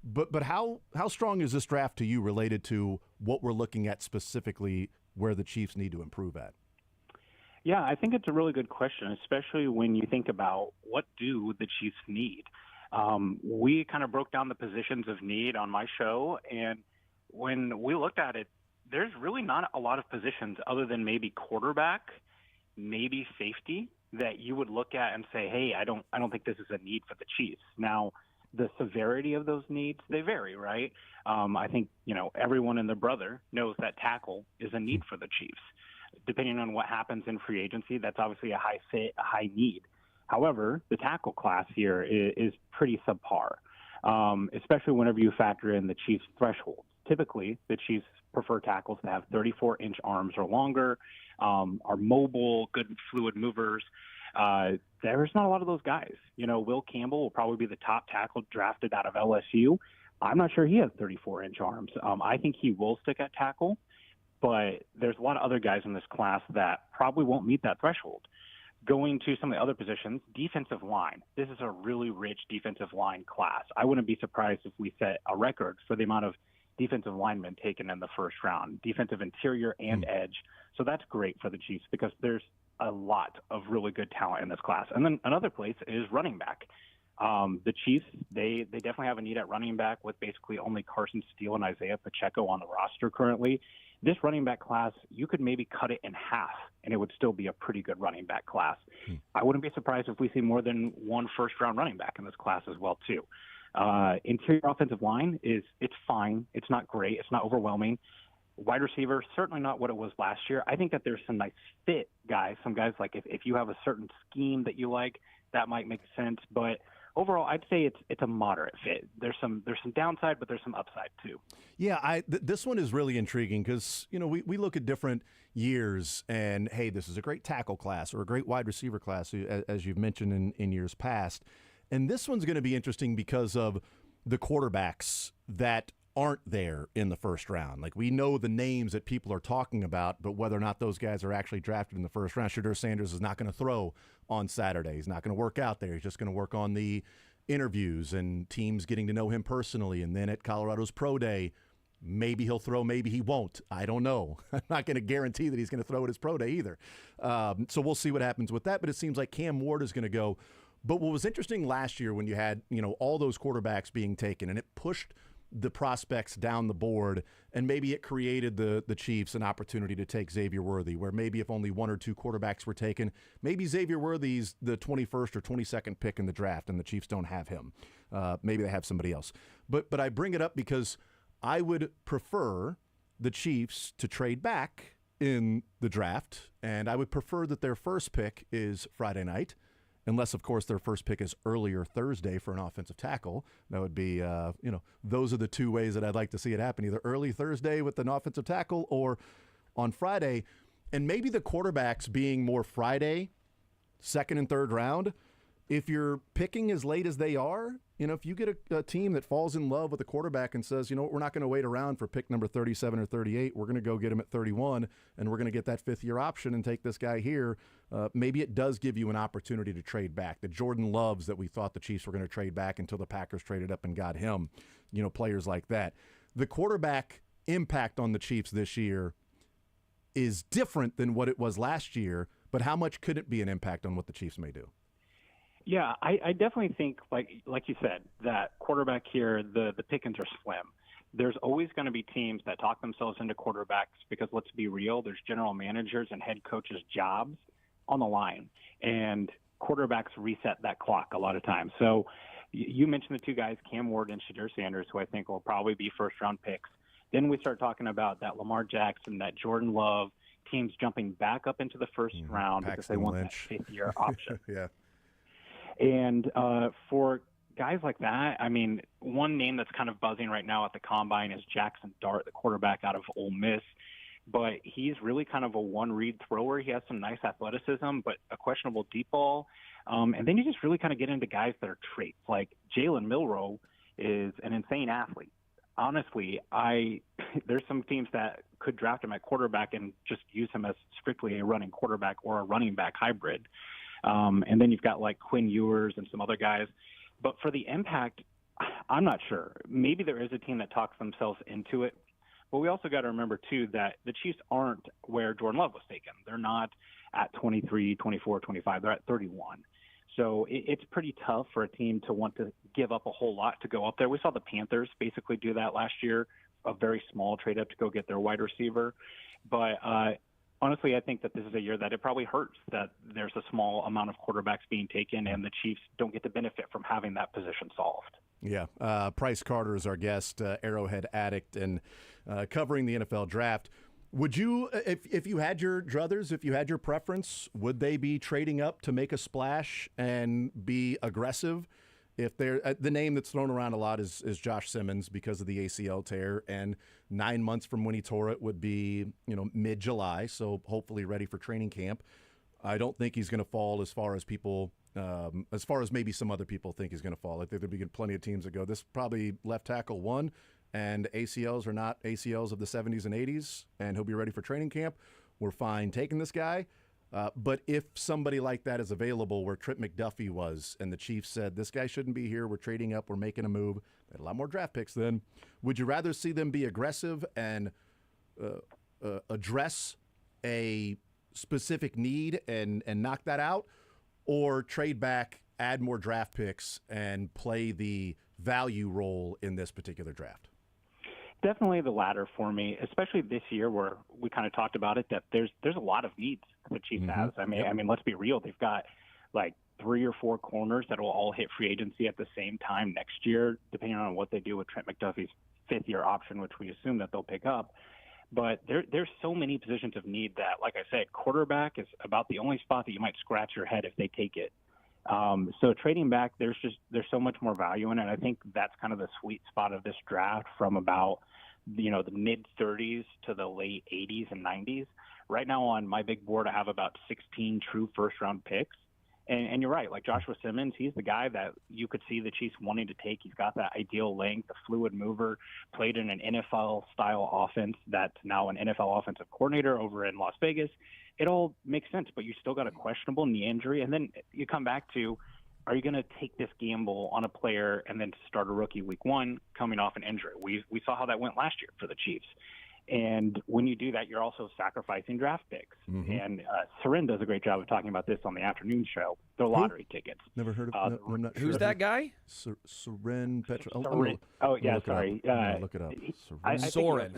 But how strong is this draft to you related to what we're looking at specifically where the Chiefs need to improve at? Yeah, I think it's a really good question, especially when you think about what do the Chiefs need. We kind of broke down the positions of need on my show, and when we looked at it, there's really not a lot of positions other than maybe quarterback, maybe safety, that you would look at and say, hey, I don't think this is a need for the Chiefs. Now, the severity of those needs, they vary, right? I think, everyone and their brother knows that tackle is a need for the Chiefs. Depending on what happens in free agency, that's obviously a high need. However, the tackle class here is pretty subpar, especially whenever you factor in the Chiefs' threshold. Typically, the Chiefs prefer tackles that have 34-inch arms or longer, are mobile, good fluid movers. There's not a lot of those guys. Will Campbell will probably be the top tackle drafted out of LSU. I'm not sure he has 34-inch arms. I think he will stick at tackle, but there's a lot of other guys in this class that probably won't meet that threshold. Going to some of the other positions, defensive line. This is a really rich defensive line class. I wouldn't be surprised if we set a record for the amount of defensive linemen taken in the first round, defensive interior and edge. So that's great for the Chiefs because there's a lot of really good talent in this class. And then another place is running back. The Chiefs, they definitely have a need at running back with basically only Carson Steele and Isaiah Pacheco on the roster currently. This running back class, you could maybe cut it in half, and it would still be a pretty good running back class. I wouldn't be surprised if we see more than one first-round running back in this class as well, too. Interior offensive line it's fine. It's not great. It's not overwhelming. Wide receiver, certainly not what it was last year. I think that there's some nice fit guys. Some guys, like if you have a certain scheme that you like, that might make sense. But overall, I'd say it's a moderate fit. There's some downside, but there's some upside too. Yeah, this one is really intriguing because we look at different years and hey, this is a great tackle class or a great wide receiver class, as you've mentioned in years past. And this one's going to be interesting because of the quarterbacks that aren't there in the first round. Like we know the names that people are talking about, but whether or not those guys are actually drafted in the first round. Shadur Sanders is not going to throw on Saturday. He's not going to work out there. He's just going to work on the interviews and teams getting to know him personally. And then at Colorado's Pro Day, maybe he'll throw, maybe he won't. I don't know. I'm not going to guarantee that he's going to throw at his Pro Day either. So we'll see what happens with that. But it seems like Cam Ward is going to go. But what was interesting last year when you had, all those quarterbacks being taken and it pushed the prospects down the board, and maybe it created the Chiefs an opportunity to take Xavier Worthy, where maybe if only one or two quarterbacks were taken, maybe Xavier Worthy's the 21st or 22nd pick in the draft, and the Chiefs don't have him. Maybe they have somebody else. But I bring it up because I would prefer the Chiefs to trade back in the draft, and I would prefer that their first pick is Friday night, unless, of course, their first pick is earlier Thursday for an offensive tackle. That would be, those are the two ways that I'd like to see it happen, either early Thursday with an offensive tackle or on Friday. And maybe the quarterbacks being more Friday, second and third round. If you're picking as late as they are, if you get a team that falls in love with a quarterback and says, we're not going to wait around for pick number 37 or 38. We're going to go get him at 31, and we're going to get that fifth-year option and take this guy here. Maybe it does give you an opportunity to trade back. The Jordan Loves that we thought the Chiefs were going to trade back until the Packers traded up and got him, players like that. The quarterback impact on the Chiefs this year is different than what it was last year, but how much could it be an impact on what the Chiefs may do? Yeah, I definitely think, like you said, that quarterback here, the pickings are slim. There's always going to be teams that talk themselves into quarterbacks because, let's be real, there's general managers and head coaches' jobs on the line, and quarterbacks reset that clock a lot of times. So you mentioned the two guys, Cam Ward and Shadir Sanders, who I think will probably be first-round picks. Then we start talking about that Lamar Jackson, that Jordan Love, teams jumping back up into the first round because they want that fifth-year option. Yeah. And for guys like that, I mean, one name that's kind of buzzing right now at the Combine is Jackson Dart, the quarterback out of Ole Miss. But he's really kind of a one-read thrower. He has some nice athleticism, but a questionable deep ball. And then you just really kind of get into guys that are traits. Like Jalen Milroe is an insane athlete. Honestly, there's some teams that could draft him at quarterback and just use him as strictly a running quarterback or a running back hybrid. And then you've got like Quinn Ewers and some other guys. But for the impact, I'm not sure. Maybe there is a team that talks themselves into it. But we also got to remember, too, that the Chiefs aren't where Jordan Love was taken. They're not at 23, 24, 25. They're at 31. So it's pretty tough for a team to want to give up a whole lot to go up there. We saw the Panthers basically do that last year, a very small trade up to go get their wide receiver. But honestly, I think that this is a year that it probably hurts that there's a small amount of quarterbacks being taken and the Chiefs don't get the benefit from having that position solved. Yeah. Price Carter is our guest, Arrowhead addict, and covering the NFL draft. Would you, if you had your druthers, if you had your preference, would they be trading up to make a splash and be aggressive? If they're the name that's thrown around a lot is Josh Simmons because of the ACL tear, and 9 months from when he tore it would be mid-July, so hopefully ready for training camp. I don't think he's going to fall as far as people, as far as maybe some other people think he's going to fall. I think there'll be plenty of teams that go, this probably left tackle one, and ACLs are not ACLs of the 70s and 80s, and he'll be ready for training camp. We're fine taking this guy. But if somebody like that is available where Trent McDuffie was and the Chiefs said, this guy shouldn't be here, we're trading up, we're making a move, they had a lot more draft picks then, would you rather see them be aggressive and address a specific need and knock that out, or trade back, add more draft picks, and play the value role in this particular draft? Definitely the latter for me, especially this year where we kind of talked about it, that there's a lot of needs the Chiefs has. I mean, let's be real. They've got like 3 or 4 corners that will all hit free agency at the same time next year, depending on what they do with Trent McDuffie's fifth-year option, which we assume that they'll pick up. But there's so many positions of need that, like I said, quarterback is about the only spot that you might scratch your head if they take it. So trading back, there's so much more value in it. I think that's kind of the sweet spot of this draft from about, the mid 30s to the late 80s and 90s. Right now on my big board, I have about 16 true first round picks. And you're right, like Joshua Simmons, he's the guy that you could see the Chiefs wanting to take. He's got that ideal length, the fluid mover, played in an NFL-style offense that's now an NFL offensive coordinator over in Las Vegas. It all makes sense, but you still got a questionable knee injury. And then you come back to, are you going to take this gamble on a player and then start a rookie week 1 coming off an injury? We saw how that went last year for the Chiefs. And when you do that, you're also sacrificing draft picks. And Soren does a great job of talking about this on the afternoon show. They're lottery tickets. Never heard of it. I'm not sure. Who's that guy? Soren Petra. Yeah, sorry. Look it up. Soren.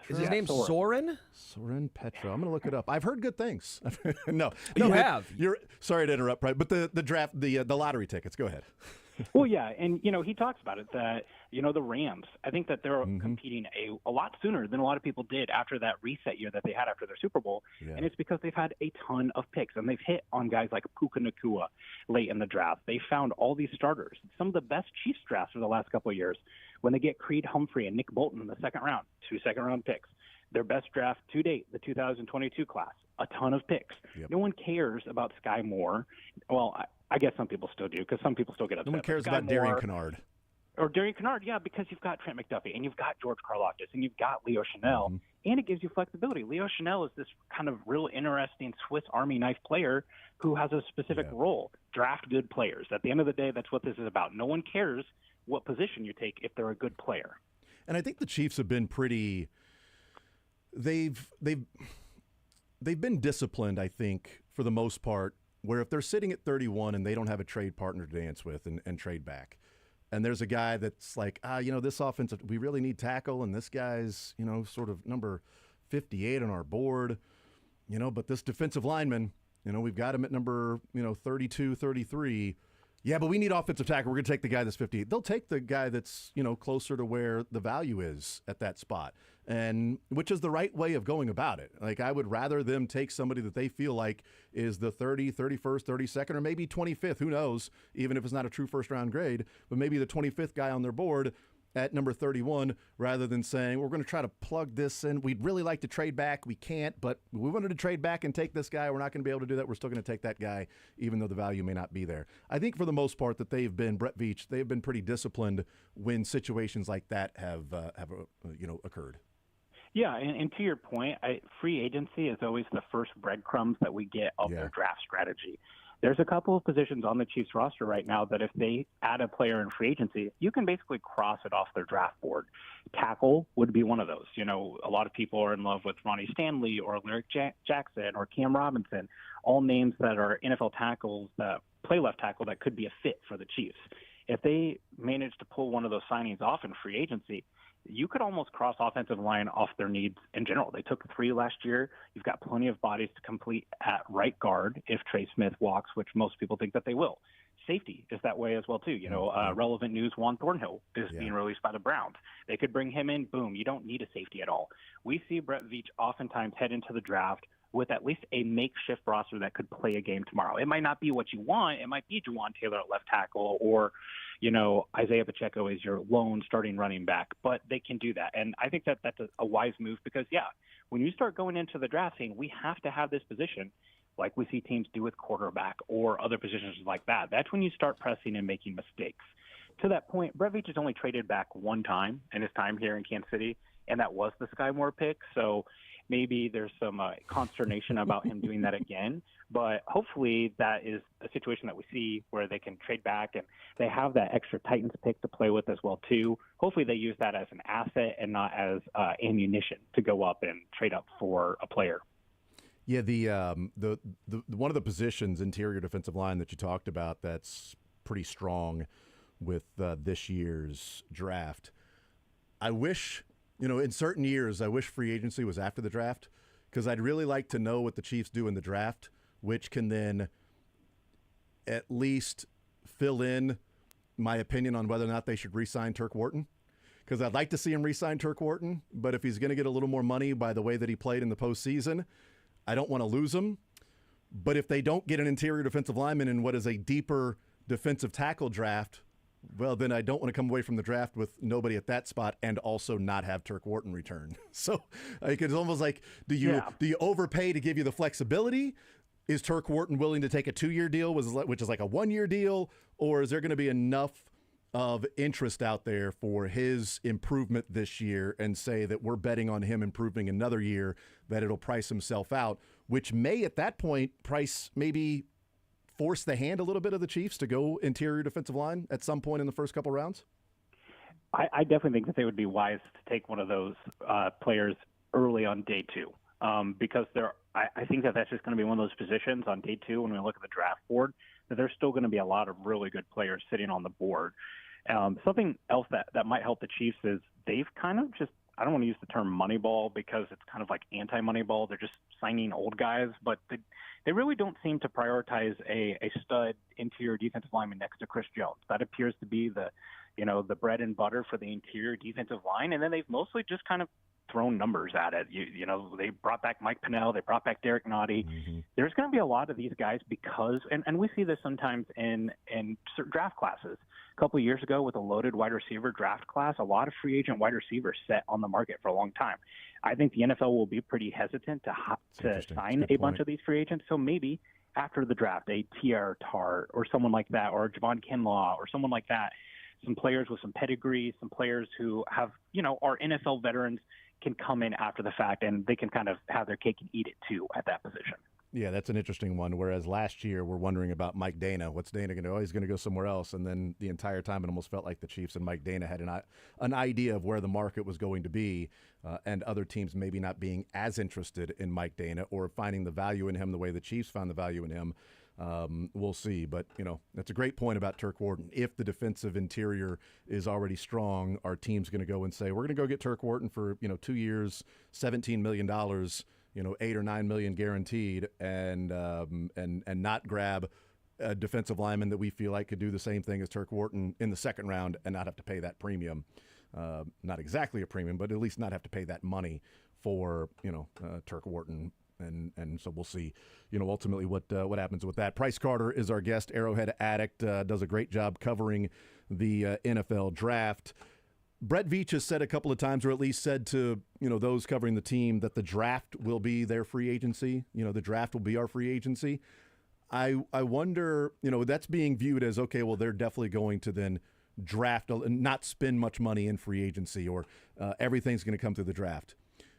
Is his name Soren? Soren Petra. I'm going to look it up. I've heard good things. No, you have. You're sorry to interrupt, right? But the draft, the lottery tickets. Go ahead. Well, yeah, and he talks about it that the Rams. I think that they're competing a lot sooner than a lot of people did after that reset year that they had after their Super Bowl, and it's because they've had a ton of picks and they've hit on guys like Puka Nacua late in the draft. They found all these starters. Some of the best Chiefs drafts for the last couple of years when they get Creed Humphrey and Nick Bolton in the second round, 2 second-round picks. Their best draft to date, the 2022 class, a ton of picks. Yep. No one cares about Sky Moore. Well, I guess some people still do because some people still get upset. No one cares Sky about Moore, Darian Kennard. Or Darian Kennard, yeah, because you've got Trent McDuffie and you've got George Karlaftis and you've got Leo Chanel, and it gives you flexibility. Leo Chanel is this kind of real interesting Swiss Army knife player who has a specific role. Draft good players. At the end of the day, that's what this is about. No one cares what position you take if they're a good player. And I think the Chiefs have been pretty. They've been disciplined, I think, for the most part, where if they're sitting at 31 and they don't have a trade partner to dance with and trade back, and there's a guy that's like, this offense, we really need tackle, and this guy's, sort of number 58 on our board, but this defensive lineman, we've got him at number, 32, 33. Yeah, but we need offensive tackle. We're going to take the guy that's 58. They'll take the guy that's, closer to where the value is at that spot, and which is the right way of going about it. Like, I would rather them take somebody that they feel like is the 30, 31st, 32nd, or maybe 25th. Who knows, even if it's not a true first-round grade, but maybe the 25th guy on their board at number 31, rather than saying, we're going to try to plug this in. We'd really like to trade back. We can't, but we wanted to trade back and take this guy. We're not going to be able to do that. We're still going to take that guy, even though the value may not be there. I think for the most part that they've been, Brett Veach, they've been pretty disciplined when situations like that have occurred. Yeah, and to your point, free agency is always the first breadcrumbs that we get of their draft strategy. There's a couple of positions on the Chiefs roster right now that if they add a player in free agency, you can basically cross it off their draft board. Tackle would be one of those. A lot of people are in love with Ronnie Stanley or Lyric Jackson or Cam Robinson, all names that are NFL tackles that play left tackle that could be a fit for the Chiefs. If they manage to pull one of those signings off in free agency, you could almost cross offensive line off their needs in general. They took 3 last year. You've got plenty of bodies to complete at right guard if Trey Smith walks, which most people think that they will. Safety is that way as well, too. Relevant news, Juan Thornhill is being released by the Browns. They could bring him in. Boom. You don't need a safety at all. We see Brett Veach oftentimes head into the draft with at least a makeshift roster that could play a game tomorrow. It might not be what you want. It might be Juwan Taylor at left tackle or, Isaiah Pacheco is your lone starting running back, but they can do that. And I think that that's a wise move because, when you start going into the draft saying we have to have this position, like we see teams do with quarterback or other positions like that, that's when you start pressing and making mistakes. To that point, Brett Veach has only traded back one time in his time here in Kansas City, and that was the Sky Moore pick. So maybe there's some consternation about him doing that again. But hopefully that is a situation that we see where they can trade back and they have that extra Titans pick to play with as well, too. Hopefully they use that as an asset and not as ammunition to go up and trade up for a player. Yeah, the one of the positions, interior defensive line, that you talked about that's pretty strong with this year's draft. I wish, in certain years, I wish free agency was after the draft because I'd really like to know what the Chiefs do in the draft, which can then at least fill in my opinion on whether or not they should re-sign Turk Wharton. Because I'd like to see him re-sign Turk Wharton, but if he's going to get a little more money by the way that he played in the postseason, I don't want to lose him. But if they don't get an interior defensive lineman in what is a deeper defensive tackle draft, well, then I don't want to come away from the draft with nobody at that spot and also not have Turk Wharton return. So it's almost like, do you overpay to give you the flexibility? Is Turk Wharton willing to take a 2-year deal, which is like a 1-year deal? Or is there going to be enough of interest out there for his improvement this year and say that we're betting on him improving another year, that it'll price himself out, which may at that point price maybe force the hand a little bit of the Chiefs to go interior defensive line at some point in the first couple rounds? I definitely think that they would be wise to take one of those players early on day 2 because I think that that's just going to be one of those positions on day 2 when we look at the draft board that there's still going to be a lot of really good players sitting on the board. Something else that might help the Chiefs is they've kind of just I don't want to use the term Moneyball because it's kind of like anti-Moneyball. They're just signing old guys, but they really don't seem to prioritize a stud interior defensive lineman next to Chris Jones. That appears to be the bread and butter for the interior defensive line, and then they've mostly just kind of thrown numbers at it. They brought back Mike Pennell, they brought back Derek Nottie. Mm-hmm. There's going to be a lot of these guys because, and we see this sometimes in certain draft classes. A couple of years ago with a loaded wide receiver draft class, a lot of free agent wide receivers set on the market for a long time. I think the NFL will be pretty hesitant to sign a bunch of these free agents. So maybe after the draft, a T.R. Tart or someone like that, or Javon Kinlaw or someone like that, some players with some pedigree, some players who have, are NFL veterans, can come in after the fact, and they can kind of have their cake and eat it too at that position. Yeah, that's an interesting one. Whereas last year we're wondering about Mike Dana. What's Dana going to do? Oh, he's going to go somewhere else. And then the entire time it almost felt like the Chiefs and Mike Dana had an idea of where the market was going to be, and other teams maybe not being as interested in Mike Dana or finding the value in him the way the Chiefs found the value in him. We'll see. But, that's a great point about Turk Wharton. If the defensive interior is already strong, our team's going to go and say, we're going to go get Turk Wharton for, 2 years, $17 million, $8 or $9 million guaranteed, and not grab a defensive lineman that we feel like could do the same thing as Turk Wharton in the second round and not have to pay that premium. Not exactly a premium, but at least not have to pay that money for, Turk Wharton. And so we'll see, ultimately what happens with that. Price Carter is our guest. Arrowhead Addict does a great job covering the NFL draft. Brett Veach has said a couple of times, or at least said to those covering the team, that the draft will be their free agency. The draft will be our free agency. I wonder, that's being viewed as, okay, well, they're definitely going to then draft and not spend much money in free agency, or everything's going to come through the draft.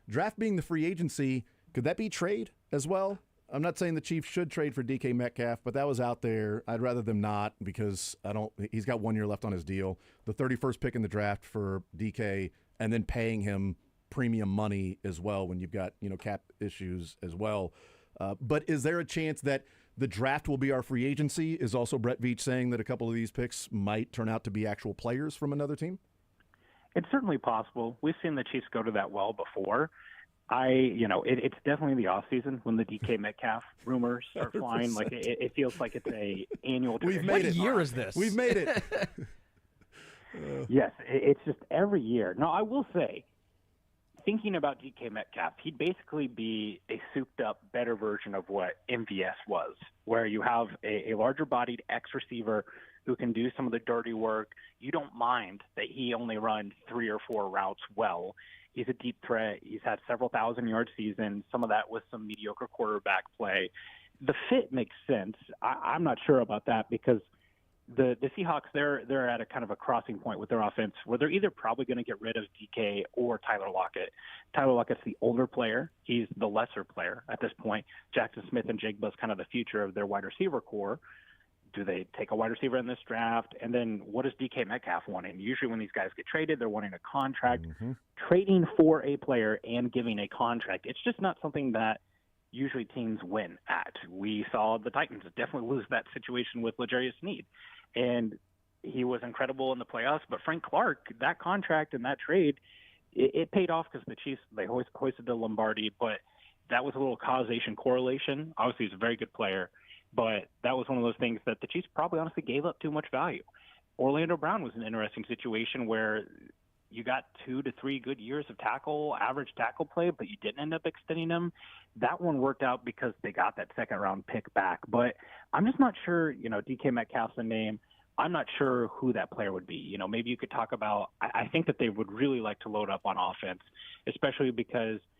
Draft being the free agency. Could that be trade as well? I'm not saying the Chiefs should trade for DK Metcalf, but that was out there. I'd rather them not, because he's got 1 year left on his deal. The 31st pick in the draft for DK, and then paying him premium money as well when you've got, cap issues as well. But is there a chance that the draft will be our free agency? Is also Brett Veach saying that a couple of these picks might turn out to be actual players from another team? It's certainly possible. We've seen the Chiefs go to that well before. It's definitely the off season when the DK Metcalf rumors start flying. Like it feels like it's a annual. We've made it. What year is this? We've made it. Yes, it's just every year. Now, I will say, thinking about DK Metcalf, he'd basically be a souped-up, better version of what MVS was, where you have a larger-bodied X-receiver who can do some of the dirty work. You don't mind that he only runs 3 or 4 routes well. He's a deep threat. He's had several 1,000-yard seasons, some of that with some mediocre quarterback play. The fit makes sense. I'm not sure about that because the Seahawks, they're at a kind of a crossing point with their offense where they're either probably going to get rid of DK or Tyler Lockett. Tyler Lockett's the older player. He's the lesser player at this point. Jackson Smith and Jigba's kind of the future of their wide receiver core. Do they take a wide receiver in this draft? And then what does DK Metcalf want? And usually when these guys get traded, they're wanting a contract. Mm-hmm. Trading for a player and giving a contract, it's just not something that usually teams win at. We saw the Titans definitely lose that situation with L'Jarius Sneed. And he was incredible in the playoffs. But Frank Clark, that contract and that trade, it paid off because the Chiefs, they hoisted the Lombardi. But that was a little causation correlation. Obviously, he's a very good player. But that was one of those things that the Chiefs probably honestly gave up too much value. Orlando Brown was an interesting situation where you got 2 to 3 good years of average tackle play, but you didn't end up extending him. That one worked out because they got that second-round pick back. But I'm just not sure, DK Metcalf's the name. I'm not sure who that player would be. Maybe you could talk about – I think that they would really like to load up on offense, especially because –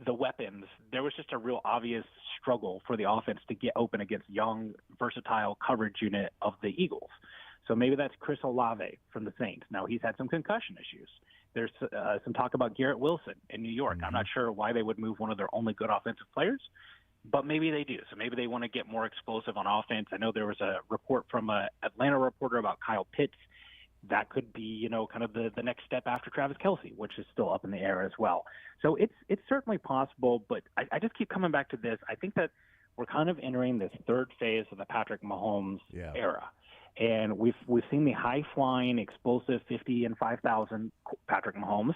the weapons, there was just a real obvious struggle for the offense to get open against young, versatile coverage unit of the Eagles. So maybe that's Chris Olave from the Saints. Now, he's had some concussion issues. There's some talk about Garrett Wilson in New York. Mm-hmm. I'm not sure why they would move one of their only good offensive players, but maybe they do. So maybe they want to get more explosive on offense. I know there was a report from an Atlanta reporter about Kyle Pitts. That could be, kind of the next step after Travis Kelce, which is still up in the air as well. So it's certainly possible, but I just keep coming back to this. I think that we're kind of entering this third phase of the Patrick Mahomes era. And we've seen the high-flying, explosive 50 and 5,000 Patrick Mahomes,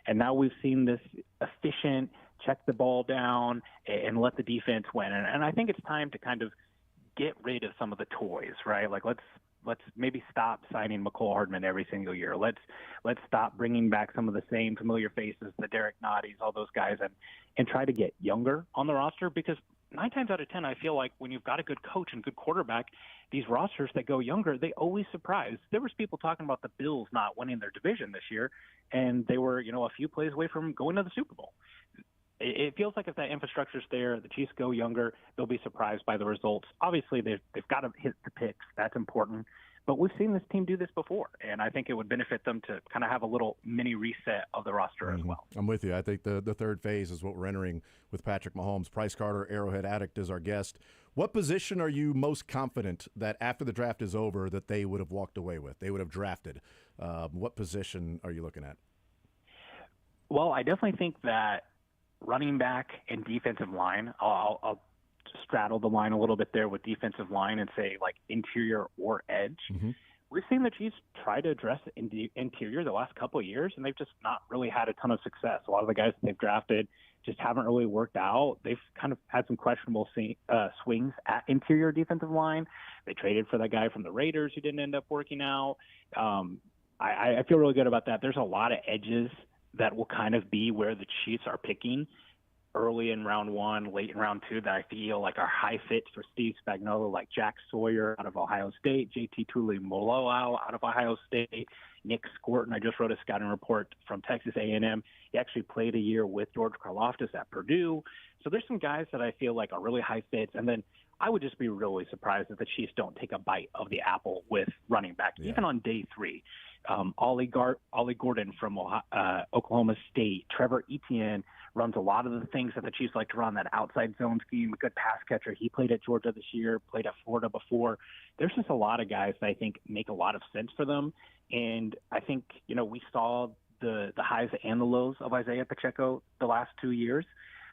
and now we've seen this efficient, check the ball down and let the defense win. And I think it's time to kind of get rid of some of the toys, right? Like let's maybe stop signing McCole Hardman every single year. Let's stop bringing back some of the same familiar faces, the Derek Notties, all those guys, and try to get younger on the roster, because 9 times out of 10, I feel like when you've got a good coach and good quarterback, these rosters that go younger, they always surprise. There was people talking about the Bills not winning their division this year, and they were, a few plays away from going to the Super Bowl. It feels like if that infrastructure's there, the Chiefs go younger, they'll be surprised by the results. Obviously, they've got to hit the picks. That's important. But we've seen this team do this before, and I think it would benefit them to kind of have a little mini reset of the roster as well. I'm with you. I think the third phase is what we're entering with Patrick Mahomes. Price Carter, Arrowhead Addict, is our guest. What position are you most confident that after the draft is over that they would have walked away with, they would have drafted? What position are you looking at? Well, I definitely think that running back and defensive line, I'll straddle the line a little bit there with defensive line and say like interior or edge. Mm-hmm. We've seen the Chiefs try to address the interior the last couple of years, and they've just not really had a ton of success. A lot of the guys that they've drafted just haven't really worked out. They've kind of had some questionable swings at interior defensive line. They traded for that guy from the Raiders who didn't end up working out. I feel really good about that. There's a lot of edges that will kind of be where the Chiefs are picking early in round 1, late in round 2, that I feel like are high fits for Steve Spagnuolo, like Jack Sawyer out of Ohio State, JT Tuimoloau out of Ohio State, Nick Scorton. I just wrote a scouting report from Texas A&M. He actually played a year with George Karlaftis at Purdue. So there's some guys that I feel like are really high fits. And then I would just be really surprised if the Chiefs don't take a bite of the apple with running back, even on day 3. Ollie Gordon from Oklahoma State, Trevor Etienne runs a lot of the things that the Chiefs like to run, that outside zone scheme, a good pass catcher. He played at Georgia this year, played at Florida before. There's just a lot of guys that I think make a lot of sense for them. And I think, we saw the highs and the lows of Isaiah Pacheco the last 2 years.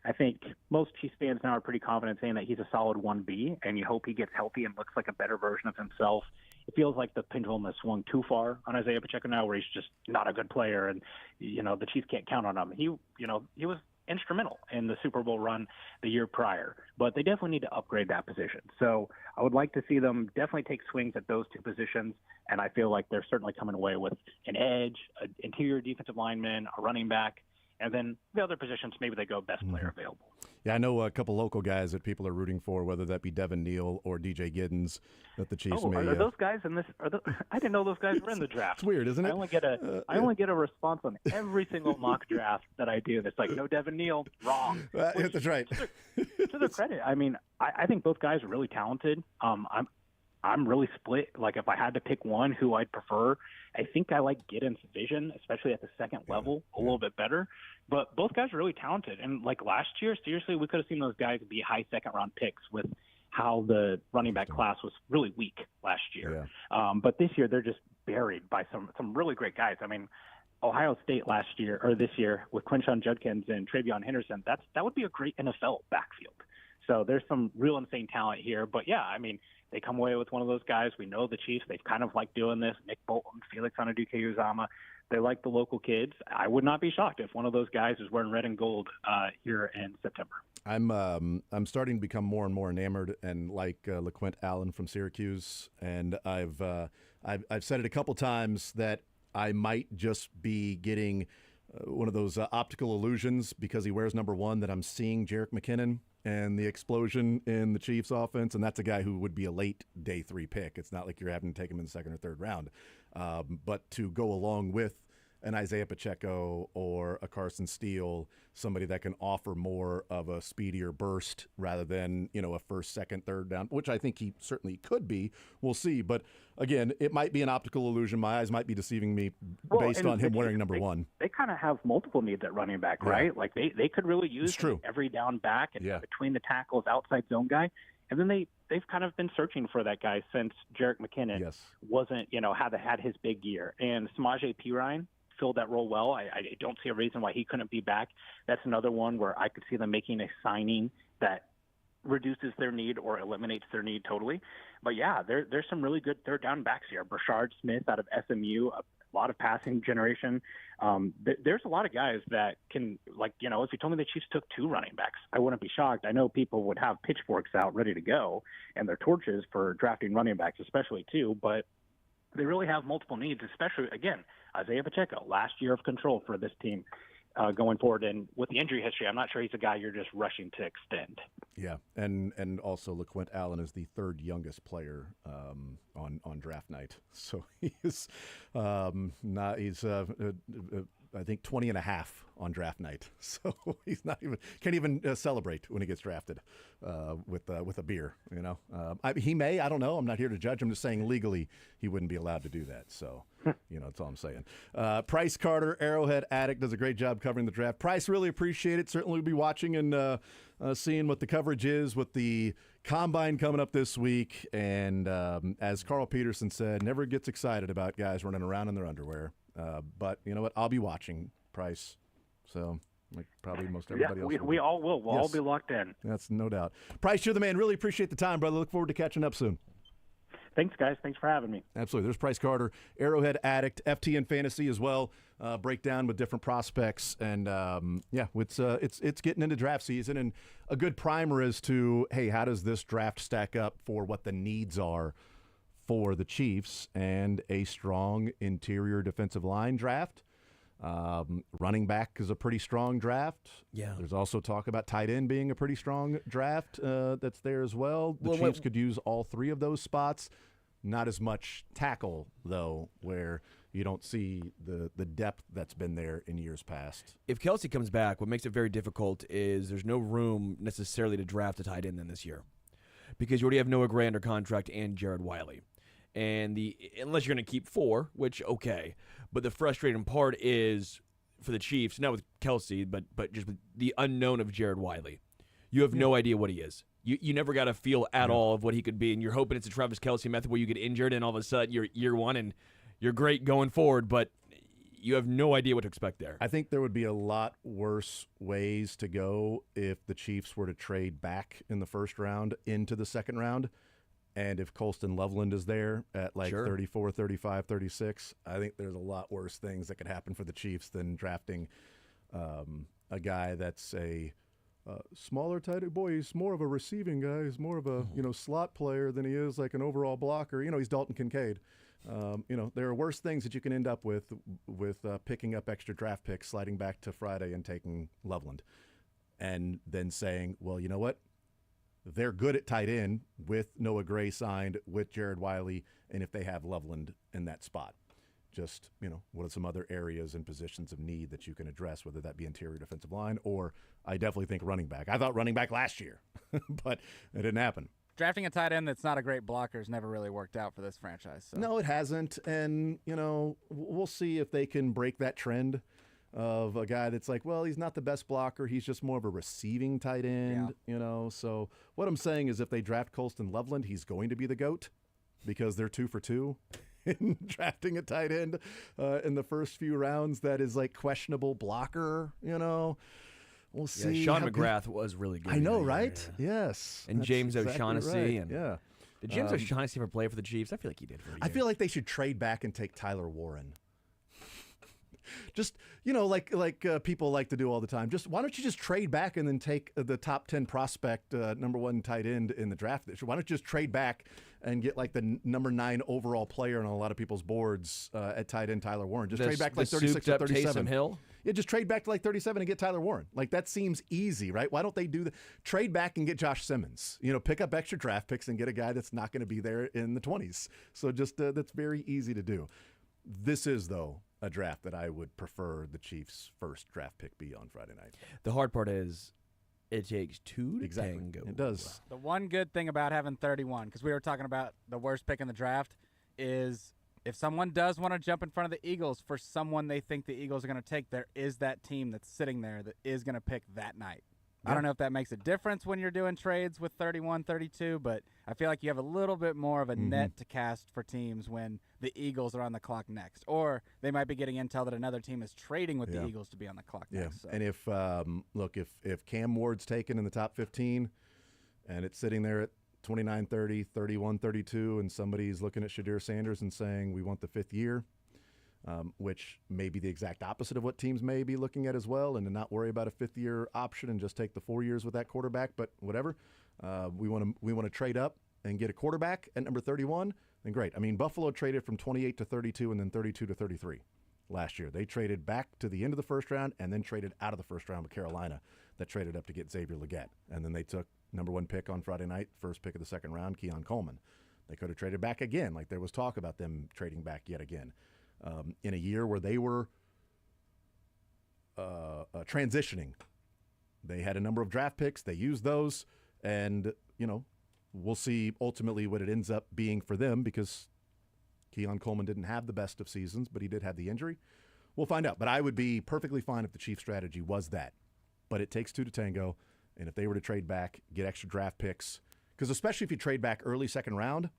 I think most Chiefs fans now are pretty confident saying that he's a solid 1B, and you hope he gets healthy and looks like a better version of himself. It feels like the pendulum has swung too far on Isaiah Pacheco now, where he's just not a good player, and the Chiefs can't count on him. He was instrumental in the Super Bowl run the year prior, but they definitely need to upgrade that position. So I would like to see them definitely take swings at those 2 positions, and I feel like they're certainly coming away with an edge, an interior defensive lineman, a running back, and then the other positions, maybe they go best player available. Yeah, I know a couple local guys that people are rooting for, whether that be Devin Neal or DJ Giddens, that the Chiefs may. Are those guys in this? I didn't know those guys were in the draft. It's weird, isn't it? I only get a response on every single mock draft that I do. That's like, no Devin Neal, wrong. That's right. To their credit, I mean, I think both guys are really talented. I'm really split. Like, if I had to pick one who I'd prefer, I think I like Giddens' vision, especially at the second level, a little bit better. But both guys are really talented. And like last year, seriously, we could have seen those guys be high second-round picks with how the running back class was really weak last year. Yeah. But this year, they're just buried by some really great guys. I mean, Ohio State this year with Quinshon Judkins and Travion Henderson, that would be a great NFL backfield. So there's some real insane talent here. But yeah, I mean, they come away with one of those guys. We know the Chiefs. They've kind of liked doing this. Nick Bolton, Felix Anaduke-Uzama. They like the local kids. I would not be shocked if one of those guys is wearing red and gold here in September. I'm starting to become more and more enamored and like LeQuint Allen from Syracuse. And I've said it a couple times that I might just be getting one of those optical illusions because he wears number 1, that I'm seeing Jerick McKinnon and the explosion in the Chiefs offense. And that's a guy who would be a late day 3 pick. It's not like you're having to take him in the 2nd or 3rd round. But to go along with an Isaiah Pacheco or a Carson Steele, somebody that can offer more of a speedier burst rather than, a 1st, 2nd, 3rd down, which I think he certainly could be. We'll see. But again, it might be an optical illusion. My eyes might be deceiving me based on him wearing number 1. They kind of have multiple needs at running back, right? Like they could really use every down back and between the tackles, outside zone guy. And then they've kind of been searching for that guy since Jerick McKinnon wasn't, had his big year. And Samaje Perine filled that role well. I don't see a reason why he couldn't be back. That's another one where I could see them making a signing that reduces their need or eliminates their need totally. But yeah, there's some really good third down backs here. Brashard Smith out of SMU, a lot of passing generation. There's a lot of guys that can, like, you know, if you told me the Chiefs took 2 running backs, I wouldn't be shocked. I know people would have pitchforks out ready to go and their torches for drafting running backs, especially too, but they really have multiple needs, especially, again, Isaiah Pacheco, last year of control for this team. Going forward, and with the injury history, I'm not sure he's a guy you're just rushing to extend. Yeah, and also LaQuint Allen is the 3rd youngest player on draft night, so he's I think 20 and a half on draft night, so he's can't even celebrate when he gets drafted with a beer. You know, he may, I don't know. I'm not here to judge. I'm just saying legally he wouldn't be allowed to do that. So you know, that's all I'm saying. Price Carter, Arrowhead Addict, does a great job covering the draft. Price, really appreciate it. Certainly, we'll be watching and seeing what the coverage is with the Combine coming up this week. And as Carl Peterson said, never gets excited about guys running around in their underwear. But you know what? I'll be watching, Price. So, like probably most everybody else. We all will. We'll all be locked in. That's no doubt. Price, you're the man. Really appreciate the time, brother. Look forward to catching up soon. Thanks, guys. Thanks for having me. Absolutely. There's Price Carter, Arrowhead Addict, FT and Fantasy as well. Breakdown with different prospects, and it's getting into draft season, and a good primer as to, hey, how does this draft stack up for what the needs are for the Chiefs, and a strong interior defensive line draft. Running back is a pretty strong draft. Yeah. There's also talk about tight end being a pretty strong draft that's there as well. The Chiefs could use all 3 of those spots. Not as much tackle, though, where you don't see the depth that's been there in years past. If Kelsey comes back, what makes it very difficult is there's no room necessarily to draft a tight end in this year, because you already have Noah Gray under contract and Jared Wiley. And unless you're going to keep 4, which, okay. But the frustrating part is for the Chiefs, not with Kelsey, but just with the unknown of Jared Wiley. You have no idea what he is. You never got a feel at all of what he could be, and you're hoping it's a Travis Kelsey method where you get injured and all of a sudden you're year 1 and you're great going forward, but you have no idea what to expect there. I think there would be a lot worse ways to go if the Chiefs were to trade back in the first round into the second round. And if Colston Loveland is there at 34, 35, 36, I think there's a lot worse things that could happen for the Chiefs than drafting a guy that's a smaller, tighter. Boy, he's more of a receiving guy. He's more of a slot player than he is like an overall blocker. He's Dalton Kincaid. There are worse things that you can end up with picking up extra draft picks, sliding back to Friday and taking Loveland, and then saying, well, you know what? They're good at tight end with Noah Gray signed, with Jared Wiley, and if they have Loveland in that spot. Just, what are some other areas and positions of need that you can address, whether that be interior defensive line, or I definitely think running back. I thought running back last year, but it didn't happen. Drafting a tight end that's not a great blocker has never really worked out for this franchise. So. No, it hasn't, and, we'll see if they can break that trend of a guy that's like, well, he's not the best blocker. He's just more of a receiving tight end, So what I'm saying is if they draft Colston Loveland, he's going to be the GOAT because they're 2 for 2 in drafting a tight end in the first few rounds that is like questionable blocker, We'll see. Yeah, Sean McGrath was really good. I know, right? Yeah. Yes. And James O'Shaughnessy. Right. Yeah. Did James O'Shaughnessy ever play for the Chiefs? I feel like he did for a year. I feel like they should trade back and take Tyler Warren. Just, like people like to do all the time. Just why don't you just trade back and then take the top 10 prospect, number 1 tight end in the draft? Why don't you just trade back and get like the number 9 overall player on a lot of people's boards at tight end, Tyler Warren? Just trade back to like 36 or 37. Taysom Hill? Yeah, just trade back to like 37 and get Tyler Warren. Like that seems easy, right? Why don't they do the trade back and get Josh Simmons? Pick up extra draft picks and get a guy that's not going to be there in the 20s. So just that's very easy to do. This is, though, a draft that I would prefer the Chiefs' first draft pick be on Friday night. The hard part is it takes 2 to tango. It does. The one good thing about having 31, because we were talking about the worst pick in the draft, is if someone does want to jump in front of the Eagles for someone they think the Eagles are going to take, there is that team that's sitting there that is going to pick that night. I don't know if that makes a difference when you're doing trades with 31, 32, but I feel like you have a little bit more of a net to cast for teams when the Eagles are on the clock next. Or they might be getting intel that another team is trading with the Eagles to be on the clock next. So. And if Cam Ward's taken in the top 15 and it's sitting there at 29-30, 31-32, and somebody's looking at Shadir Sanders and saying, we want the 5th year, which may be the exact opposite of what teams may be looking at as well, and to not worry about a 5th-year option and just take the 4 years with that quarterback. But whatever, we want to trade up and get a quarterback at number 31, then great. I mean, Buffalo traded from 28 to 32 and then 32 to 33 last year. They traded back to the end of the first round and then traded out of the first round with Carolina that traded up to get Xavier Legette. And then they took number 1 pick on Friday night, first pick of the second round, Keon Coleman. They could have traded back again, like there was talk about them trading back yet again. In a year where they were transitioning. They had a number of draft picks. They used those, and, we'll see ultimately what it ends up being for them because Keon Coleman didn't have the best of seasons, but he did have the injury. We'll find out. But I would be perfectly fine if the Chiefs' strategy was that. But it takes 2 to tango, and if they were to trade back, get extra draft picks, because especially if you trade back early second round,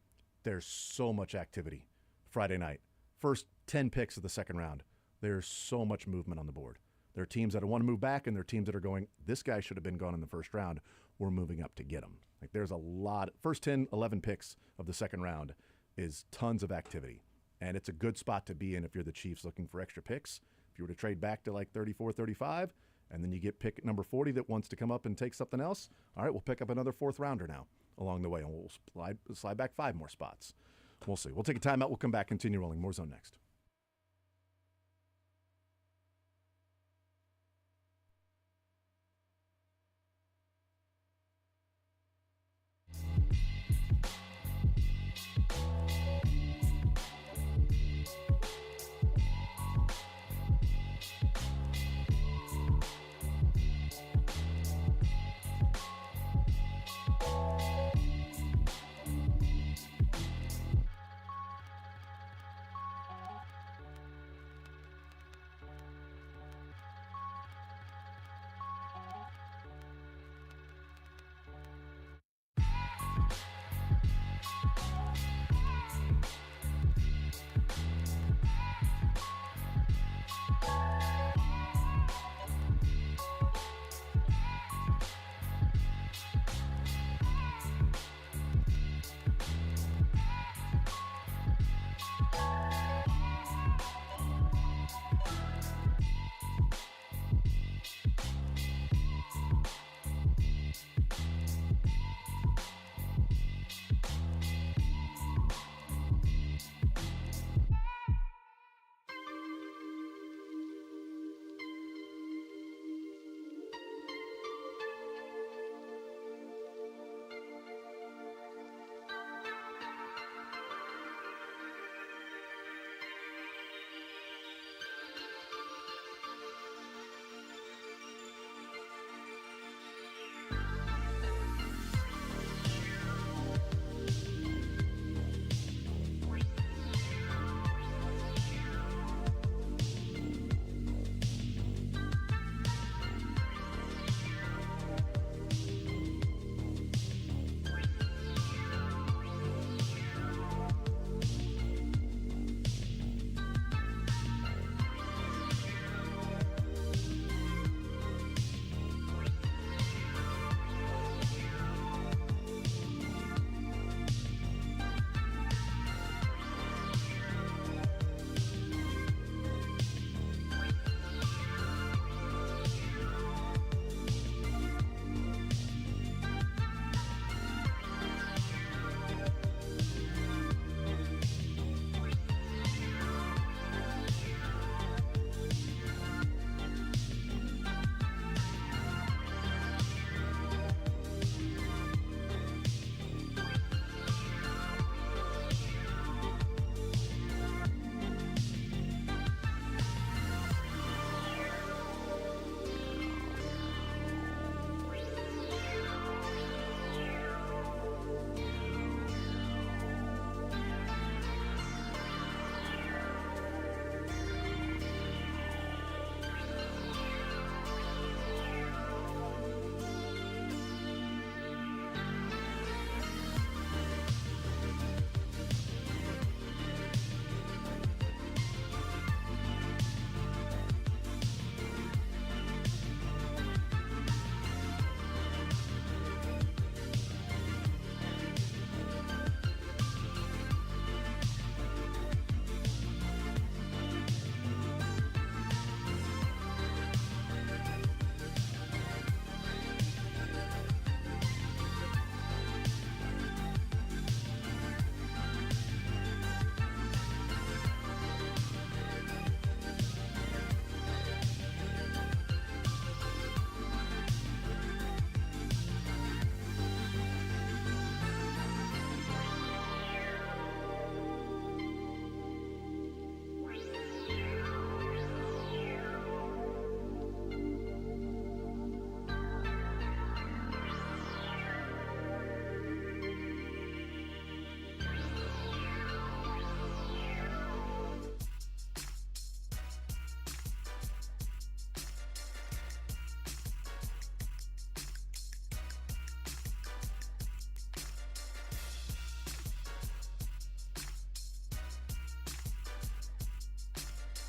there's so much activity Friday night. First 10 picks of the second round, there's so much movement on the board. There are teams that want to move back, and there are teams that are going, this guy should have been gone in the first round. We're moving up to get him. Like there's a lot. First 10, 11 picks of the second round is tons of activity. And it's a good spot to be in if you're the Chiefs looking for extra picks. If you were to trade back to like 34, 35, and then you get pick number 40 that wants to come up and take something else, all right, we'll pick up another 4th rounder now along the way, and we'll slide back 5 more spots. We'll see. We'll take a timeout. We'll come back, continue rolling. More Zone next.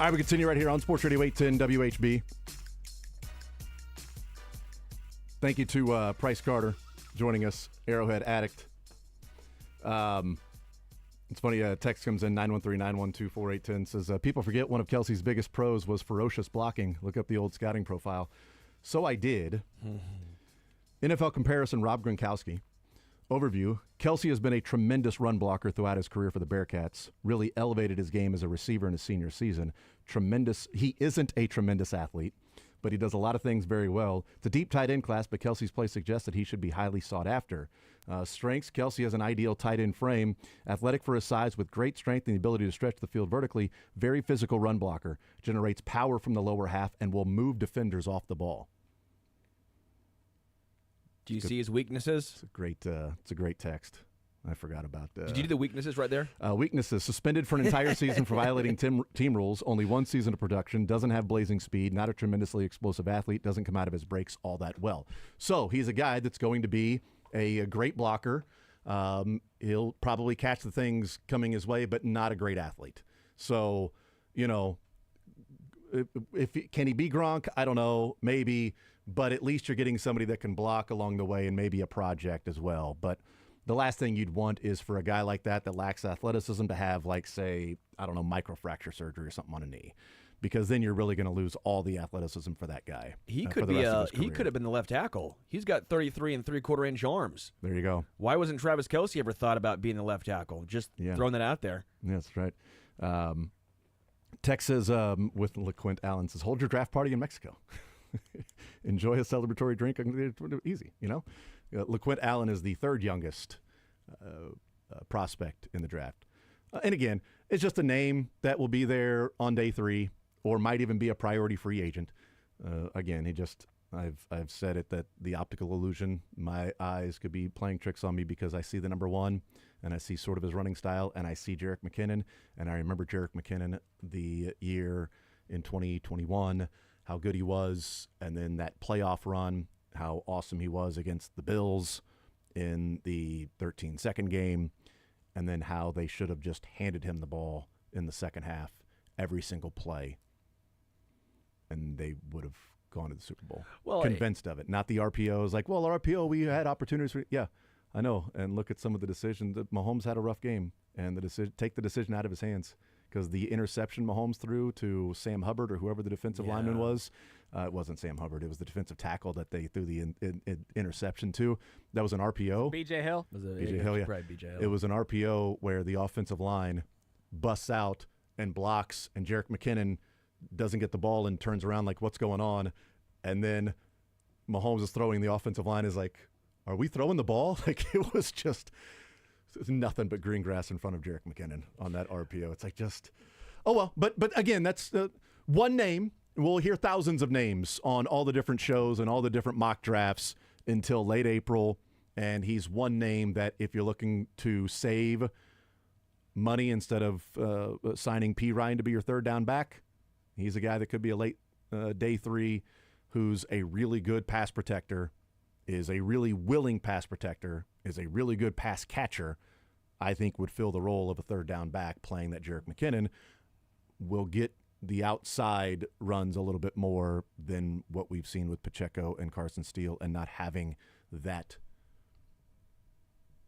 All right, we continue right here on Sports Radio 810 WHB. Thank you to Price Carter joining us, Arrowhead Addict. It's funny, a text comes in, 913-912-4810, says, people forget one of Kelsey's biggest pros was ferocious blocking. Look up the old scouting profile. So I did. NFL comparison, Rob Gronkowski. Overview, Kelsey has been a tremendous run blocker throughout his career for the Bearcats. Really elevated his game as a receiver in his senior season. Tremendous. He isn't a tremendous athlete, but he does a lot of things very well. It's a deep tight end class, but Kelsey's play suggests that he should be highly sought after. Strengths, Kelsey has an ideal tight end frame. Athletic for his size with great strength and the ability to stretch the field vertically. Very physical run blocker. Generates power from the lower half and will move defenders off the ball. Do you see his weaknesses? It's a great text. I forgot about that. Did you do the weaknesses right there? Weaknesses, suspended for an entire season for violating team rules, only one season of production, doesn't have blazing speed, not a tremendously explosive athlete, doesn't come out of his breaks all that well. So he's a guy that's going to be a great blocker. He'll probably catch the things coming his way, but not a great athlete. So, can he be Gronk? I don't know, maybe, but at least you're getting somebody that can block along the way and maybe a project as well. But the last thing you'd want is for a guy like that lacks athleticism to have, like, say, I don't know, microfracture surgery or something on a knee, because then you're really going to lose all the athleticism for that guy. He could be he could have been the left tackle. He's got 33 3/4-inch arms. There you go. Why wasn't Travis Kelce ever thought about being the left tackle? Just throwing that out there. Yeah, that's right. Tex says, with LeQuint Allen, says, hold your draft party in Mexico. Enjoy a celebratory drink. Easy, LeQuint Allen is the third youngest prospect in the draft. And again, it's just a name that will be there on day 3 or might even be a priority free agent. Again, I've said it, that the optical illusion, my eyes could be playing tricks on me because I see the number 1 and I see sort of his running style and I see Jerick McKinnon, and I remember Jerick McKinnon the year in 2021, how good he was, and then that playoff run, how awesome he was against the Bills in the 13-second game, and then how they should have just handed him the ball in the second half every single play, and they would have gone to the Super Bowl. Well, convinced of it. Not the RPOs, like, well, RPO, we had opportunities for, yeah, I know, and look at some of the decisions. Mahomes had a rough game, and take the decision out of his hands, because the interception Mahomes threw to Sam Hubbard or whoever the defensive lineman was, it wasn't Sam Hubbard, it was the defensive tackle that they threw the interception to. That was an RPO. B.J. Hill? B.J. Hill, yeah. Right, B.J. Hill. It was an RPO where the offensive line busts out and blocks, and Jerick McKinnon doesn't get the ball and turns around like, what's going on? And then Mahomes is throwing, the offensive line is like, are we throwing the ball? Like, it was nothing but green grass in front of Jerick McKinnon on that RPO. It's like, just, oh well. But again, that's one name. We'll hear thousands of names on all the different shows and all the different mock drafts until late April. And he's one name that, if you're looking to save money instead of signing P. Ryan to be your third down back, he's a guy that could be a late day 3 who's a really good pass protector, is a really willing pass protector, is a really good pass catcher. I think would fill the role of a third down back playing that Jerick McKinnon. Will get the outside runs a little bit more than what we've seen with Pacheco and Carson Steele, and not having that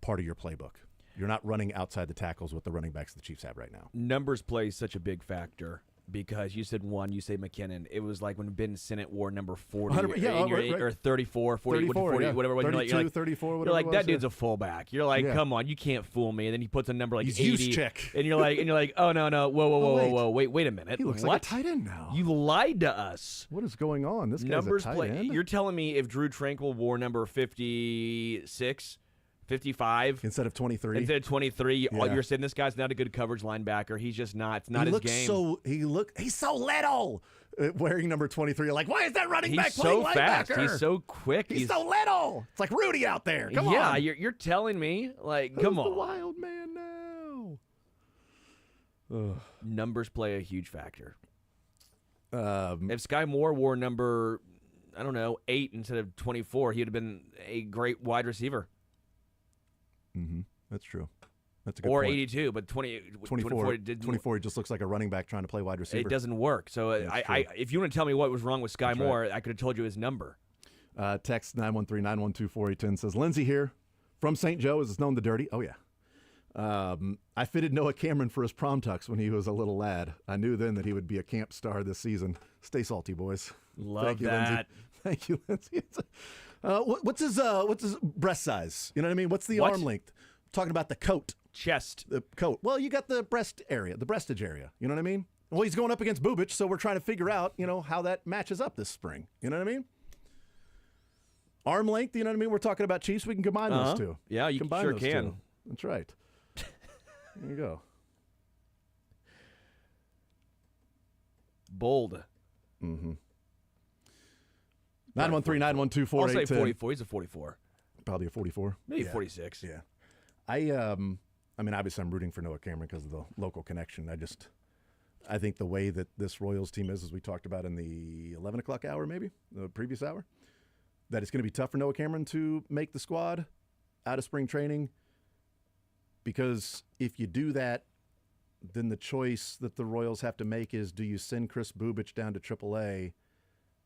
part of your playbook. You're not running outside the tackles with the running backs the Chiefs have right now. Numbers play such a big factor, because you said 1, you say McKinnon. It was like when Ben Sinnott wore number 40 or 34, 40, 40 yeah. whatever. 32, you're like, 34, whatever. You're like, it was, that dude's a fullback. You're like, come on, you can't fool me. And then he puts a number like He's 80. use check. And you're like, oh, no, whoa, wait a minute. He looks what? like a tight end now. You lied to us. What is going on? This guy's Numbers a tight play. end? You're telling me if Drew Tranquil wore number 56, 55 instead of 23. Instead of 23, Yeah. you're saying this guy's not a good coverage linebacker. He's just not. It's not his game. He's so little. Wearing number 23, you're like, why is that running back He's playing so fast. linebacker? He's so quick. He's so little. It's like Rudy out there. Come on. Yeah, you're telling me, like, Who's come the on. wild man now? Ugh. Numbers play a huge factor. Um, If Sky Moore wore number, I don't know, 8 instead of 24, he'd have been a great wide receiver. That's true. That's a good or point. 82, but 24 didn't. 24 just looks like a running back trying to play wide receiver. It doesn't work. So if you want to tell me what was wrong with Sky Moore, I could have told you his number. Text 913-912-4810 says, Lindsay here from St. Joe is known the dirty. Oh, yeah. I fitted Noah Cameron for his prom tux when he was a little lad. I knew then that he would be a camp star this season. Stay salty, boys. Love Thank you, that. Lindsay. Thank you, Lindsay. What's his breast size? You know what I mean? What's the What? arm length? I'm talking about the coat. Chest. The coat. Well, you got the breast area, the breastage area. You know what I mean? Well, he's going up against Bubic, so we're trying to figure out, how that matches up this spring. You know what I mean? Arm length, you know what I mean? We're talking about Chiefs. We can combine those two. Yeah, you combine sure those can. two. That's right. There you go. Bold. Mm-hmm. 913-912-4810. I'll say 44. He's a 44. Probably a 44. Maybe Yeah. 46. Yeah. I mean, obviously I'm rooting for Noah Cameron because of the local connection. I think the way that this Royals team is, as we talked about in the 11 o'clock hour, maybe, the previous hour, that it's going to be tough for Noah Cameron to make the squad out of spring training, because if you do that, then the choice that the Royals have to make is, do you send Chris Bubic down to AAA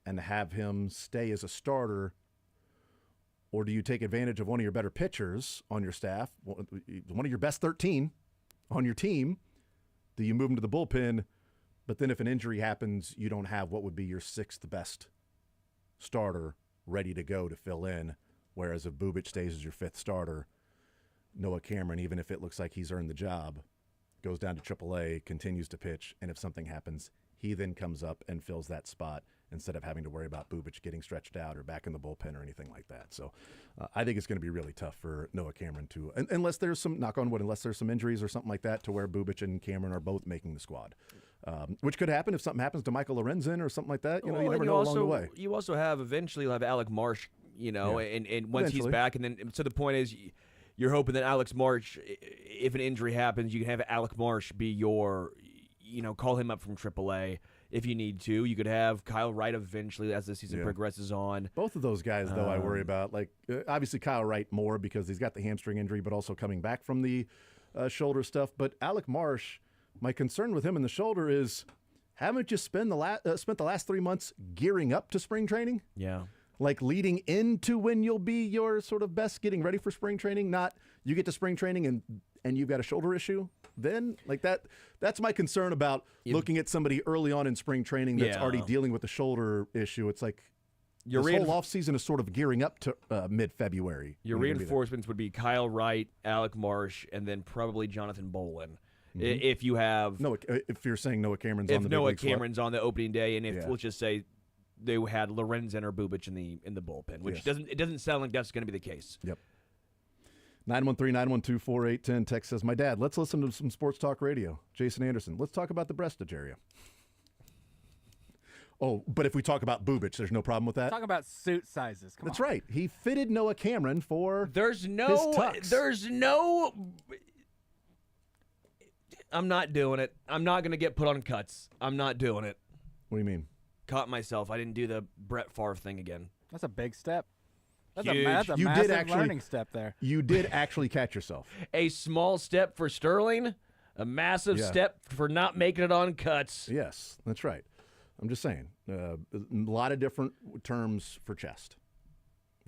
and have him stay as a starter, or do you take advantage of one of your better pitchers on your staff, one of your best 13 on your team? Do you move him to the bullpen, but then if an injury happens, you don't have what would be your sixth best starter ready to go to fill in, whereas if Bubic stays as your fifth starter, Noah Cameron, even if it looks like he's earned the job, goes down to AAA, continues to pitch, and if something happens, he then comes up and fills that spot instead of having to worry about Bubic getting stretched out or back in the bullpen or anything like that. So I think it's going to be really tough for Noah Cameron to, unless there's some, knock on wood, unless there's some injuries or something like that to where Bubic and Cameron are both making the squad, which could happen if something happens to Michael Lorenzen or something like that. You never know along the way. You also have, eventually you'll have Alec Marsh, and once he's Eventually. back, and then, so the point is, you're hoping that Alex Marsh, if an injury happens, you can have Alec Marsh be your, call him up from AAA if you need to. You could have Kyle Wright eventually as the season progresses on. Both of those guys, though, I worry about. Like, obviously Kyle Wright more because he's got the hamstring injury, but also coming back from the shoulder stuff. But Alec Marsh, my concern with him in the shoulder is, haven't you spent the last 3 months gearing up to spring training? Yeah. Like leading into when you'll be your sort of best, getting ready for spring training, not you get to spring training and you've got a shoulder issue. Then like that's my concern about looking at somebody early on in spring training that's already dealing with the shoulder issue. It's like this whole offseason is sort of gearing up to mid-February. Your reinforcements would be Kyle Wright, Alec Marsh, and then probably Jonathan Bolin. If you have if you're saying Noah Cameron's on the Noah big league Cameron's on the opening day, and if let's just say they had Lorenzen or Bubic in the bullpen, which doesn't sound like that's going to be the case. Yep. 913-912-4810. Text says, my dad, let's listen to some sports talk radio. Jason Anderson, let's talk about the breastage area. Oh, but if we talk about Bubic, there's no problem with that? Talk about suit sizes. Come That's on. right. He fitted Noah Cameron for There's no. I'm not doing it. I'm not going to get put on cuts. I'm not doing it. What do you mean? Caught myself. I didn't do the Brett Favre thing again. That's a big step. That's Huge. a You massive did actually- learning step there. You did actually catch yourself. A small step for Sterling, a massive step for not making it on cuts. Yes, that's right. I'm just saying. A lot of different terms for chest.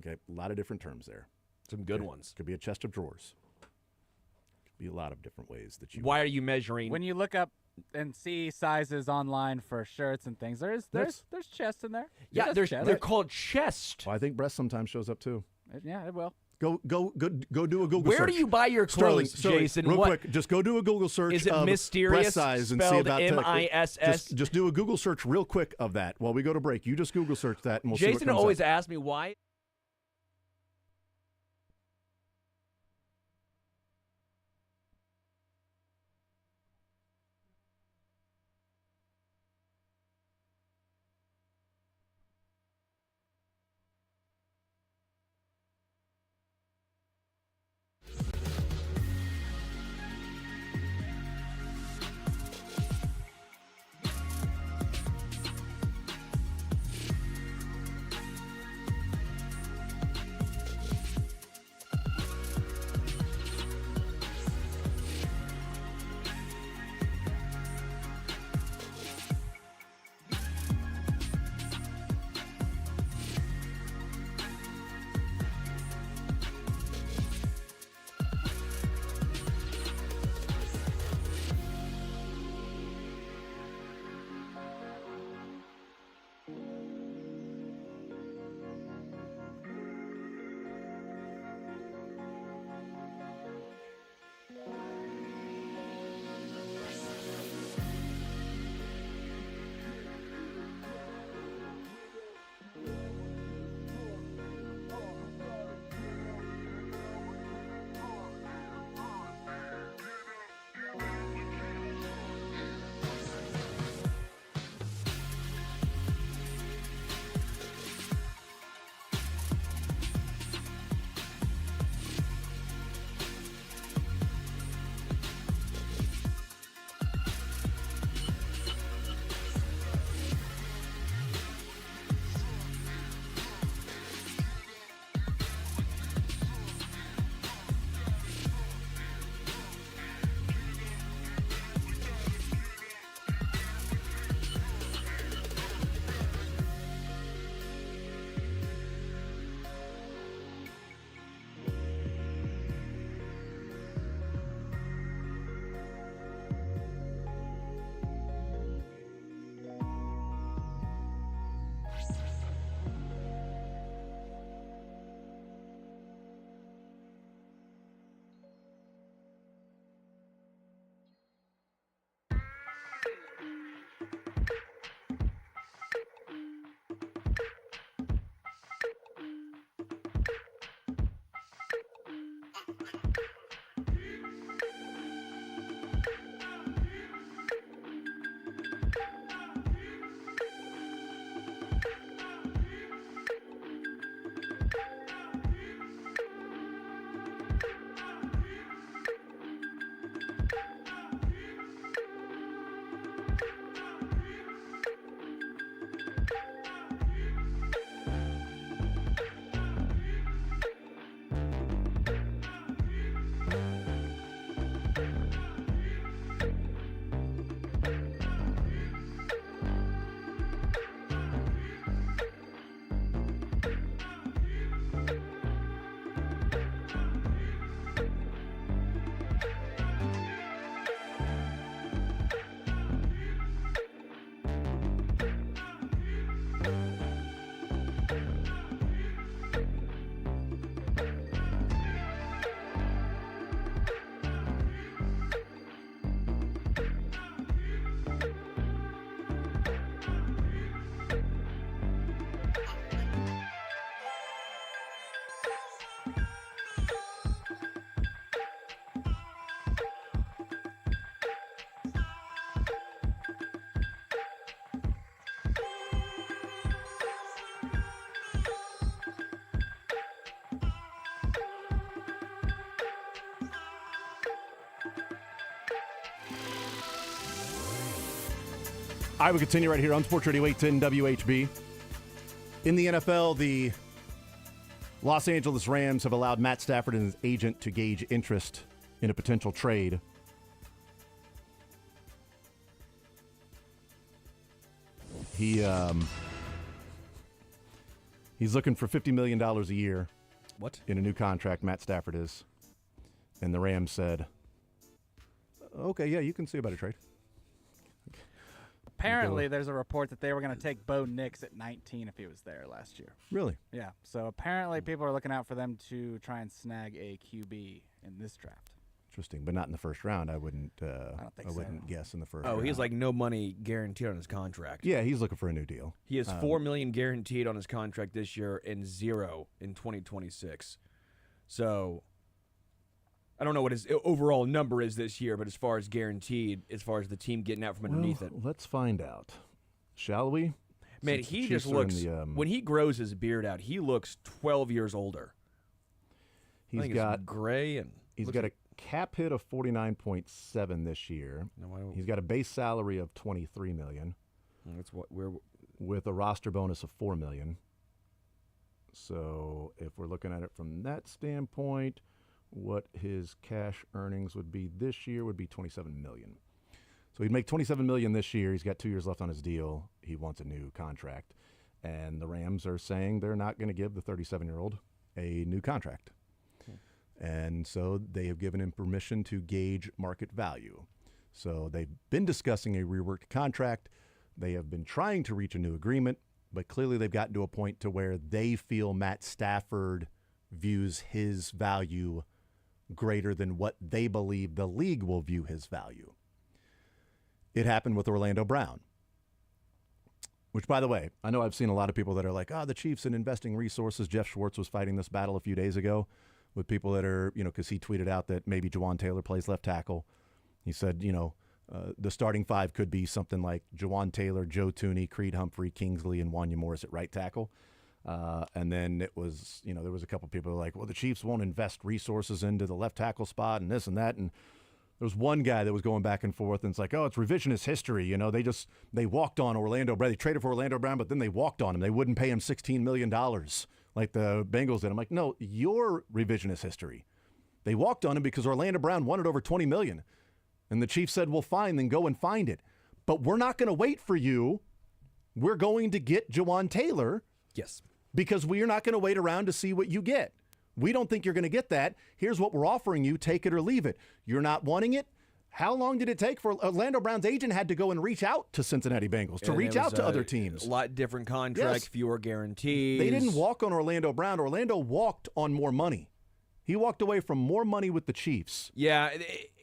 Okay, a lot of different terms there. Some good ones. Could be a chest of drawers. Could be a lot of different ways that you. Why are you measuring? When you look up and see sizes online for shirts and things, there's chest in there. yeah, There's chest. they're called chest. Well, I think breast sometimes shows up too. Yeah, it will. Go do a Google Where search. do you buy your clothes, Sterling, Jason? real What quick, just go do a Google search is it? of Mysterious breast size and see spelled about MISS. Just do a Google search real quick of that while we go to break. You just Google search that and we'll see what Jason comes always up. asks me why. I will continue right here on Sports Radio 810 WHB. In the NFL, the Los Angeles Rams have allowed Matt Stafford and his agent to gauge interest in a potential trade. He's looking for $50 million a year. What? In a new contract, Matt Stafford is. And the Rams said, okay, yeah, you can see about a trade. Apparently, there's a report that they were going to take Bo Nix at 19 if he was there last year. Really? Yeah. So apparently, people are looking out for them to try and snag a QB in this draft. Interesting, but not in the first round. I wouldn't. I don't think I so. wouldn't guess in the first. Oh, round. he's like no money guaranteed on his contract. Yeah, he's looking for a new deal. He has $4 million guaranteed on his contract this year and $0 in 2026. So I don't know what his overall number is this year, but as far as guaranteed, as far as the team getting out from underneath it, let's find out, shall we? Man, Since the he just Chiefs are in looks the, when he grows his beard out, he looks 12 years older. I He's think got it's gray and he's looks got like, a cap hit of 49.7 this year. No, I don't, He's got a base salary of 23 million that's what we're. with a roster bonus of 4 million. So if we're looking at it from that standpoint, what his cash earnings would be this year would be 27 million. So he'd make 27 million this year. He's got 2 years left on his deal. He wants a new contract. And the Rams are saying they're not going to give the 37-year-old a new contract. And so they have given him permission to gauge market value. So they've been discussing a reworked contract. They have been trying to reach a new agreement, but clearly they've gotten to a point to where they feel Matt Stafford views his value greater than what they believe the league will view his value. It happened with Orlando Brown, which, by the way, I know I've seen a lot of people that are like, the Chiefs and investing resources. Jeff Schwartz was fighting this battle a few days ago with people that are, because he tweeted out that maybe Jawan Taylor plays left tackle. He said, the starting 5 could be something like Jawan Taylor, Joe Tooney, Creed Humphrey, Kingsley, and Wanya Morris at right tackle. And then it was, there was a couple people like, well, the Chiefs won't invest resources into the left tackle spot and this and that. And there was one guy that was going back and forth, and it's like, it's revisionist history. They walked on Orlando Brown. They traded for Orlando Brown, but then they walked on him. They wouldn't pay him $16 million like the Bengals did. I'm like, no, your revisionist history. They walked on him because Orlando Brown wanted over $20 million. And the Chiefs said, well, fine, then go and find it. But we're not going to wait for you. We're going to get Jawan Taylor. Yes. Because we are not going to wait around to see what you get. We don't think you're going to get that. Here's what we're offering you. Take it or leave it. You're not wanting it. How long did it take for Orlando Brown's agent had to go and reach out to Cincinnati Bengals, to reach out to other teams? A lot different contract, Yes. fewer guarantees. They didn't walk on Orlando Brown. Orlando walked on more money. He walked away from more money with the Chiefs. Yeah,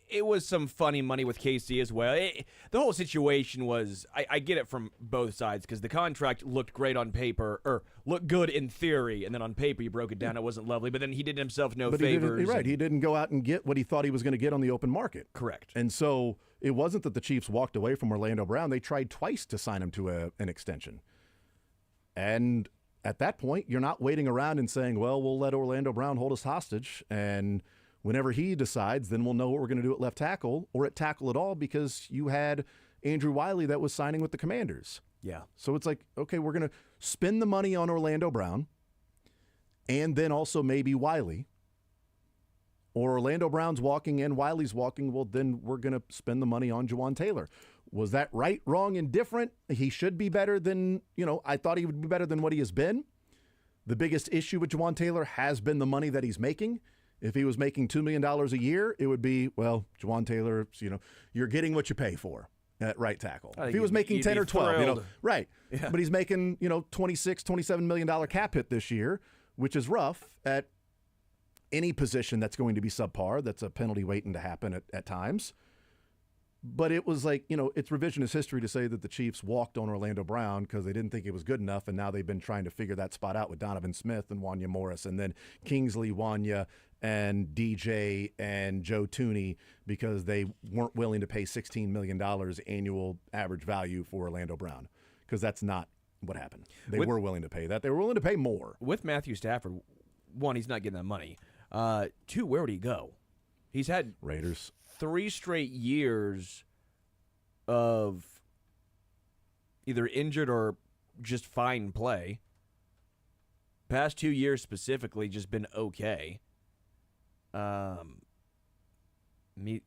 it was some funny money with KC as well. The whole situation was, I get it from both sides, because the contract looked great on paper, or looked good in theory, and then on paper you broke it down. It wasn't lovely, but then he did himself no favors. He didn't go out and get what he thought he was going to get on the open market. Correct. And so it wasn't that the Chiefs walked away from Orlando Brown. They tried twice to sign him to an extension. And at that point, you're not waiting around and saying, well, we'll let Orlando Brown hold us hostage, and whenever he decides, then we'll know what we're going to do at left tackle or at tackle at all, because you had Andrew Wiley that was signing with the Commanders. Yeah. So it's like, okay, we're going to spend the money on Orlando Brown and then also maybe Wiley. Or Orlando Brown's walking and Wiley's walking, well, then we're going to spend the money on Jawan Taylor. Was that right, wrong, and different? He should be better than, I thought he would be better than what he has been. The biggest issue with Jawan Taylor has been the money that he's making. If he was making $2 million a year, it would be, well, Jawan Taylor, you're getting what you pay for at right tackle. If he was making 10 or 12, right. Yeah. But he's making, $26, $27 million cap hit this year, which is rough at any position that's going to be subpar. That's a penalty waiting to happen at times. But it was like, it's revisionist history to say that the Chiefs walked on Orlando Brown because they didn't think it was good enough, and now they've been trying to figure that spot out with Donovan Smith and Wanya Morris, and then Kingsley, Wanya, and DJ and Joe Tooney, because they weren't willing to pay $16 million annual average value for Orlando Brown, because that's not what happened. They were willing to pay that. They were willing to pay more. With Matthew Stafford, one, he's not getting that money. Two, where would he go? He's had Raiders 3 straight years of either injured or just fine play. Past 2 years specifically, just been okay.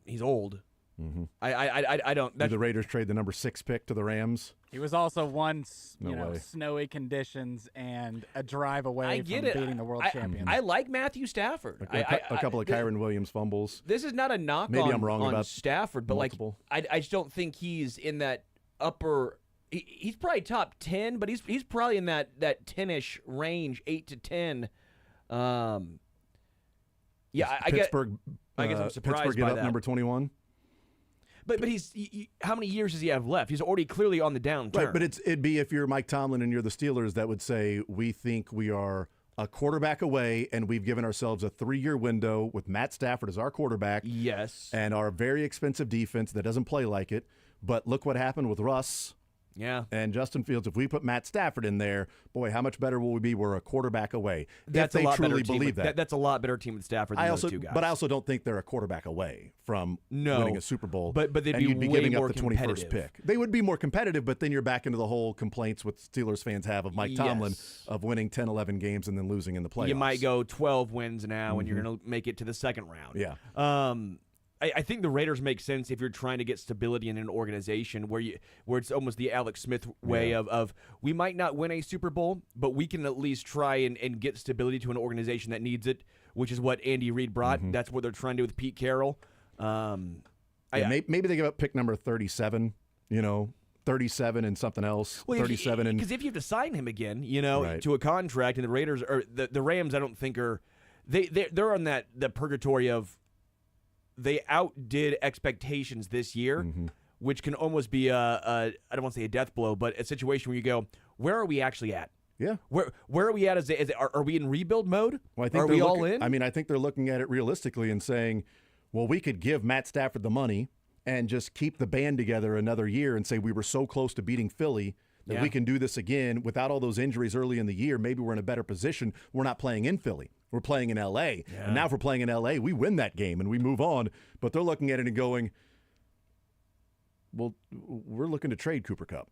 He's old. Mm-hmm. I don't. Did the Raiders trade the number 6 pick to the Rams? He was also once, No way. snowy conditions and a drive away I from get it. beating the world champions. I like Matthew Stafford. A couple of Kyron Williams fumbles. This is not a knock Maybe on, I'm wrong on about Stafford, but multiple. I just don't think he's in that upper. He's probably top 10, but he's probably in that 10-ish range, 8 to 10. Yeah, I guess Pittsburgh. I guess I'm surprised Pittsburgh give by up that. number 21. But how many years does he have left? He's already clearly on the downturn. Right, but it'd be if you're Mike Tomlin and you're the Steelers that would say we think we are a quarterback away and we've given ourselves a 3-year window with Matt Stafford as our quarterback. Yes. And our very expensive defense that doesn't play like it. But look what happened with Russ. Yeah. And Justin Fields, if we put Matt Stafford in there, boy, how much better will we be? We're a quarterback away. That's if a they lot truly better team believe with, that. That's a lot better team with Stafford than those two guys. But I also don't think they're a quarterback away from No. winning a Super Bowl. But they'd and be you'd be way giving more up the 21st competitive. pick. They would be more competitive, but then you're back into the whole complaints what Steelers fans have of Mike Tomlin Yes. of winning 10, 11 games and then losing in the playoffs. You might go 12 wins now, and you're going to make it to the second round. Yeah. I think the Raiders make sense if you're trying to get stability in an organization where it's almost the Alex Smith way of we might not win a Super Bowl, but we can at least try and get stability to an organization that needs it, which is what Andy Reid brought. That's what they're trying to do with Pete Carroll. Maybe they give up pick number 37, 37 and something else, 37 and because if you have to sign him again, Right. to a contract, and the Raiders or the Rams, I don't think are they're on the purgatory of they outdid expectations this year, which can almost be I don't want to say a death blow, but a situation where you go, where are we actually at? yeah. Where are we at? Are we in rebuild mode? Well, I think are they're we all looking- in? I mean, I think they're looking at it realistically and saying, well, we could give Matt Stafford the money and just keep the band together another year and say we were so close to beating Philly that Yeah. we can do this again without all those injuries early in the year. Maybe we're in a better position. We're not playing in Philly. We're playing in L.A. And now if we're playing in L.A., we win that game and we move on. But they're looking at it and going, well, we're looking to trade Cooper Kupp.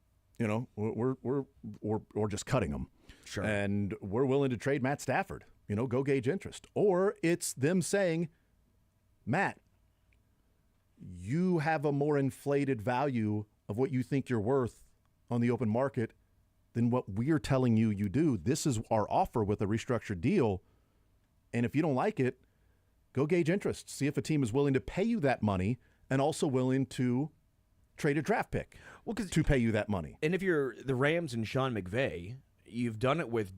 We're just cutting them. Sure. And we're willing to trade Matt Stafford. Go gauge interest. Or it's them saying, Matt, you have a more inflated value of what you think you're worth on the open market than what we're telling you do. This is our offer with a restructured deal. And if you don't like it, go gauge interest. See if a team is willing to pay you that money and also willing to trade a draft pick to pay you that money. And if you're the Rams and Sean McVay, you've done it with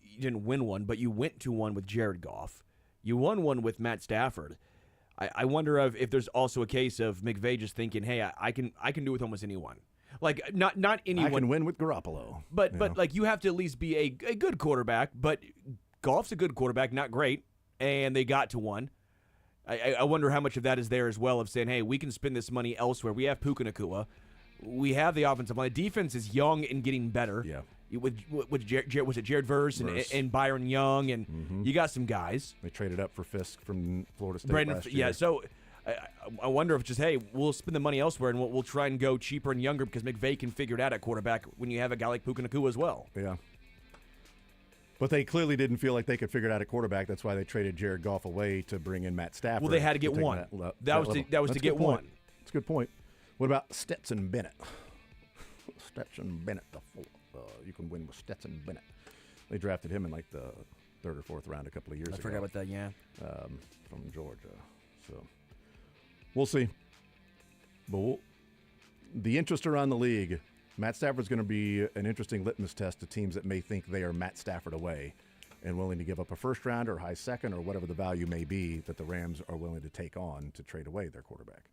you didn't win one, but you went to one with Jared Goff. You won one with Matt Stafford. I wonder if there's also a case of McVay just thinking, hey, I can do it with almost anyone. Like not anyone. I can win with Garoppolo. But like you have to at least be a good quarterback. But Goff's a good quarterback, not great, and they got to one. I wonder how much of that is there as well of saying, hey, we can spend this money elsewhere. We have Puka Nacua. We have the offensive line. The defense is young and getting better. Yeah. With was it Jared Verse and Byron Young, and you got some guys. They traded up for Fisk from Florida State Brandon, last year. yeah. So I wonder if it's just, hey, we'll spend the money elsewhere and we'll try and go cheaper and younger because McVay can figure it out at quarterback when you have a guy like Puka Nacua as well. Yeah. But they clearly didn't feel like they could figure it out at quarterback. That's why they traded Jared Goff away to bring in Matt Stafford. Well, they had to get take one. That was to That's a get good point. one. That's a good point. What about Stetson Bennett? Stetson Bennett, you can win with Stetson Bennett. They drafted him in like the third or fourth round a couple of years ago. I forgot about that, yeah. From Georgia. So we'll see. But the interest around the league, Matt Stafford's going to be an interesting litmus test to teams that may think they are Matt Stafford away and willing to give up a first round or high second or whatever the value may be that the Rams are willing to take on to trade away their quarterback.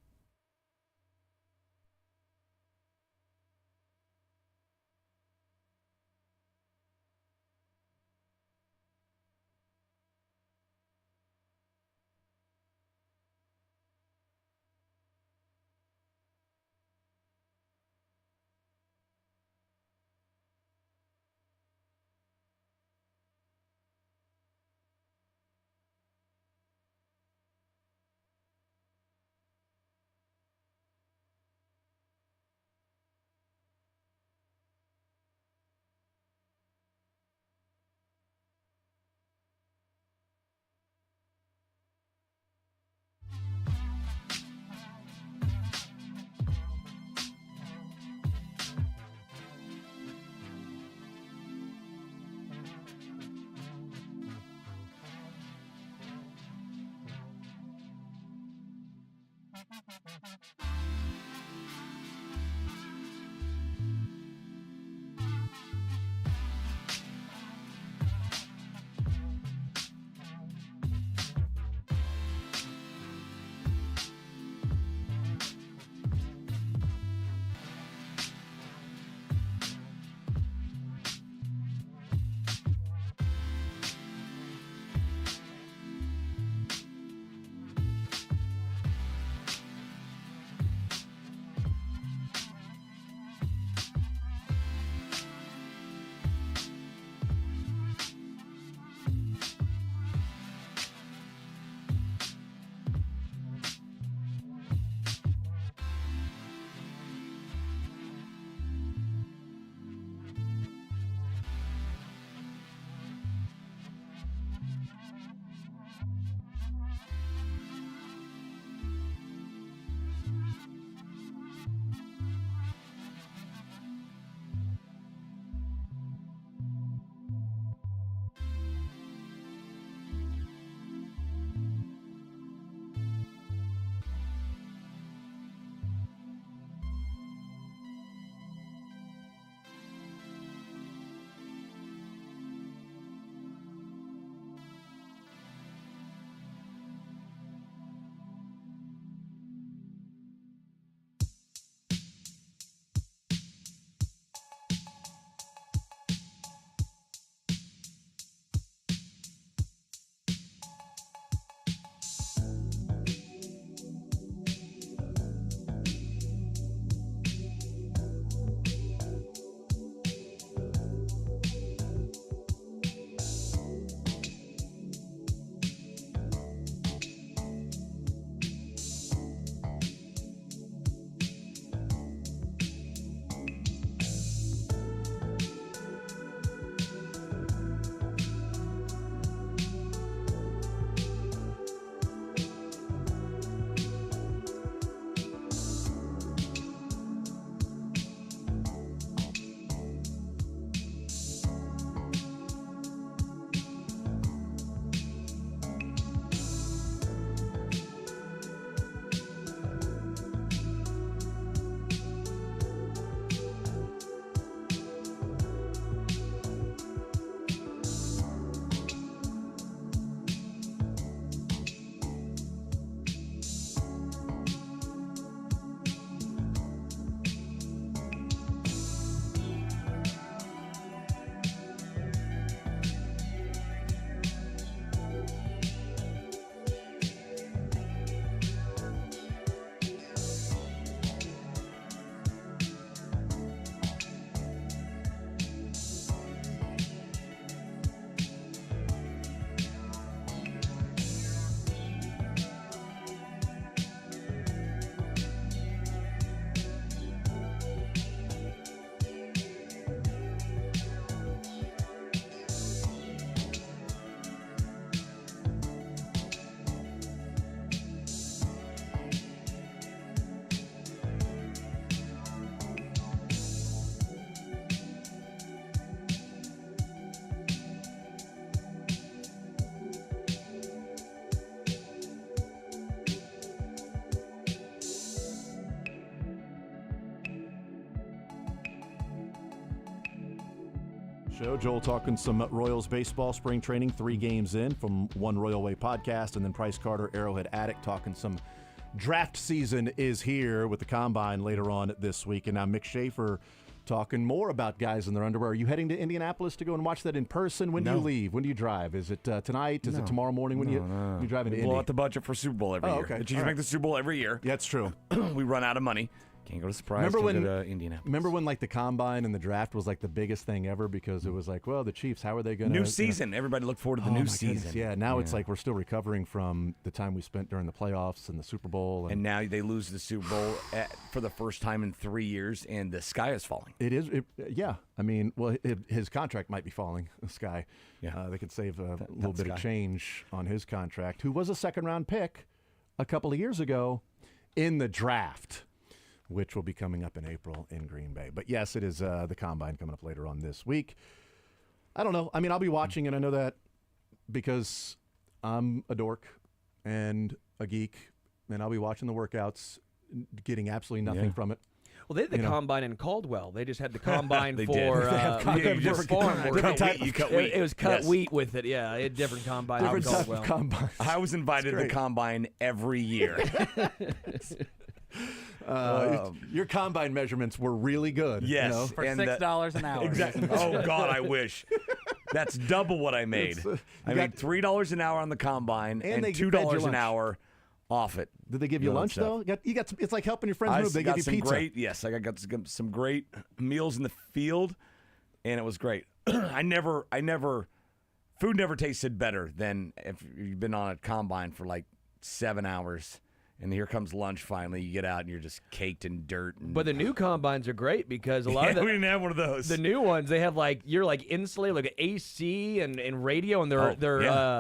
Show. Joel talking some Royals baseball spring training, 3 games in from One Royal Way podcast, and then Price Carter, Arrowhead Addict, talking some draft season is here with the Combine later on this week. And now Mick Schaefer talking more about guys in their underwear. Are you heading to Indianapolis to go and watch that in person? When do you leave? When do you drive? Is it tonight? Is it tomorrow morning when you drive into Indy? We blow out the budget for Super Bowl every year. Okay. The Chiefs make the Super Bowl every year. Yeah, that's true. We run out of money. Can't go to Surprise. Remember when go to Indianapolis. Remember when like the Combine and the draft was like the biggest thing ever because it was like, well, the Chiefs, how are they going to new season? Everybody look forward to the new season. Yeah, now it's like we're still recovering from the time we spent during the playoffs and the Super Bowl. And now they lose the Super Bowl for the first time in 3 years, and the sky is falling. It is, yeah. I mean, well, his contract might be falling. The sky. Yeah, they could save a little bit of change on his contract. Who was a second-round pick a couple of years ago in the draft, which will be coming up in April in Green Bay. But yes, it is the Combine coming up later on this week. I don't know. I mean, I'll be watching, and I know that because I'm a dork and a geek, and I'll be watching the workouts, getting absolutely nothing from it. Well, they had the Combine in Caldwell. They just had the Combine They for did. farm work. You cut wheat. It was cut wheat with it. Yeah, they had different Combines Different in type Caldwell. of Combine. I was invited to the Combine every year. Your Combine measurements were really good. Yes. You know? For $6 an hour. Exactly. Oh, God, I wish. That's double what I made. I made $3 an hour on the Combine and they fed you $2 an lunch. hour off it. Did they give you lunch, though? You got it's like helping your friends move. They give you some pizza. great, yes, I got some great meals in the field, and it was great. Food never tasted better than if you've been on a Combine for like 7 hours. And here comes lunch finally. You get out and you're just caked in dirt. But the new Combines are great because a lot of we didn't have one of those. the new ones, they have like, you're like insulated, like an AC and radio, and they're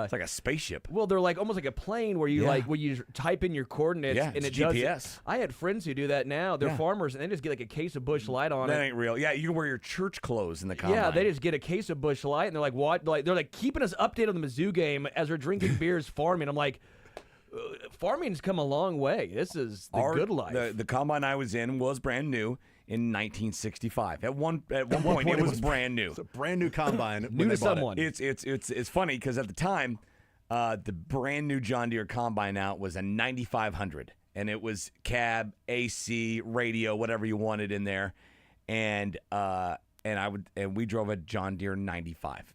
it's like a spaceship. well, they're like almost like a plane where you like when you type in your coordinates and it's it does GPS. I had friends who do that now. They're farmers and they just get like a case of Busch Light on That it. ain't real. Yeah, you can wear your church clothes in the Combine. Yeah, they just get a case of Busch Light and they're like, what? Like they're like keeping us updated on the Mizzou game as we're drinking beers farming. I'm like, farming's come a long way. This is the good life. The Combine I was in was brand new in 1965. At one point, it was brand new. It's a brand new Combine. New to someone. It's funny because at the time, the brand new John Deere Combine out was a 9500, and it was cab, AC, radio, whatever you wanted in there, and we drove a John Deere 95.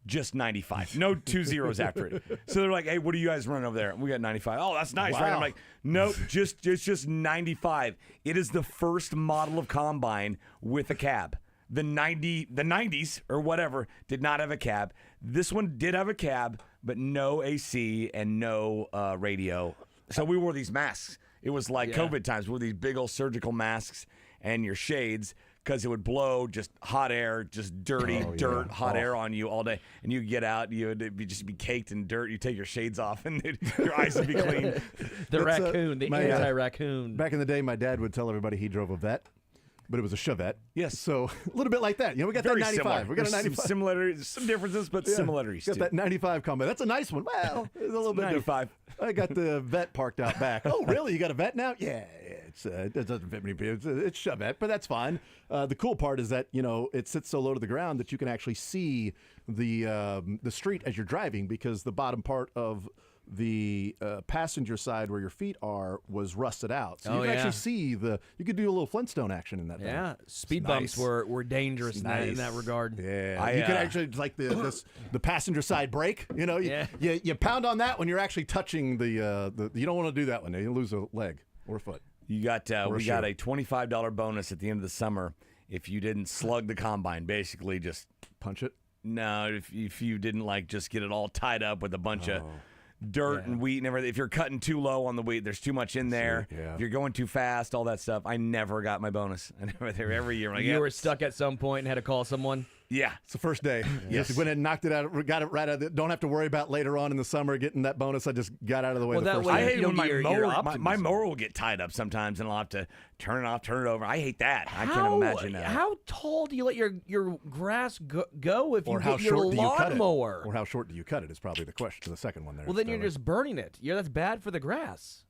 Just 95. No 2 zeros after it. So they're like, hey, what are you guys running over there? We got 95. Oh, that's nice, right? I'm like, nope, it's just 95. It is the first model of Combine with a cab. The 90s or whatever did not have a cab. This one did have a cab, but no AC and no radio. So we wore these masks. It was like COVID times. We wore these big old surgical masks and your shades, because it would blow just hot air, just dirty dirt, hot air on you all day. And you get out, you'd just be caked in dirt. You take your shades off, and your eyes would be clean. the raccoon, the anti-raccoon. Back in the day, my dad would tell everybody he drove a Vet, but it was a Chevette. Yes. So a little bit like that. You know, we got Very that 95. similar. We got There's a 95. some similarities, some differences, but similarities Got too. that 95 Combine. That's a nice one. Well, it's a little bit 95. I got the Vet parked out back. Oh, really? You got a Vet now? Yeah. It doesn't fit many people. It's Chevette, but that's fine. The cool part is that, you know, it sits so low to the ground that you can actually see the street as you're driving, because the bottom part of the passenger side where your feet are was rusted out. So you can actually see you could do a little Flintstone action in that thing. Yeah, speed bumps were dangerous in that regard. Yeah, you can actually, like the passenger side brake. You know, you pound on that when you're actually touching the you don't want to do that one. You lose a leg or a foot. We got a $25 bonus at the end of the summer if you didn't slug the Combine. Basically, just punch it. No, if you didn't just get it all tied up with a bunch of dirt and wheat and everything. If you're cutting too low on the wheat, there's too much in there. If you're going too fast, all that stuff. I never got my bonus. I never there every year. You were stuck at some point and had to call someone. Yeah, it's the first day. Yes, just went ahead and knocked it out. Got it right out. Don't have to worry about later on in the summer getting that bonus. I just got out of the way. The first I day. hate when my mower will get tied up sometimes, and I'll have to turn it off, turn it over. I hate that. I can't imagine that. How tall do you let your grass go if you get your lawnmower? lawnmower? Or how short do you cut it is probably the question. The second one there. Well, then you're just burning it. That's bad for the grass.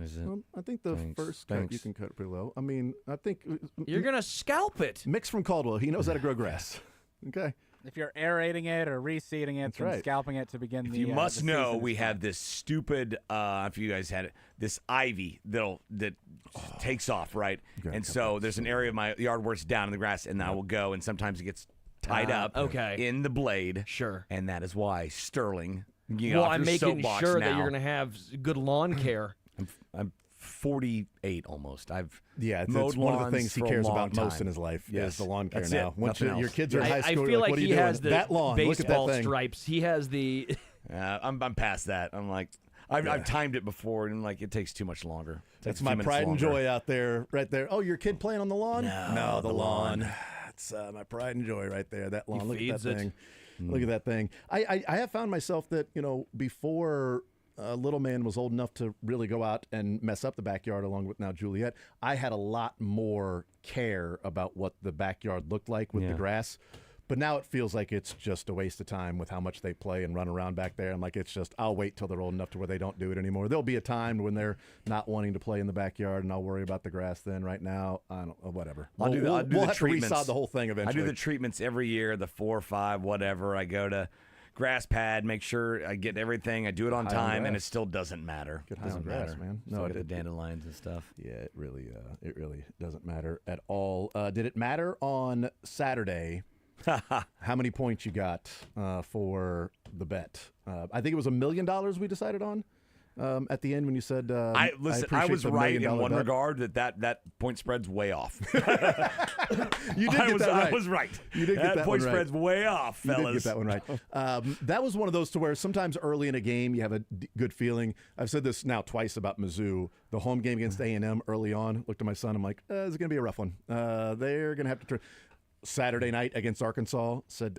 Is it? Well, I think the first cut you can cut pretty low. I mean, I think you're gonna scalp it. Mick's from Caldwell. He knows how to grow grass. Okay. If you're aerating it or reseeding it, and right. scalping it to begin the You must the know season we is have fine. this stupid. If you guys had it, this ivy that takes off, right? Okay, And so there's an area of my yard where it's down in the grass, and I will go, and sometimes it gets tied up okay. in the blade. Sure. And that is why Sterling. You Well, off I'm your making soapbox sure that now. you're going to have good lawn care. I'm 48 almost. I've Yeah, it's mowed one of the lawns things he for a cares long about most time. in his life Yes, is the lawn care that's now. it. Once Nothing your else. kids are in high I school, feel you're like what are he you doing? has the that lawn, look at that baseball thing. stripes. He has the. I'm past that. I'm like, I've timed it before, and like it takes too much longer. It That's takes a my few minutes pride and longer. joy out there, right there. Oh, your kid playing on the lawn? No, the the lawn. lawn. It's my pride and joy right there. That lawn. Look at feeds that it. thing. Look at that thing. I have found myself that, before little man was old enough to really go out and mess up the backyard along with now Juliet, I had a lot more care about what the backyard looked like with the grass. But now it feels like it's just a waste of time with how much they play and run around back there. And like it's just, I'll wait till they're old enough to where they don't do it anymore. There'll be a time when they're not wanting to play in the backyard, and I'll worry about the grass then. Right now, I don't know, whatever. I'll do the we'll treatments. have to resod the whole thing I eventually. do the treatments every year, the 4 or 5, whatever. I go to grass pad, make sure I get everything. I do it on High on time, and grass. it still doesn't matter. Get It high on doesn't grass, matter, man. Still No, get the it- dandelions and stuff. Yeah, it really doesn't matter at all. Did it matter on Saturday? How many points you got for the bet? I think it was $1 million we decided on at the end when you said. I appreciate was the $1 right million in one bet. regard that point spread's way off. You did get that right. I was right. You did get that that point one right. spread's way off, You fellas. did get that one right. That was one of those to where sometimes early in a game you have a good feeling. I've said this now twice about Mizzou. The home game against A&M early on. Looked at my son. I'm like, this is going to be a rough one. They're going to have to turn. Saturday night against Arkansas, said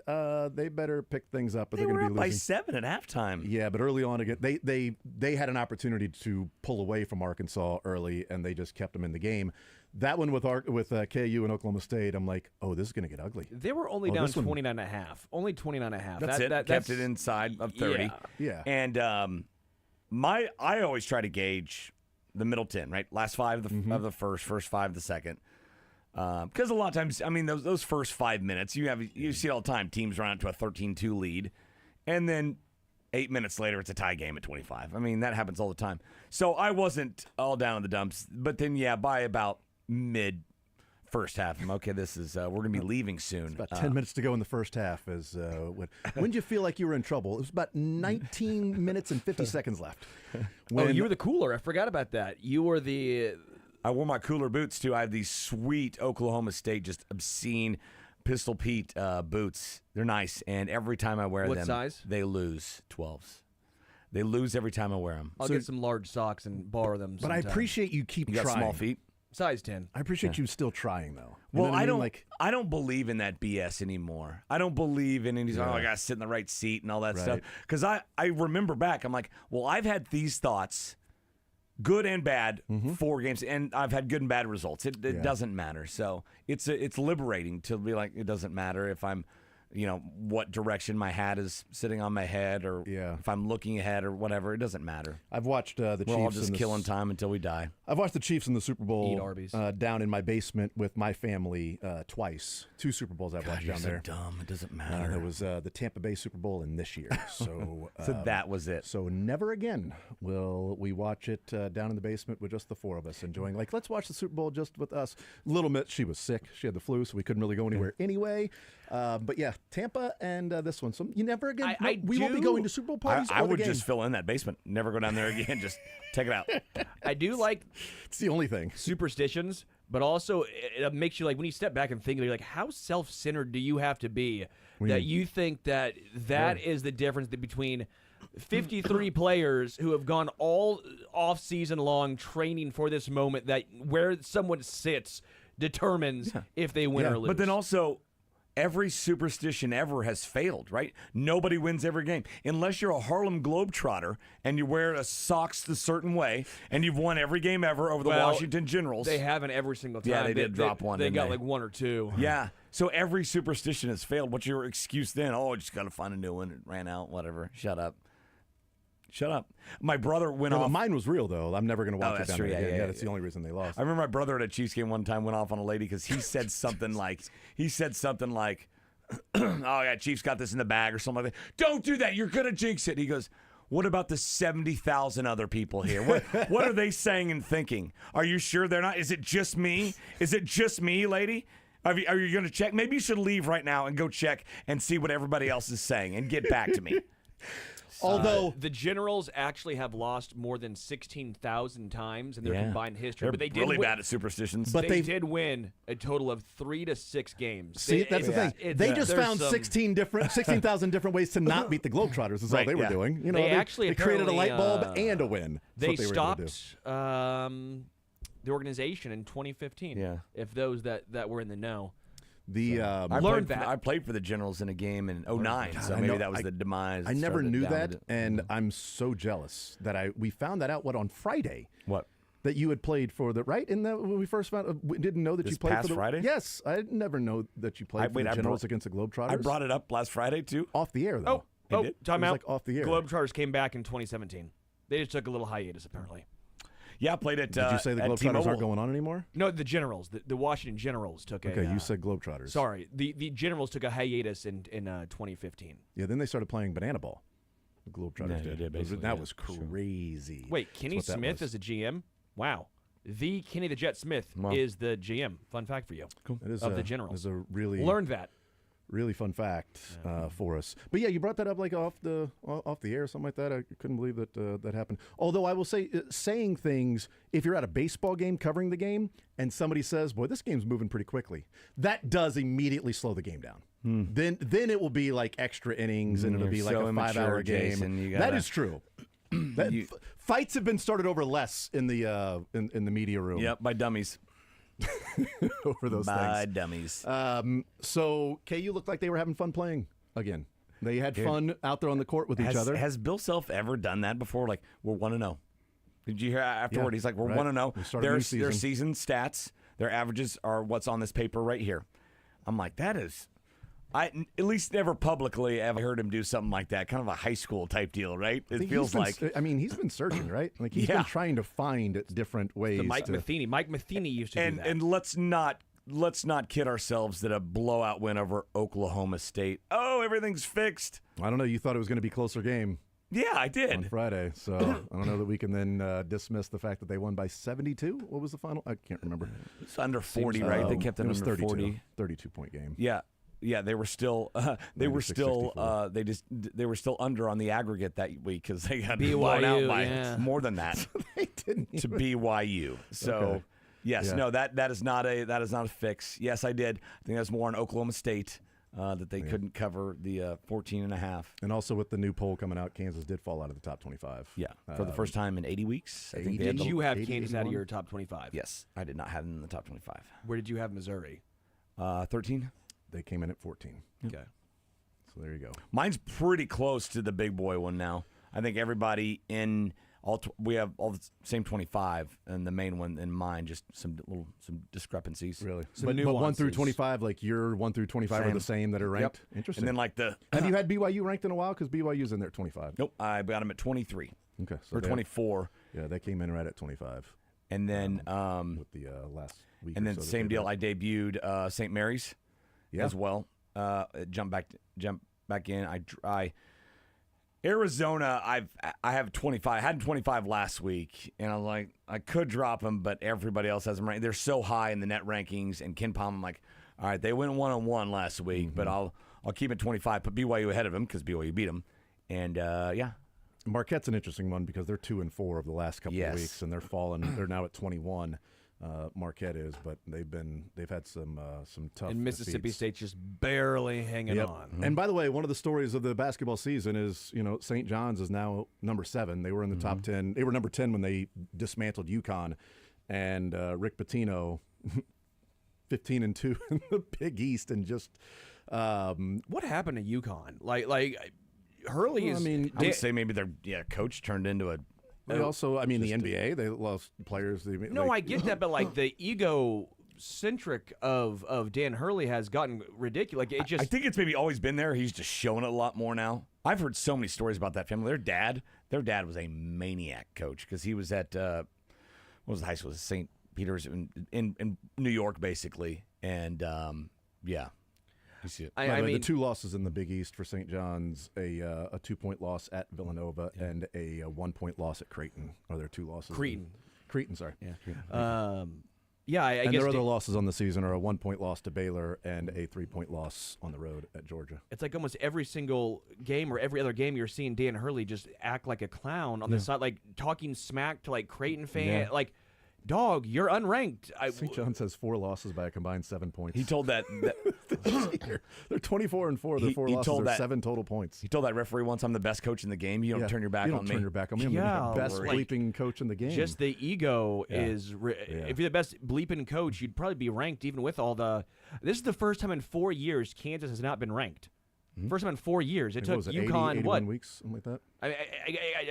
they better pick things up, or They they're were going to up be by losing. 7 at halftime. Yeah, but early on again, they had an opportunity to pull away from Arkansas early, and they just kept them in the game. That one with KU and Oklahoma State, I'm like, oh, this is going to get ugly. They were only Oh, down this one- 29.5. Only 29.5. That's it. Kept it inside of 30. Yeah. And I always try to gauge the middle 10, right? Last 5 of the first 5 of the second. Because a lot of times, I mean, those first 5 minutes, you see it all the time. Teams run out to a 13-2 lead, and then 8 minutes later, it's a tie game at 25. I mean, that happens all the time. So I wasn't all down in the dumps, but then by about mid first half, I'm okay. This is we're gonna be leaving soon. About 10 minutes to go in the first half. When did you feel like you were in trouble? It was about 19 minutes and 50 seconds left. You were the cooler. I forgot about that. You were the. I wore my cooler boots too. I have these sweet Oklahoma State, just obscene Pistol Pete boots. They're nice, and every time I wear What them, size? they lose 12s. They lose every time I wear them. I'll get some large socks and borrow them. But I sometime. appreciate you keep You got trying. small feet. Size 10. I appreciate you still trying, though. You Well, know what I mean? don't. I don't believe in that BS anymore. I don't believe in any. Oh, I got to sit in the right seat and all that stuff. Right. Because I remember back. I'm like, well, I've had these thoughts, good and bad, 4 games, and I've had good and bad results. It doesn't matter. So it's liberating to be like, it doesn't matter if I'm, what direction my hat is sitting on my head, or if I'm looking ahead or whatever. It doesn't matter. I've watched the Chiefs. We're all just in killing time until we die. I've watched the Chiefs in the Super Bowl Eat Arby's. down in my basement with my family twice. 2 Super Bowls I've watched You're down so there. dumb. It doesn't matter. There was the Tampa Bay Super Bowl in this year. So, So that was it. So never again will we watch it down in the basement with just the 4 of us enjoying. Like, let's watch the Super Bowl just with us. Little Mitch, she was sick. She had the flu, so we couldn't really go anywhere anyway. But yeah, Tampa and this one. So you never again. We won't be going to Super Bowl parties. I or the would game. just fill in that basement. Never go down there again. Just take it out. I do like It's the only thing. superstitions, but also it makes you like when you step back and think, you're like, how self-centered do you have to be that you think that is the difference between 53 players who have gone all off season long training for this moment, that where someone sits determines if they win or lose. But then also, every superstition ever has failed, right? Nobody wins every game. Unless you're a Harlem Globetrotter and you wear a socks a certain way and you've won every game ever over the Well, Washington Generals. they haven't every single time. Yeah, they did drop one, They didn't got they? like 1 or 2. Yeah. So every superstition has failed. What's your excuse then? Oh, I just got to find a new one. It ran out. Whatever. Shut up. Shut up. My brother went Yeah, but off. mine was real though. I'm never going to watch it that's down true. there Yeah, again. yeah, That's the only reason they lost. I remember my brother at a Chiefs game one time went off on a lady because he said something like, oh, yeah, Chiefs got this in the bag or something like that. Don't do that. You're going to jinx it. He goes, what about the 70,000 other people here? What are they saying and thinking? Are you sure they're not? Is it just me? Is it just me, lady? Are you going to check? Maybe you should leave right now and go check and see what everybody else is saying and get back to me. Although the Generals actually have lost more than 16,000 times in their combined history, They're but they did really win. bad at superstitions. But they did win a total of 3 to 6 games. See, that's the thing. They just there's found some- 16,000 different ways to not beat the Globetrotters. Is all Right, they were yeah. doing. You know, They actually created a light bulb apparently, and a win. That's They what were able to do. stopped the organization in 2015. Yeah. If those that were in the know. The I played for the Generals in a game in 09, God, so I maybe know- that was the demise. I never started knew down that, with it. and I'm so jealous that we found that out on Friday. What? That you had played for the right? And that when we first found, we didn't know that This you played past for the Friday? Yes, I never know that you played for the Generals against the Globetrotters. I brought it up last Friday too. off the air though. Time It was out. like off the air. Globetrotters came back in 2017. They just took a little hiatus, apparently. Yeah, I played at. Did you say the at Globetrotters T-Mobile. aren't going on anymore? No, the Generals, the Washington Generals took a. Okay, you said Globetrotters. Sorry, the Generals took a hiatus in 2015. Yeah, then they started playing banana ball. The Globetrotters Yeah, they did. did, basically, That yeah. was crazy. Wait, That's Kenny what that Smith was. is a GM? Wow. The Kenny the Jet Smith Wow. is the GM. Fun fact for you. It is of the It Generals. is a really Learned that. really fun fact for us. But yeah, you brought that up like off the air or something like that. I couldn't believe that that happened. Although I will say, saying things, if you're at a baseball game covering the game and somebody says, "Boy, this game's moving pretty quickly," that does immediately slow the game down. Then it will be like extra innings and it'll You're be like so a 5-hour immature, game. Jason. You That gotta- is true. Fights have been started over less in the in the media room. Yep, by dummies. Over those By things. dummies. So KU looked like they were having fun playing again. They had fun out there on the court with each other. Has Bill Self ever done that before? Like, we're 1-0. Did you hear afterward? Yeah, He's like, we're right. 1-0. We started a new Their season. season stats, their averages are what's on this paper right here. I'm like, that is. I at least never publicly ever heard him do something like that. Kind of a high school type deal, right? I It think feels he's like. been, I mean, he's been searching, right? Like he's Yeah. been trying to find different ways. The Mike to, Matheny. Mike Matheny used to do that. And let's not kid ourselves that a blowout win over Oklahoma State. Oh, everything's fixed. I don't know. You thought it was going to be a closer game Yeah, I on did. Friday, so I don't know that we can then dismiss the fact that they won by 72. What was the final? I can't remember. It's under 40, right? They kept it was under 32. 40. 32-point game. Yeah. Yeah, they were still they were 96, still 64. they were still under on the aggregate that week because they got BYU, blown out by yeah. more than that They didn't to even- BYU. So Okay. yes, Yeah. no, that is not a fix. Yes, I did. I think that's more on Oklahoma State that they couldn't cover the 14.5. And also with the new poll coming out, Kansas did fall out of the top 25. Yeah, for the first time in 80 weeks. I think they 80? had did the- you have 80, Kansas out of 81? your top 25? Yes, I did not have them in the top 25. Where did you have Missouri? 13. They came in at 14. Okay. So there you go. Mine's pretty close to the big boy one now. I think everybody in we have all the same 25, and the main one in mine just some discrepancies. Really? Some But 1 through nuances. 25, like your 1 through 25 are Same. the same that are ranked? Interesting. And then like the have you had BYU ranked in a while? Because BYU's in there at 25. nope, I got them at 23 Okay. So or they- 24, Yeah, they came in right at 25 and then with the last week. and or then so that same they deal. were- I debuted St. Mary's Yeah. as well. Jump back in. Arizona, I have 25. I had 25 last week, and I'm like, I could drop them, but everybody else has them ranked. They're so high in the net rankings, and Ken Palm, I'm like, all right, they went 1-on-1 last week, but I'll keep it 25, put BYU ahead of them because BYU beat them, and yeah. Marquette's an interesting one because they're 2-4 of the last couple Yes. of weeks, and they're fallen. They're now at 21. Marquette is, but they've had some tough. And Mississippi defeats. State's just barely hanging Yep. on. And by the way, one of the stories of the basketball season is, St. John's is now number 7. They were in the top 10. They were number 10 when they dismantled UConn, and Rick Pitino, 15-2 in the Big East, and just. What happened to UConn? Like Hurley Well, is. I mean, I would say maybe their coach turned into a. They also, I mean, the NBA, they lost players. no, I get that, but like the egocentric of Dan Hurley has gotten ridiculous. Like it just. I think it's maybe always been there. He's just showing it a lot more now. I've heard so many stories about that family. Their dad was a maniac coach because he was at what was the high school? St. Peter's in New York, basically, and yeah. You see it. By the I way, mean, the 2 losses in the Big East for St. John's, a 2-point loss at Villanova and a 1-point loss at Creighton. Are there 2 losses? Creighton, sorry. I And guess their other losses on the season are a 1-point loss to Baylor and a 3-point loss on the road at Georgia. it's like almost every single game or every other game you're seeing Dan Hurley just act like a clown on the side, like talking smack to like Creighton fan, like, dog, you're unranked. St. John's has 4 losses by a combined 7 points. He told that They're 24-4. Their 4 he losses told are that- 7 total points. he told that referee once, "I'm the best coach in the game. You don't turn your back you on don't me." turn your back on me. I'm Yeah, the best like, bleeping coach in the game. Just the ego is. Yeah. If you're the best bleeping coach, you'd probably be ranked even with all the. This is the first time in 4 years Kansas has not been ranked. First time in 4 years. It What took was it, UConn 81 what? weeks, something like that.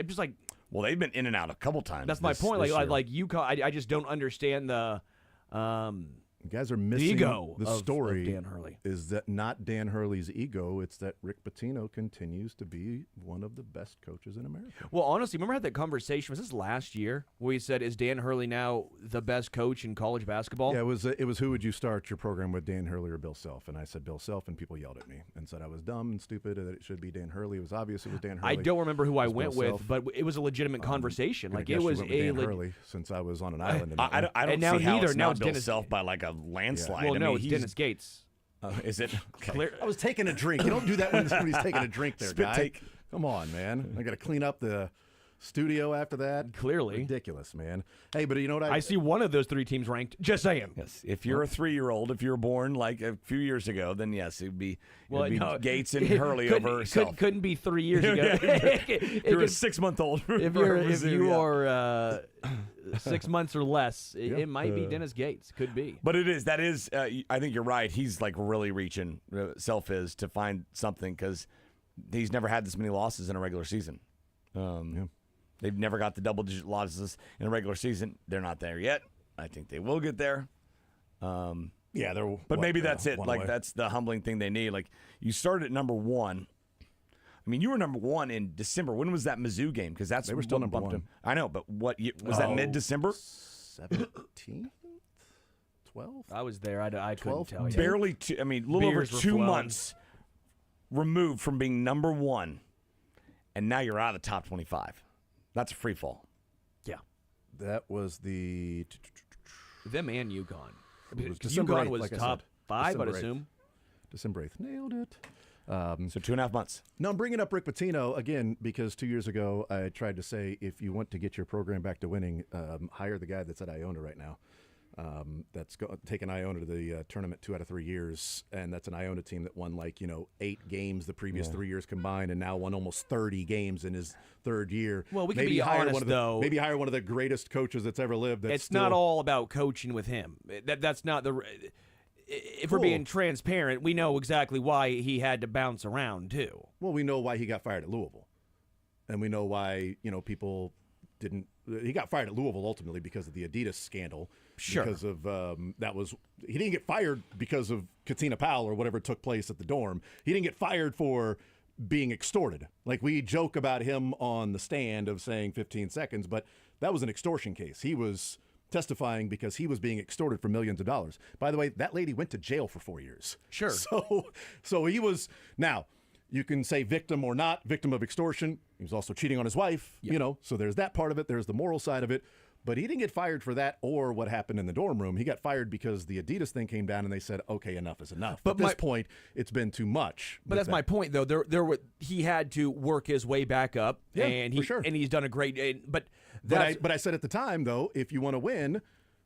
I'm just like, Well, they've been in and out a couple times. that's my this- point. this year. Like UConn, I just don't understand the. You guys are missing ego the of story. Dan Hurley. Is that not Dan Hurley's ego? It's that Rick Pitino continues to be one of the best coaches in America. Well, honestly, remember I had that conversation? Was this last year where he said, "Is Dan Hurley now the best coach in college basketball?" Yeah, it was who would you start your program with, Dan Hurley or Bill Self? And I said Bill Self, and people yelled at me and said I was dumb and stupid and that it should be Dan Hurley. It was obvious it was Dan Hurley. I don't remember who I It was went Bill with, Self. but it was a legitimate conversation. Gonna Like guess it you was went with a Dan Hurley since I was on an island. in I that don't And now see how neither- it's now not it's Bill Dennis- Self by like a landslide. well, I no, mean, it's he's- Dennis Gates. Is it? Okay. Clear, I was taking a drink. You don't do that when somebody's taking a drink there, Spit guy. take. Come on, man. I got to clean up the studio after that. Clearly. Ridiculous, man. Hey, but you know what? I see one of those 3 teams ranked. Just saying. Yes. If you're a 3-year-old, if you were born like a few years ago, then yes, it'd be, Gates and Hurley over Self. Couldn't be 3 years ago. If you're a 6-month-old. If you are 6 months or less, it might be Dennis Gates. Could be. But that is. I think you're right. He's like really reaching. Self is to find something because he's never had this many losses in a regular season. They've never got the double-digit losses in a regular season. They're not there yet. I think they will get there. Yeah, they're. But maybe that's it. one Like away. that's the humbling thing they need. Like you started at number 1. I mean, you were number 1 in December. When was that Mizzou game? Because that's They were still what number bumped 1. him. I know, but what was that? Mid-December? 17th, 12. I was there. I couldn't 12, tell you. Barely. A little over Beers were 2 flowing. months removed from being number 1, and now you're out of the top 25. That's a free fall. Yeah. That was the. Them and UConn. It was December UConn 8th, was like I top said. 5, I'd December 8th. assume. December 8th. Nailed it. So 2.5 months. No, I'm bringing up Rick Pitino again because 2 years ago I tried to say if you want to get your program back to winning, hire the guy that's at Iona right now. That's taken Iona to the tournament 2 out of 3 years, and that's an Iona team that won 8 games the previous 3 years combined, and now won almost 30 games in his 3rd year. Well, we can maybe be hire honest, one of the, though. Maybe hire one of the greatest coaches that's ever lived. That's It's not all about coaching with him. That's not the. If we're Cool. being transparent, we know exactly why he had to bounce around too. Well, we know why he got fired at Louisville, and we know why people didn't. He got fired at Louisville ultimately because of the Adidas scandal. Sure. Because of he didn't get fired because of Katina Powell or whatever took place at the dorm. He didn't get fired for being extorted. Like we joke about him on the stand of saying 15 seconds, but that was an extortion case. He was testifying because he was being extorted for millions of dollars. By the way, that lady went to jail for 4 years. Sure. So he was now. You can say victim or not, victim of extortion. He was also cheating on his wife, so there's that part of it. There's the moral side of it. But he didn't get fired for that or what happened in the dorm room. He got fired because the Adidas thing came down and they said, okay, enough is enough. But at this point, it's been too much. But that's my point, though. He had to work his way back up, Yeah, and for sure. and he's done a great. But I said at the time, though, if you want to win,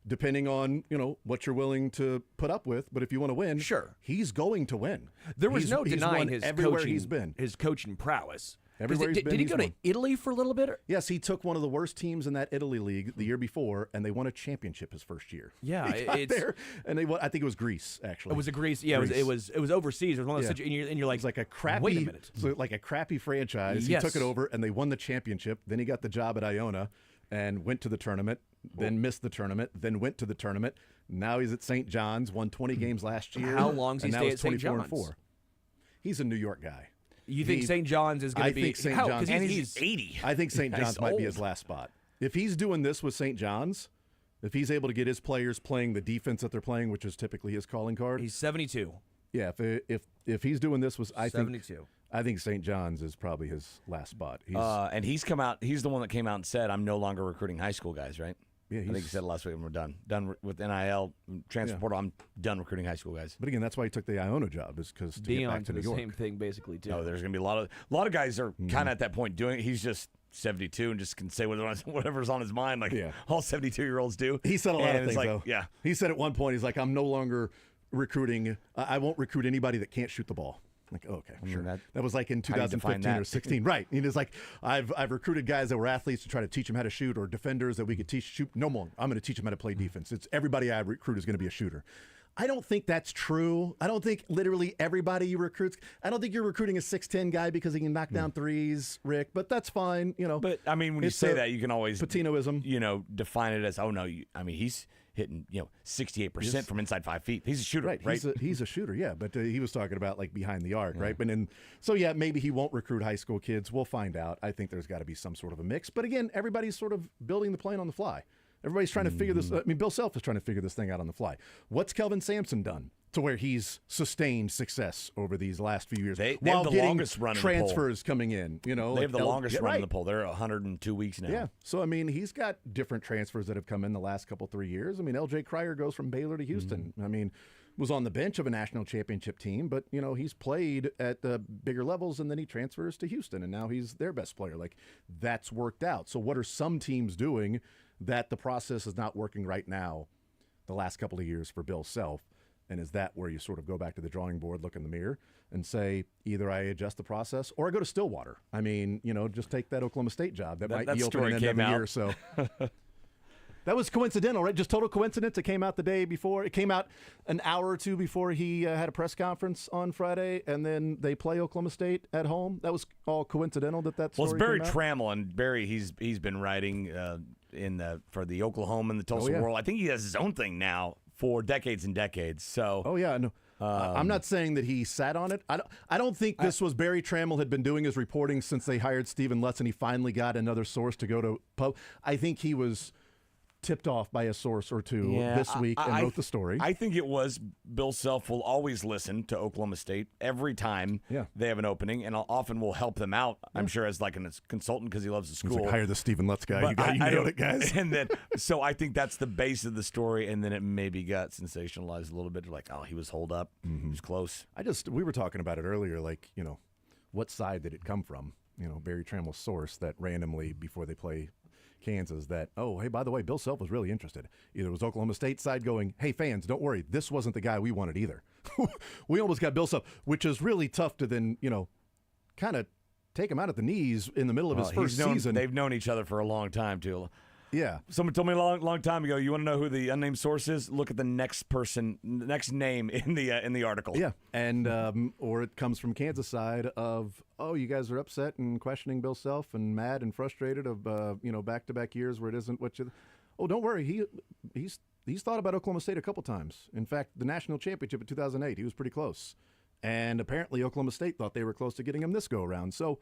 depending on what you're willing to put up with, but if you want to win, Sure. he's going to win. there was no he's denying won his everywhere coaching. he's been. His coaching prowess. 'Cause Everywhere he's did, been, did he he's go to won. Italy for a little bit? Yes, he took one of the worst teams in that Italy league the year before, and they won a championship his first year. Yeah, he got it's- there, and they won. I think it was Greece actually. It was a Greece. Yeah, Greece. it was overseas. It was one of those Yeah. and you're like, It's like a crappy, wait a minute. so like a crappy franchise. Yes. He took it over, and they won the championship. Then he got the job at Iona, and went to the tournament. Then missed the tournament. Then went to the tournament. Now he's at St. John's. Won 20 games last year. How long does he and now stay he's at St. 24-4. He's a New York guy. You think St. John's is going I to be? think St. how? John's- 'Cause And he's, he's 80. I think St. He's John's might be old. his last spot. If he's doing this with St. John's, if he's able to get his players playing the defense that they're playing, which is typically his calling card, he's 72. Yeah, if he's doing this, I think 72. I think St. John's is probably his last spot. And he's come out. He's the one that came out and said, "I'm no longer recruiting high school guys." Right? Yeah, I think he said last week, "We're done with NIL transfer portal. I'm done recruiting high school guys." But again, that's why he took the Iona job, is because to get back to New the York. same thing basically too. No, there's going to be a lot of guys are kind of at that point doing it. He's just 72 and just can say whatever's on his mind, like all 72-year-olds do. He said a lot of things, though. Yeah, he said at one point, he's like, "I'm no longer recruiting. I won't recruit anybody that can't shoot the ball." Like, okay, sure. That was like in 2015 or 16, right? And it's like, I've recruited guys that were athletes to try to teach them how to shoot, or defenders that we could teach shoot. No more. I'm going to teach them how to play defense. It's everybody I recruit is going to be a shooter. I don't think that's true. I don't think literally everybody you recruit. I don't think you're recruiting a 6'10" guy because he can knock down threes, Rick. But that's fine, you know. But I mean, when you say that, you can always Patinoism. Define it as he's hitting 68% from inside 5 feet. He's a shooter, right? He's a shooter, yeah. But he was talking about like behind the arc, right? But maybe he won't recruit high school kids. We'll find out. I think there's got to be some sort of a mix. But again, everybody's sort of building the plane on the fly. Everybody's trying to figure this. I mean, Bill Self is trying to figure this thing out on the fly. What's Kelvin Sampson done to where he's sustained success over these last few years? They while have the getting longest run in transfers coming in. You know, they have the longest run in the poll. poll. They're 102 weeks now. Yeah. So I mean, he's got different transfers that have come in the last 3 years. I mean, L.J. Cryer goes from Baylor to Houston. I mean, was on the bench of a national championship team, but he's played at the bigger levels, and then he transfers to Houston, and now he's their best player. Like, that's worked out. So what are some teams doing that the process is not working right now the last couple of years for Bill Self? And is that where you sort of go back to the drawing board, look in the mirror, and say, either I adjust the process or I go to Stillwater? I mean, just take that Oklahoma State job. That might be open in every year or so. That was coincidental, right? Just total coincidence. It came out the day before. It came out an hour or two before he had a press conference on Friday, and then they play Oklahoma State at home. That was all coincidental that story Well, it's Barry came out? Trammell, and Barry, he's been writing for the Oklahoma and the Tulsa World. I think he has his own thing now for decades and decades. So. Oh yeah, no. I'm not saying that he sat on it. I don't think this was Barry Trammell had been doing his reporting since they hired Stephen Lutz, and he finally got another source to go to pub. I think he was tipped off by a source or two this week and wrote the story. I think it was Bill Self will always listen to Oklahoma State every time they have an opening, and often will help them out, I'm sure, as like a consultant because he loves the school. He's like, hire the Stephen Lutz guy. You nailed it, guys. And then, so I think that's the base of the story, and then it maybe got sensationalized a little bit. Like, oh, he was holed up. He was close. We were talking about it earlier, like, what side did it come from? Barry Trammell's source that randomly, before they play Kansas, that, oh, hey, by the way, Bill Self was really interested. Either it was Oklahoma State side going, hey, fans, don't worry, this wasn't the guy we wanted either. We almost got Bill Self, which is really tough to then, kind of take him out at the knees in the middle of his first season. They've known each other for a long time, too. Yeah. Someone told me a long time ago, you want to know who the unnamed source is? Look at the next name in the article. Yeah. And or it comes from Kansas side of, oh, you guys are upset and questioning Bill Self and mad and frustrated of back-to-back years where it isn't what you. Oh, don't worry. He's thought about Oklahoma State a couple times. In fact, the national championship in 2008, he was pretty close. And apparently Oklahoma State thought they were close to getting him this go around. So,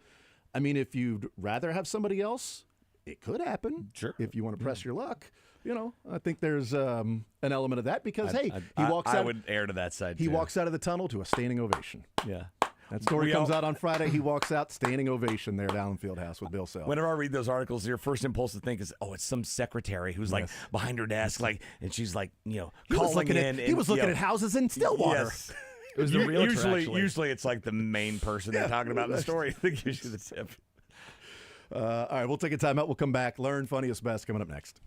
I mean, if you'd rather have somebody else, it could happen. Sure. If you want to press your luck, I think there's an element of that because he walks out. I would err to that side. He walks out of the tunnel to a standing ovation. Yeah. That story comes out on Friday. He walks out, standing ovation there down Fieldhouse with Bill Self. Whenever I read those articles, your first impulse to think is, oh, it's some secretary who's like behind her desk, and she's like, calling in. He was looking at houses in Stillwater. Yes. It was the realtor, usually it's like the main person they're talking about in the story that gives you the tip. All right, we'll take a timeout. We'll come back. Learn funniest best coming up next.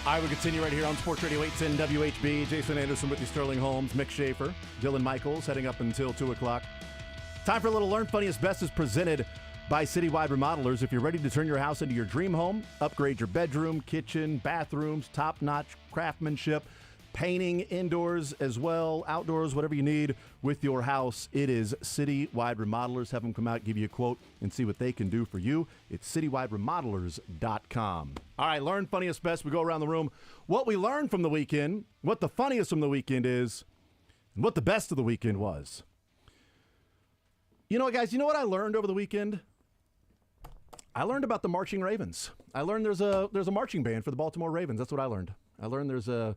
All right, we continue right here on Sports Radio 810 WHB. Jason Anderson with you, Sterling Holmes, Mick Schaefer, Dylan Michaels, heading up until 2 o'clock. Time for a little Learn Funniest Best is presented by Citywide Remodelers. If you're ready to turn your house into your dream home, upgrade your bedroom, kitchen, bathrooms, top-notch craftsmanship, painting indoors as well, outdoors, whatever you need with your house, it is Citywide Remodelers. Have them come out, give you a quote, and see what they can do for you. It's citywideremodelers.com. All right, Learn Funniest Best. We go around the room. What we learned from the weekend, what the funniest from the weekend is, and what the best of the weekend was. You know what, guys? You know what I learned over the weekend? I learned about the Marching Ravens. I learned there's a marching band for the Baltimore Ravens. That's what I learned. I learned there's a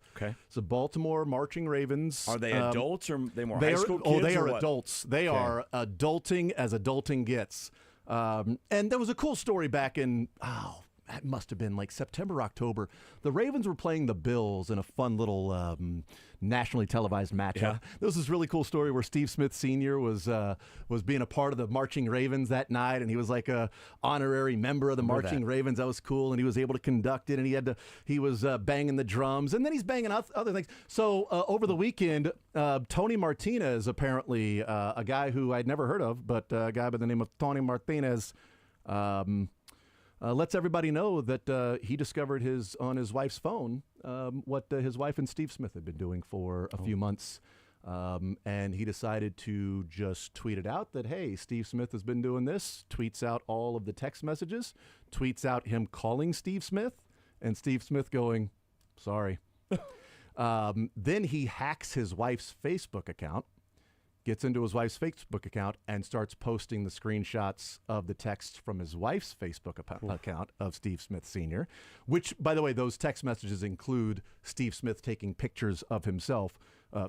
Baltimore Marching Ravens. Are they adults or they more high school kids? Oh, they or are what? adults. They are adulting as adulting gets. And there was a cool story back in, that must have been like September, October. The Ravens were playing the Bills in a fun little nationally televised matchup. Yeah. There was this really cool story where Steve Smith Sr. was being a part of the Marching Ravens that night, and he was like a honorary member of the Marching Ravens. That was cool, and he was able to conduct it, and he was banging the drums, and then he's banging other things. So over the weekend, Tony Martinez, apparently a guy who I'd never heard of, but a guy by the name of Tony Martinez, lets everybody know that he discovered on his wife's phone what his wife and Steve Smith had been doing for a few months. And he decided to just tweet it out that, hey, Steve Smith has been doing this, tweets out all of the text messages, tweets out him calling Steve Smith, and Steve Smith going, sorry. Then he hacks his wife's Facebook account, gets into his wife's Facebook account, and starts posting the screenshots of the texts from his wife's Facebook account of Steve Smith Sr., which, by the way, those text messages include Steve Smith taking pictures of himself,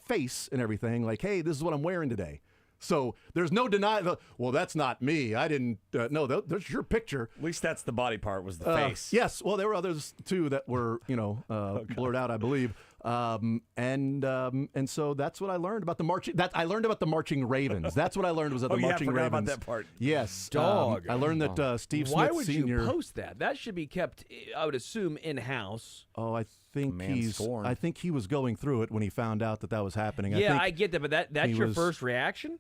face and everything, like, hey, this is what I'm wearing today. So there's no denying, well, that's not me. I didn't, no, there's your picture. At least that's the body part, was the face. Yes, well, there were others, too, that were, blurred out, I believe. And so that's what I learned about the marching. I learned about the Marching Ravens. That's what I learned was that the Marching forgot Ravens. about that part. Yes, Dog. I learned that Steve Why Smith would Sr. you post that? That should be kept, I would assume, in-house. Oh, I think man's scorned. I think he was going through it when he found out that was happening. Yeah, I I get that, but that's he your was- first reaction?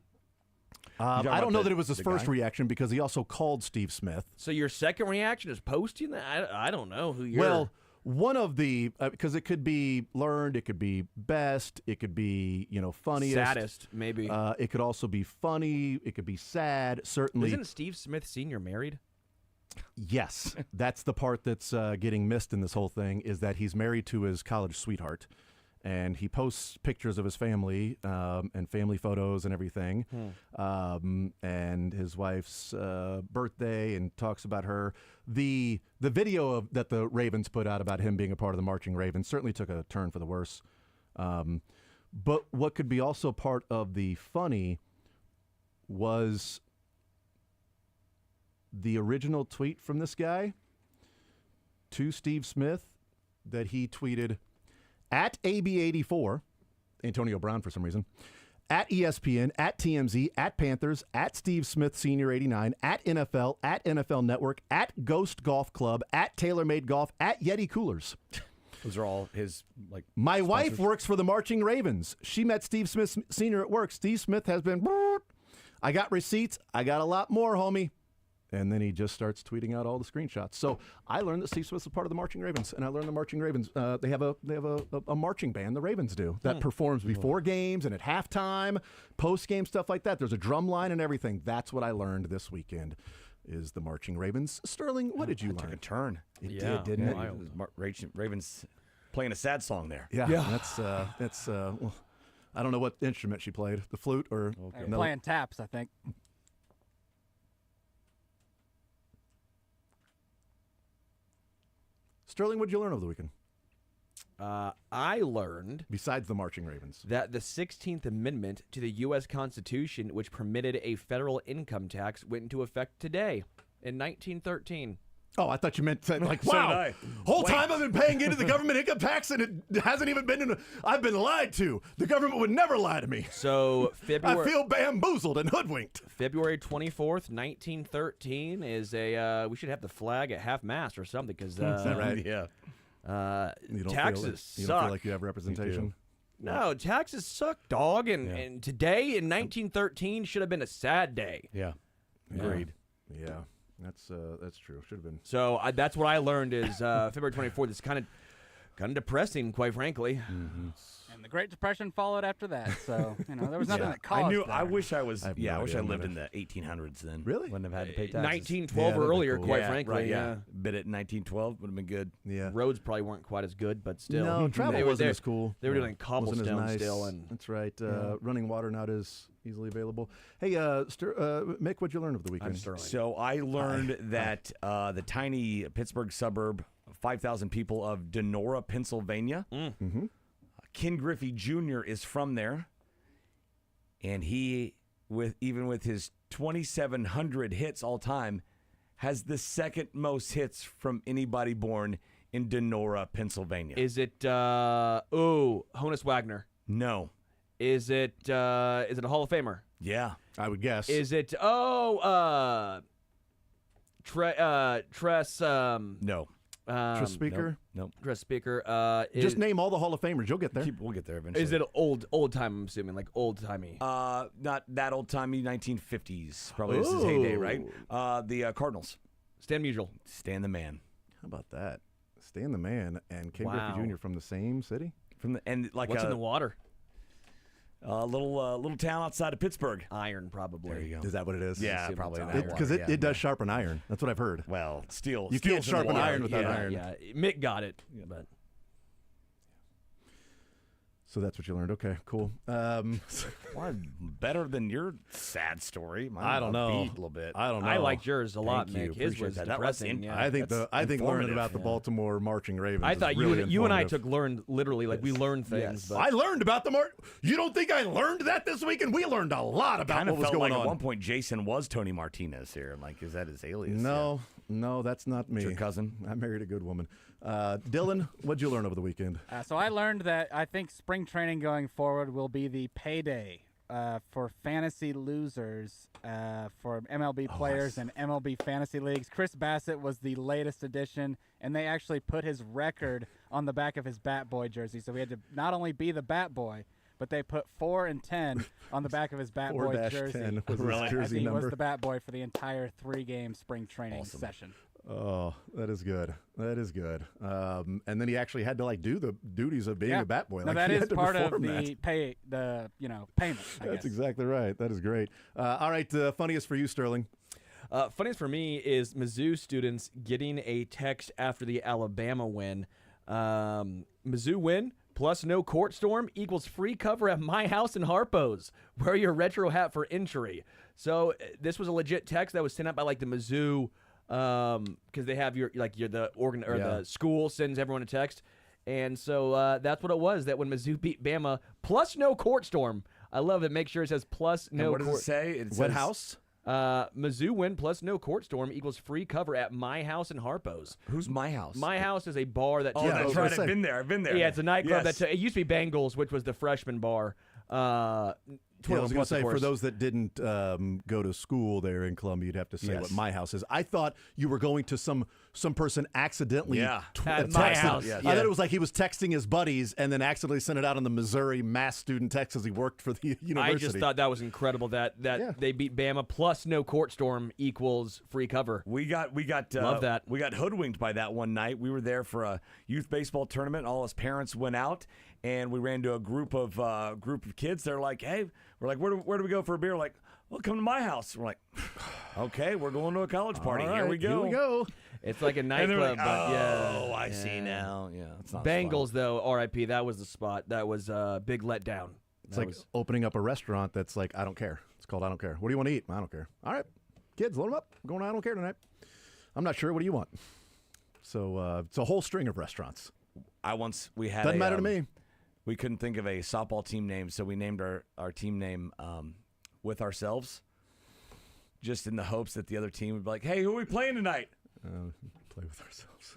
I about don't know the- that it was his the first guy? reaction because he also called Steve Smith. So your second reaction is posting that? I don't know who you're... Well, one of the because it could be learned, it could be best, it could be funniest, saddest, maybe. It could also be funny. It could be sad. Certainly, Isn't Steve Smith Sr. married? yes. That's the part that's getting missed in this whole thing is that he's married to his college sweetheart, and he posts pictures of his family and family photos and everything, and his wife's birthday, and talks about her. The video that the Ravens put out about him being a part of the Marching Ravens certainly took a turn for the worse. But what could be also part of the funny was the original tweet from this guy to Steve Smith that he tweeted at AB84, Antonio Brown for some reason, at ESPN, at TMZ, at Panthers, at Steve Smith Senior 89, at NFL Network, at Ghost Golf Club, at TaylorMade Golf, at Yeti Coolers. Those are all his My sponsors. wife works for the Marching Ravens. She met Steve Smith Sr. at work. Steve Smith has been, I got receipts. I got a lot more, homie. And then he just starts tweeting out all the screenshots. So I learned that Steve Smith is part of the Marching Ravens, and I learned the Marching Ravens. They have a marching band. The Ravens do that performs before games and at halftime, post game stuff like that. There's a drum line and everything. That's what I learned this weekend. Is the Marching Ravens. Sterling, what did you learn? Took a turn. It Yeah. did, didn't it? It was Ravens playing a sad song there. Yeah. That's well, I don't know what instrument she played. The flute or no. Playing taps, I think. Sterling, what did you learn over the weekend? I learned Besides the Marching Ravens. that the 16th Amendment to the U.S. Constitution, which permitted a federal income tax, went into effect today in 1913. Oh, I thought you meant like, So wow. did I. Whole time I've been paying into the government income tax and it hasn't even been I've been lied to. The government would never lie to me. So I feel bamboozled and hoodwinked. February 24th, 1913 is we should have the flag at half-mast or something because that right? Yeah. You don't taxes you suck. don't feel like you have representation? No, taxes suck, dog. And today in 1913 should have been a sad day. Yeah. Agreed. Yeah, that's true. Should have been. So that's what I learned is February 24th is kind of depressing, quite frankly. Mm-hmm. And the Great Depression followed after that. So, there was nothing that caused I that. wish I was. I have no I wish idea I when lived it- in the 1800s then. Really? Wouldn't have had to pay taxes. 1912 that'd or be earlier, cool. quite Yeah, frankly. right, yeah. Bid it in 1912 would have been good. Yeah. Roads probably weren't quite as good, but still. No, travel They were wasn't there- as cool. They were Yeah. doing Wasn't as cobblestone nice. still, and That's right. Running water not as easily available. Hey, Mick, what'd you learn over the weekend? I'm Sterling. So I learned that the tiny Pittsburgh suburb, 5,000 people of Donora, Pennsylvania. Mm-hmm. Ken Griffey Jr. is from there, and he, even with his 2,700 hits all time, has the second most hits from anybody born in Donora, Pennsylvania. Is it Honus Wagner? No. Is it a Hall of Famer? Yeah. I would guess. Is it Tress No. Just speaker? Nope. Tress Speaker? Just name all the Hall of Famers. You'll get there. We'll get there eventually. Is it old time? I'm assuming like old timey. Not that old timey, 1950s. Probably this is his heyday, right? The Cardinals. Stan Musial. Stan the man. How about that? Stan the Man and Ken Wow. Griffey Jr. from the same city? What's in the water? a little town outside of Pittsburgh. Iron, probably. There you go. Is that what it is? Yeah, Assume probably it's that iron. Because one, it does sharpen iron. That's what I've heard. Well, steel. You can't steel's in the sharpen water. iron without yeah, iron. Yeah, Mick got it. But So that's what you learned. Okay, cool. Well, better than your sad story. Mine I don't know. upbeat A little bit. I don't know. I liked yours a lot, Thank you. Mick. His Appreciate was that. That was depressing. in- yeah. I think That's learning informative. about the Baltimore marching Ravens. I is thought really you and I informative. learned literally like we learned things. Yes. But I learned about the You don't think I learned that this weekend? We learned a lot about kind what of was felt going like on. at one point Jason was Tony Martinez here. Like, is that his alias? No, that's not me. It's your cousin. I married a good woman. Dylan, what'd you learn over the weekend? So I learned that I think spring training going forward will be the payday for fantasy losers for MLB players and MLB fantasy leagues. Chris Bassett was the latest addition, and they actually put his record on the back of his Bat Boy jersey. So he had to not only be the Bat Boy, but they put 4 and 10 on the back of his Bat Boy 4-10 jersey. was his As jersey he number. was the Bat Boy for the entire 3-game spring training session. Oh, that is good. That is good. And then he actually had to do the duties of being a bat boy. No, Like, that he is had to part of perform the that. payment. I That's guess. exactly right. That is great. All right, funniest for you, Sterling. funniest for me is Mizzou students getting a text after the Alabama win. Mizzou win plus no court storm equals free cover at my house in Harpo's. Wear your retro hat for injury. So this was a legit text that was sent out by the Mizzou, because they have the school sends everyone a text, and so that's what it was. That when Mizzou beat Bama plus no court storm. I love it. Make sure it says plus no. And what does court. it say? It What says, house? Mizzou win plus no court storm equals free cover at my house in Harpo's. Who's my house? My house is a bar that. Oh, Yeah, I that's was right. gonna I've say. been there. I've been there. Yeah, it's a nightclub. Yes. It used to be Bengals, which was the freshman bar. Yeah, I was going to Once, of say, for course. those that didn't go to school there in Columbia, you'd have to say Yes. what my house is. I thought you were going to some person accidentally Yeah. At my texted- house. Yes. I thought it was like he was texting his buddies and then accidentally sent it out on the Missouri mass student text as he worked for the university. I just thought that was incredible that Yeah. they beat Bama plus no court storm equals free cover. We got Love that. We got hoodwinked by that one night. We were there for a youth baseball tournament. All his parents went out, and we ran to a group of kids. They're like, "Hey," we're like, "Where do we go for a beer?" We're like, "Well, come to my house." We're like, "Okay, we're going to a college party. All Here right, we go." Here we go. It's like a And they're nightclub, like, but yeah. "Oh, I see now." Yeah, it's not as fun. Bengals though, R.I.P. That was the spot. That was a big letdown. It's like opening up a restaurant that's like, I don't care. It's called I don't care. What do you want to eat? I don't care. All right, kids, load them up. We're going to I don't care tonight. I'm not sure. What do you want? So it's a whole string of restaurants. We had Doesn't matter to me. We couldn't think of a softball team name, so we named our team name with ourselves, just in the hopes that the other team would be like, "Hey, who are we playing tonight?" Play with ourselves.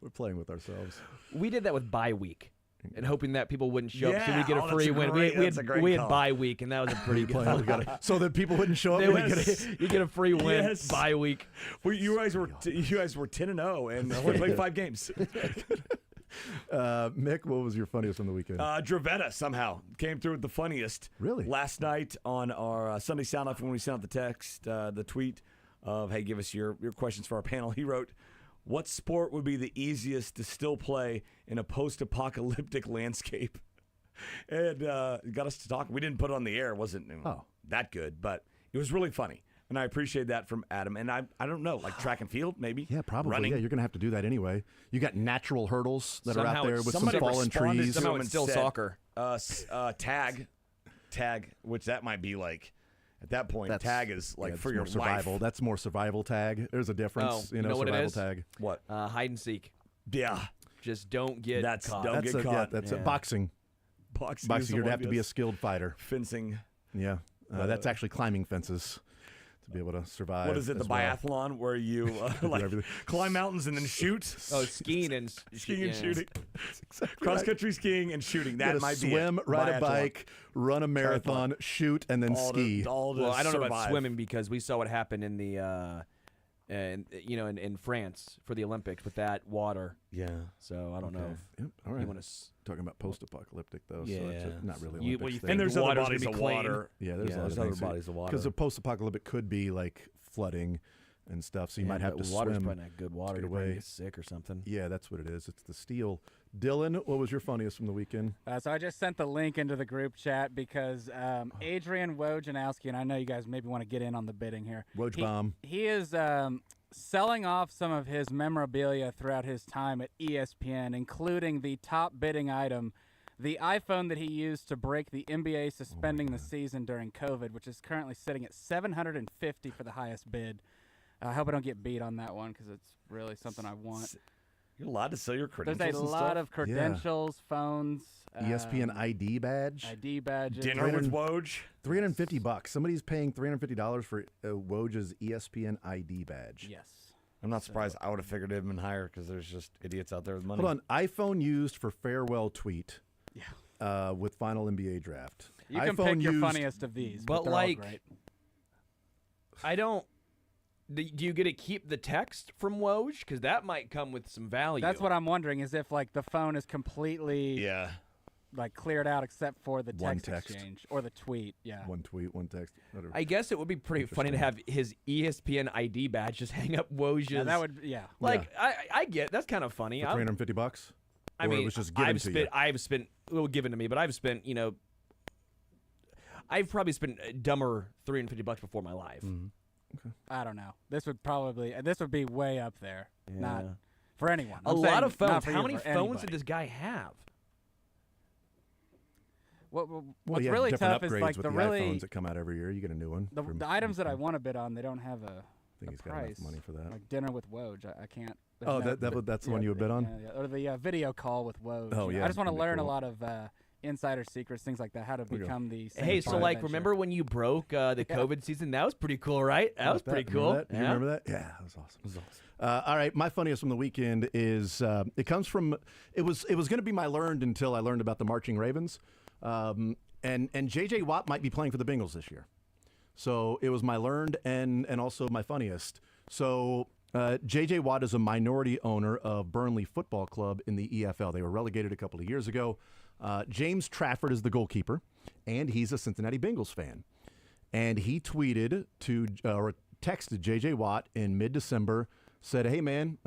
We're playing with ourselves. We did that with bye week. and hoping that people wouldn't show up so we get a that's free a win. great- We that's a great had call. bye week, and that was a pretty good. So that people wouldn't show up. You get a free win Yes. bye week. Well, you guys were 10-0 and only played 5 games. Mick, what was your funniest from the weekend? Dravetta somehow came through with the funniest. Really? Last night on our Sunday Sound Off, when we sent out the text, the tweet of, hey, give us your questions for our panel, he wrote, what sport would be the easiest to still play in a post-apocalyptic landscape? And got us to talk. We didn't put it on the air. It wasn't that good, but it was really funny. And I appreciate that from Adam. And I don't know, like track and field, maybe? Yeah, probably. Running. Yeah, you're going to have to do that anyway. You got natural hurdles that are Somehow out there it's- with some Somebody fallen responded trees. to Somehow him it's and still said, soccer. Tag, which that might be like, at that point, That's- tag is like yeah, for it's your more survival. life. That's more survival tag. There's a difference. Oh, you know what it survival is? tag. What? Hide and seek. Yeah. Just don't get caught. Don't That's get caught. that's Yeah. boxing. Boxing is Boxing, the you'd one, have to be a yes. skilled fighter. Fencing. Yeah, that's actually climbing fences to be able to survive. What is it? The as well. biathlon where you like everything. climb mountains and then shoot? Oh, skiing and Skiing and yeah. shooting. Exactly Cross right. country skiing and shooting. You That gotta might be swim, it. ride a Biathlon. bike, run a marathon, shoot, and then All ski. To Well, I don't know about survive. swimming because we saw what happened in the, in France for the Olympics with that water. Yeah. So I don't know if Yep, all you right. want to. Talking about post-apocalyptic though, so Yeah. it's not really You- Olympics well, you thing. think And there's the other water's bodies gonna of be clean. water. Yeah, there's a lot there's of other things bodies of water. because the post-apocalyptic could be like flooding and stuff, so you might have to water's swim. probably not good water. get You're probably away. get sick or something. Yeah, that's what it is. It's the steel. Dylan, what was your funniest from the weekend? So I just sent the link into the group chat because Adrian Wojnarowski, and I know you guys maybe want to get in on the bidding here. Wojbomb. He is selling off some of his memorabilia throughout his time at ESPN, including the top bidding item, the iPhone that he used to break the NBA suspending the season during COVID, which is currently sitting at $750 for the highest bid. I hope I don't get beat on that one because it's really something I want. You're allowed to sell your credentials. There's a and lot stuff? of credentials, phones, ESPN ID badge. ID badges. Dinner with Woj. $350. Somebody's paying $350 for Woj's ESPN ID badge. Yes. I'm not surprised. I would have figured it would have been higher because there's just idiots out there with money. Hold on. iPhone used for farewell tweet. Yeah. With final NBA draft. You can iPhone pick your used- funniest of these, But, but they're like, all great. I don't. Do you get to keep the text from Woj? Because that might come with some value. That's what I'm wondering is if like the phone is completely yeah. like cleared out except for the One text, text. exchange or the tweet. Yeah. One tweet, one text. Whatever. I guess it would be pretty funny to have his ESPN ID badge just hang up Woj's. Yeah, that would yeah. Like I get that's kind of funny. For $350? I Or mean, it was just given to you? I've spent well given to me, but I've spent I've probably spent a dumber $350 before my life. I don't know. This would be way up there. Not for anyone. A I'm lot saying of not phones. for How you, many for phones anybody. did this guy have? What's you have really different tough is upgrades like with the the really iPhones that come out every year. You get a new one. the items that I want to bid on. They don't have a think he's got price. enough money for that. Like dinner with Woj. I can't. there's Oh, no- that's the one you would bid on? Yeah. Or the video call with Woj. Oh, yeah, I just want to that'd be learn cool. a lot of insider secrets, things like that. How to become the. Hey, so same like, adventure. remember when you broke the COVID season? That was pretty cool, right? That was pretty cool. Remember that? You Yeah. remember that? Yeah, that was awesome. All right, my funniest from the weekend is it comes from it was going to be my learned until I learned about the marching Ravens, and J.J. Watt might be playing for the Bengals this year, so it was my learned and also my funniest. So J.J. Watt is a minority owner of Burnley Football Club in the EFL. They were relegated a couple of years ago. James Trafford is the goalkeeper, and he's a Cincinnati Bengals fan. And he tweeted or texted J.J. Watt in mid-December, said, "Hey, man,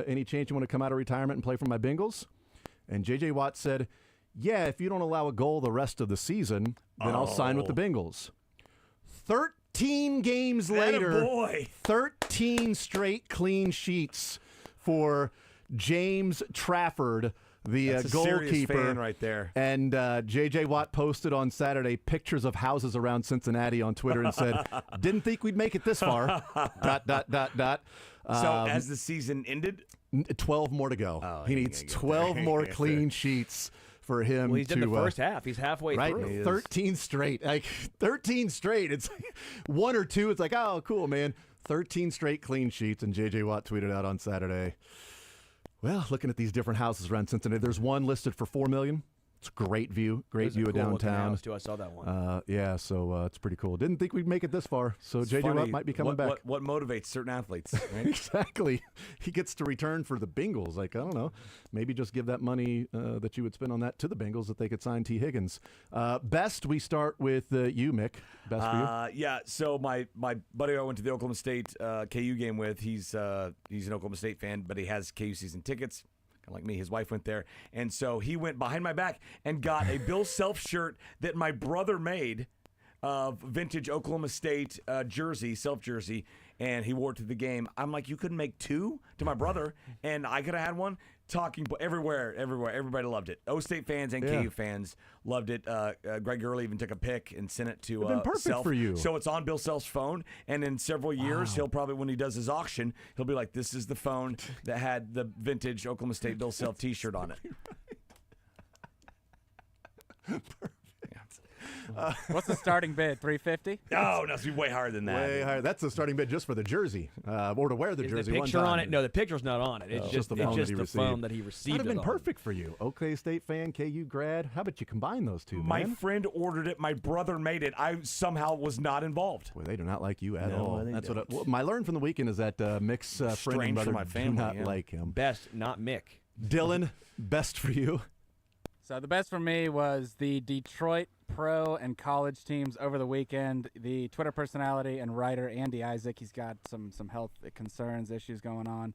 any chance you want to come out of retirement and play for my Bengals?" And J.J. Watt said, "Yeah, if you don't allow a goal the rest of the season, then I'll sign with the Bengals." 13 games later, Attaboy. 13 straight clean sheets for James Trafford, the That's a serious goalkeeper. fan right there. And J.J. Watt posted on Saturday pictures of houses around Cincinnati on Twitter and said, "Didn't think we'd make it this far." ... So as the season ended, 12 more to go. He needs 12 more clean sheets for him Well, he's to in the first half. He's halfway right, through. 13 straight. Like 13 straight. It's like one or two. It's like, oh, cool, man. 13 straight clean sheets. And J.J. Watt tweeted out on Saturday, Well, looking at these different houses around Cincinnati, there's one listed for $4 million. It's a great view of Cool downtown. house too. I saw that one. Yeah, so it's pretty cool. Didn't think we'd make it this far. So It's JJ funny, Watt might be coming back. What motivates certain athletes? Right? Exactly. He gets to return for the Bengals. Like, I don't know. Maybe just give that money that you would spend on that to the Bengals that they could sign T. Higgins. Best, we start with you, Mick. Best for you? Yeah. So my buddy I went to the Oklahoma State KU game with, he's an Oklahoma State fan, but he has KU season tickets. Like me, his wife went there. And so he went behind my back and got a Bill Self shirt that my brother made of vintage Oklahoma State jersey, Self jersey, and he wore it to the game. I'm like, you couldn't make two to my brother, and I could have had one. Talking everywhere. Everybody loved it. O State fans and KU fans loved it. Greg Gurley even took a pic and sent it to been perfect Self. for you. So it's on Bill Self's phone, and in several years, he'll probably, when he does his auction, he'll be like, this is the phone that had the vintage Oklahoma State Bill Self T-shirt on it. What's the starting bid? $350? No, it's way higher than that. Way higher. That's the starting bid just for the jersey, or to wear the Is jersey. the one picture time. on it? No, the picture's not on it. It's just the phone that he received. That'd have been it on. perfect for you. OK State fan, KU grad. How about you combine those two, My man? friend ordered it. My brother made it. I somehow was not involved. Boy, they do not like you at No, all. they That's don't. what my learn from the weekend is that Mick's friend and Strange brother for my family, do not yeah. like him. Best, not Mick. Dylan, best for you. So the best for me was the Detroit pro and college teams over the weekend. The Twitter personality and writer Andy Isaac, he's got some health concerns, issues going on.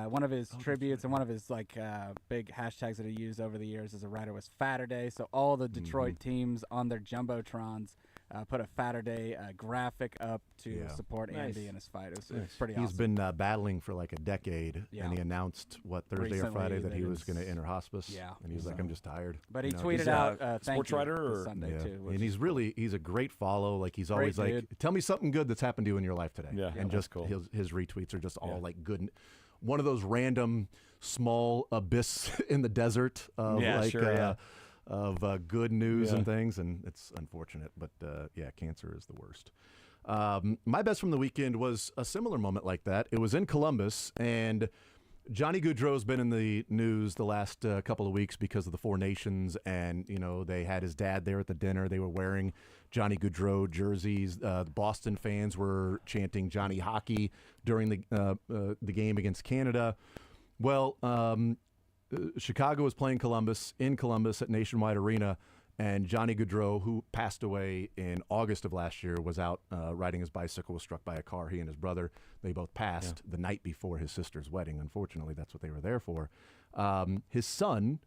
One of his tributes and one of his big hashtags that he used over the years as a writer was Fatterday. So all the Detroit teams on their jumbotrons put a Fatterday graphic up to support Andy in his fight. It was pretty awesome. He's been battling for like a decade, Yeah. and he announced Thursday Recently or Friday that that he it was was- going to enter hospice. Yeah. And he was like, I'm just tired. But he You know, tweeted he's, out thank sports you writer this or- Sunday yeah. too. And he's a great follow. Like he's always Great like, dude. tell me something good that's happened to you in your life today. Yeah. And Yeah, just that's his retweets are just all like good. One of those random small abyss in the desert of of good news and things, and it's unfortunate, but cancer is the worst. My best from the weekend was a similar moment like that. It was in Columbus, and Johnny Gaudreau's been in the news the last couple of weeks because of the Four Nations, and they had his dad there at the dinner. They were wearing Johnny Gaudreau jerseys. The Boston fans were chanting Johnny Hockey during the game against Canada. Well, Chicago was playing in Columbus at Nationwide Arena, and Johnny Gaudreau, who passed away in August of last year, was out riding his bicycle, was struck by a car. He and his brother, they both passed the night before his sister's wedding. Unfortunately, that's what they were there for. His son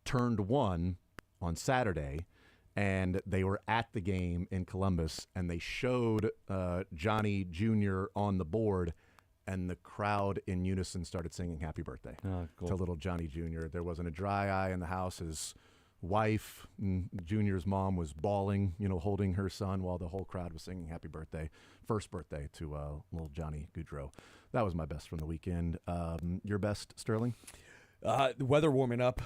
turned 1 on Saturday, and they were at the game in Columbus, and they showed Johnny Jr. on the board, and the crowd in unison started singing happy birthday to little Johnny Jr. There wasn't a dry eye in the house. His wife, Junior's mom, was bawling, holding her son while the whole crowd was singing happy birthday, first birthday to little Johnny Gaudreau. That was my best from the weekend. Your best, Sterling? The weather warming up.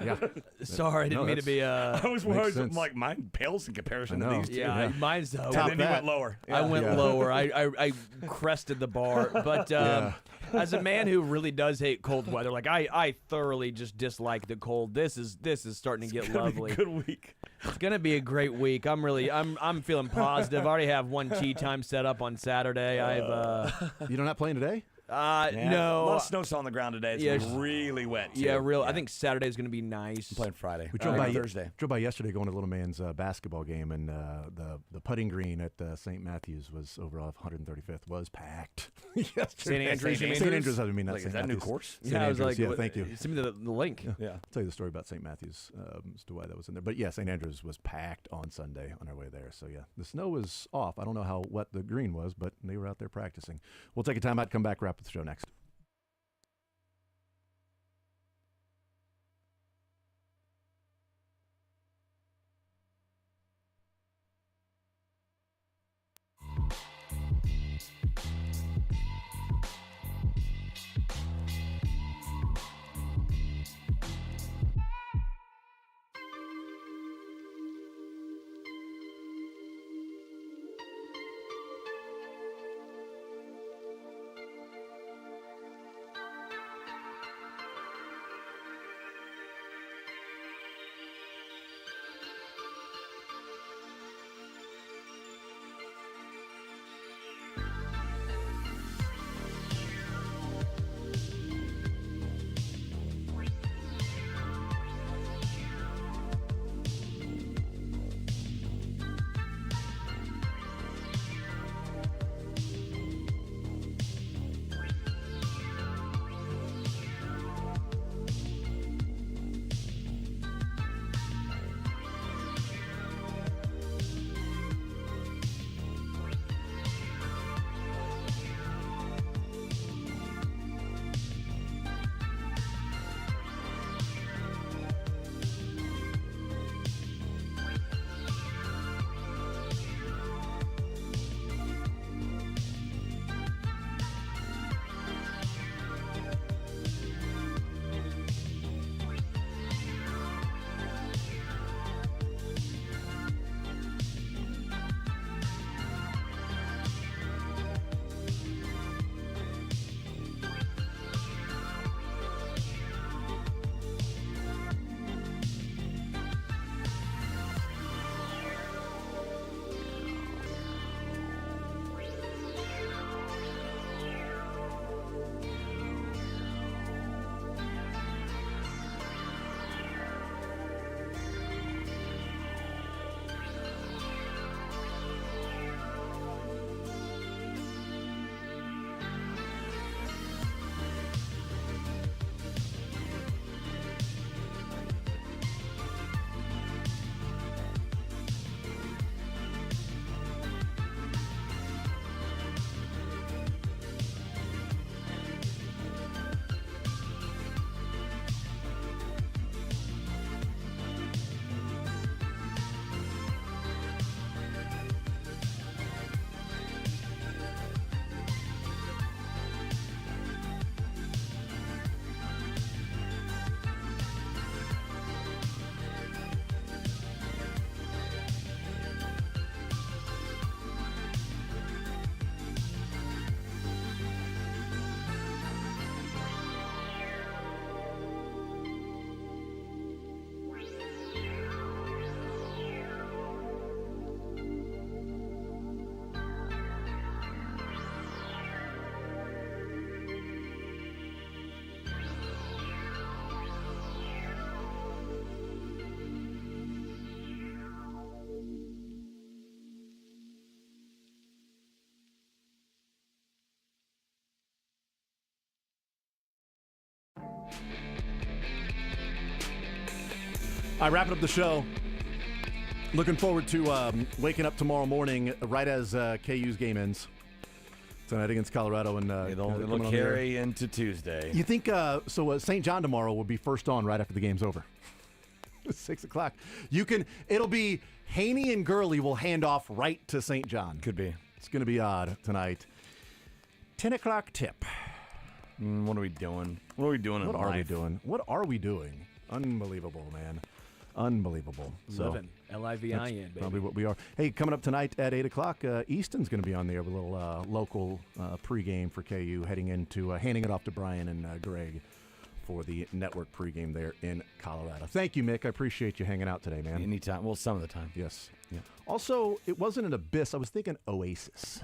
Yeah. Sorry, I didn't mean to be. I was Makes sense. like, mine pales in comparison I to know. these two. Yeah, mine's And Top then he that. went lower. I went Yeah. lower. I crested the bar. But as a man who really does hate cold weather, like I thoroughly just dislike the cold. This is starting to get lovely. Good week. It's gonna be a great week. I'm feeling positive. I already have one tea time set up on Saturday. You're not playing today? Yeah. No. A lot of snow on the ground today. It's Yeah. really wet. Too. Yeah, I think Saturday's gonna be nice. I'm playing Friday. We drove by Thursday. Drove by yesterday going to little man's basketball game, and the putting green at St. Matthews was over off 135th was packed. yesterday. St. Andrews, you mean? St. Andrews. I mean, not Like, St. is that a new Matthews. course? St. Yeah, I was Andrews, like, yeah, thank you. Send me the link. Yeah. I'll tell you the story about St. Matthews as to why that was in there. But yeah, St. Andrews was packed on Sunday on our way there. So yeah, the snow was off. I don't know how wet the green was, but they were out there practicing. We'll take a time out, come back, wrap up the show next. All right, wrapping up the show. Looking forward to waking up tomorrow morning right as KU's game ends tonight against Colorado. And It'll carry into Tuesday. You think St. John tomorrow will be first on right after the game's over? 6 o'clock. It'll be Haney and Gurley will hand off right to St. John. Could be. It's going to be odd tonight. 10 o'clock tip. What are we doing? What are we doing in life? What are we doing? What are we doing? Unbelievable, man. Unbelievable. Living. L-I-V-I-N, baby. Probably what we are. Hey, coming up tonight at 8 o'clock, Easton's going to be on there with a little local pregame for KU, heading into handing it off to Brian and Greg for the network pregame there in Colorado. Thank you, Mick. I appreciate you hanging out today, man. Anytime. Well, some of the time. Yes. Yeah. Also, it wasn't an abyss. I was thinking oasis.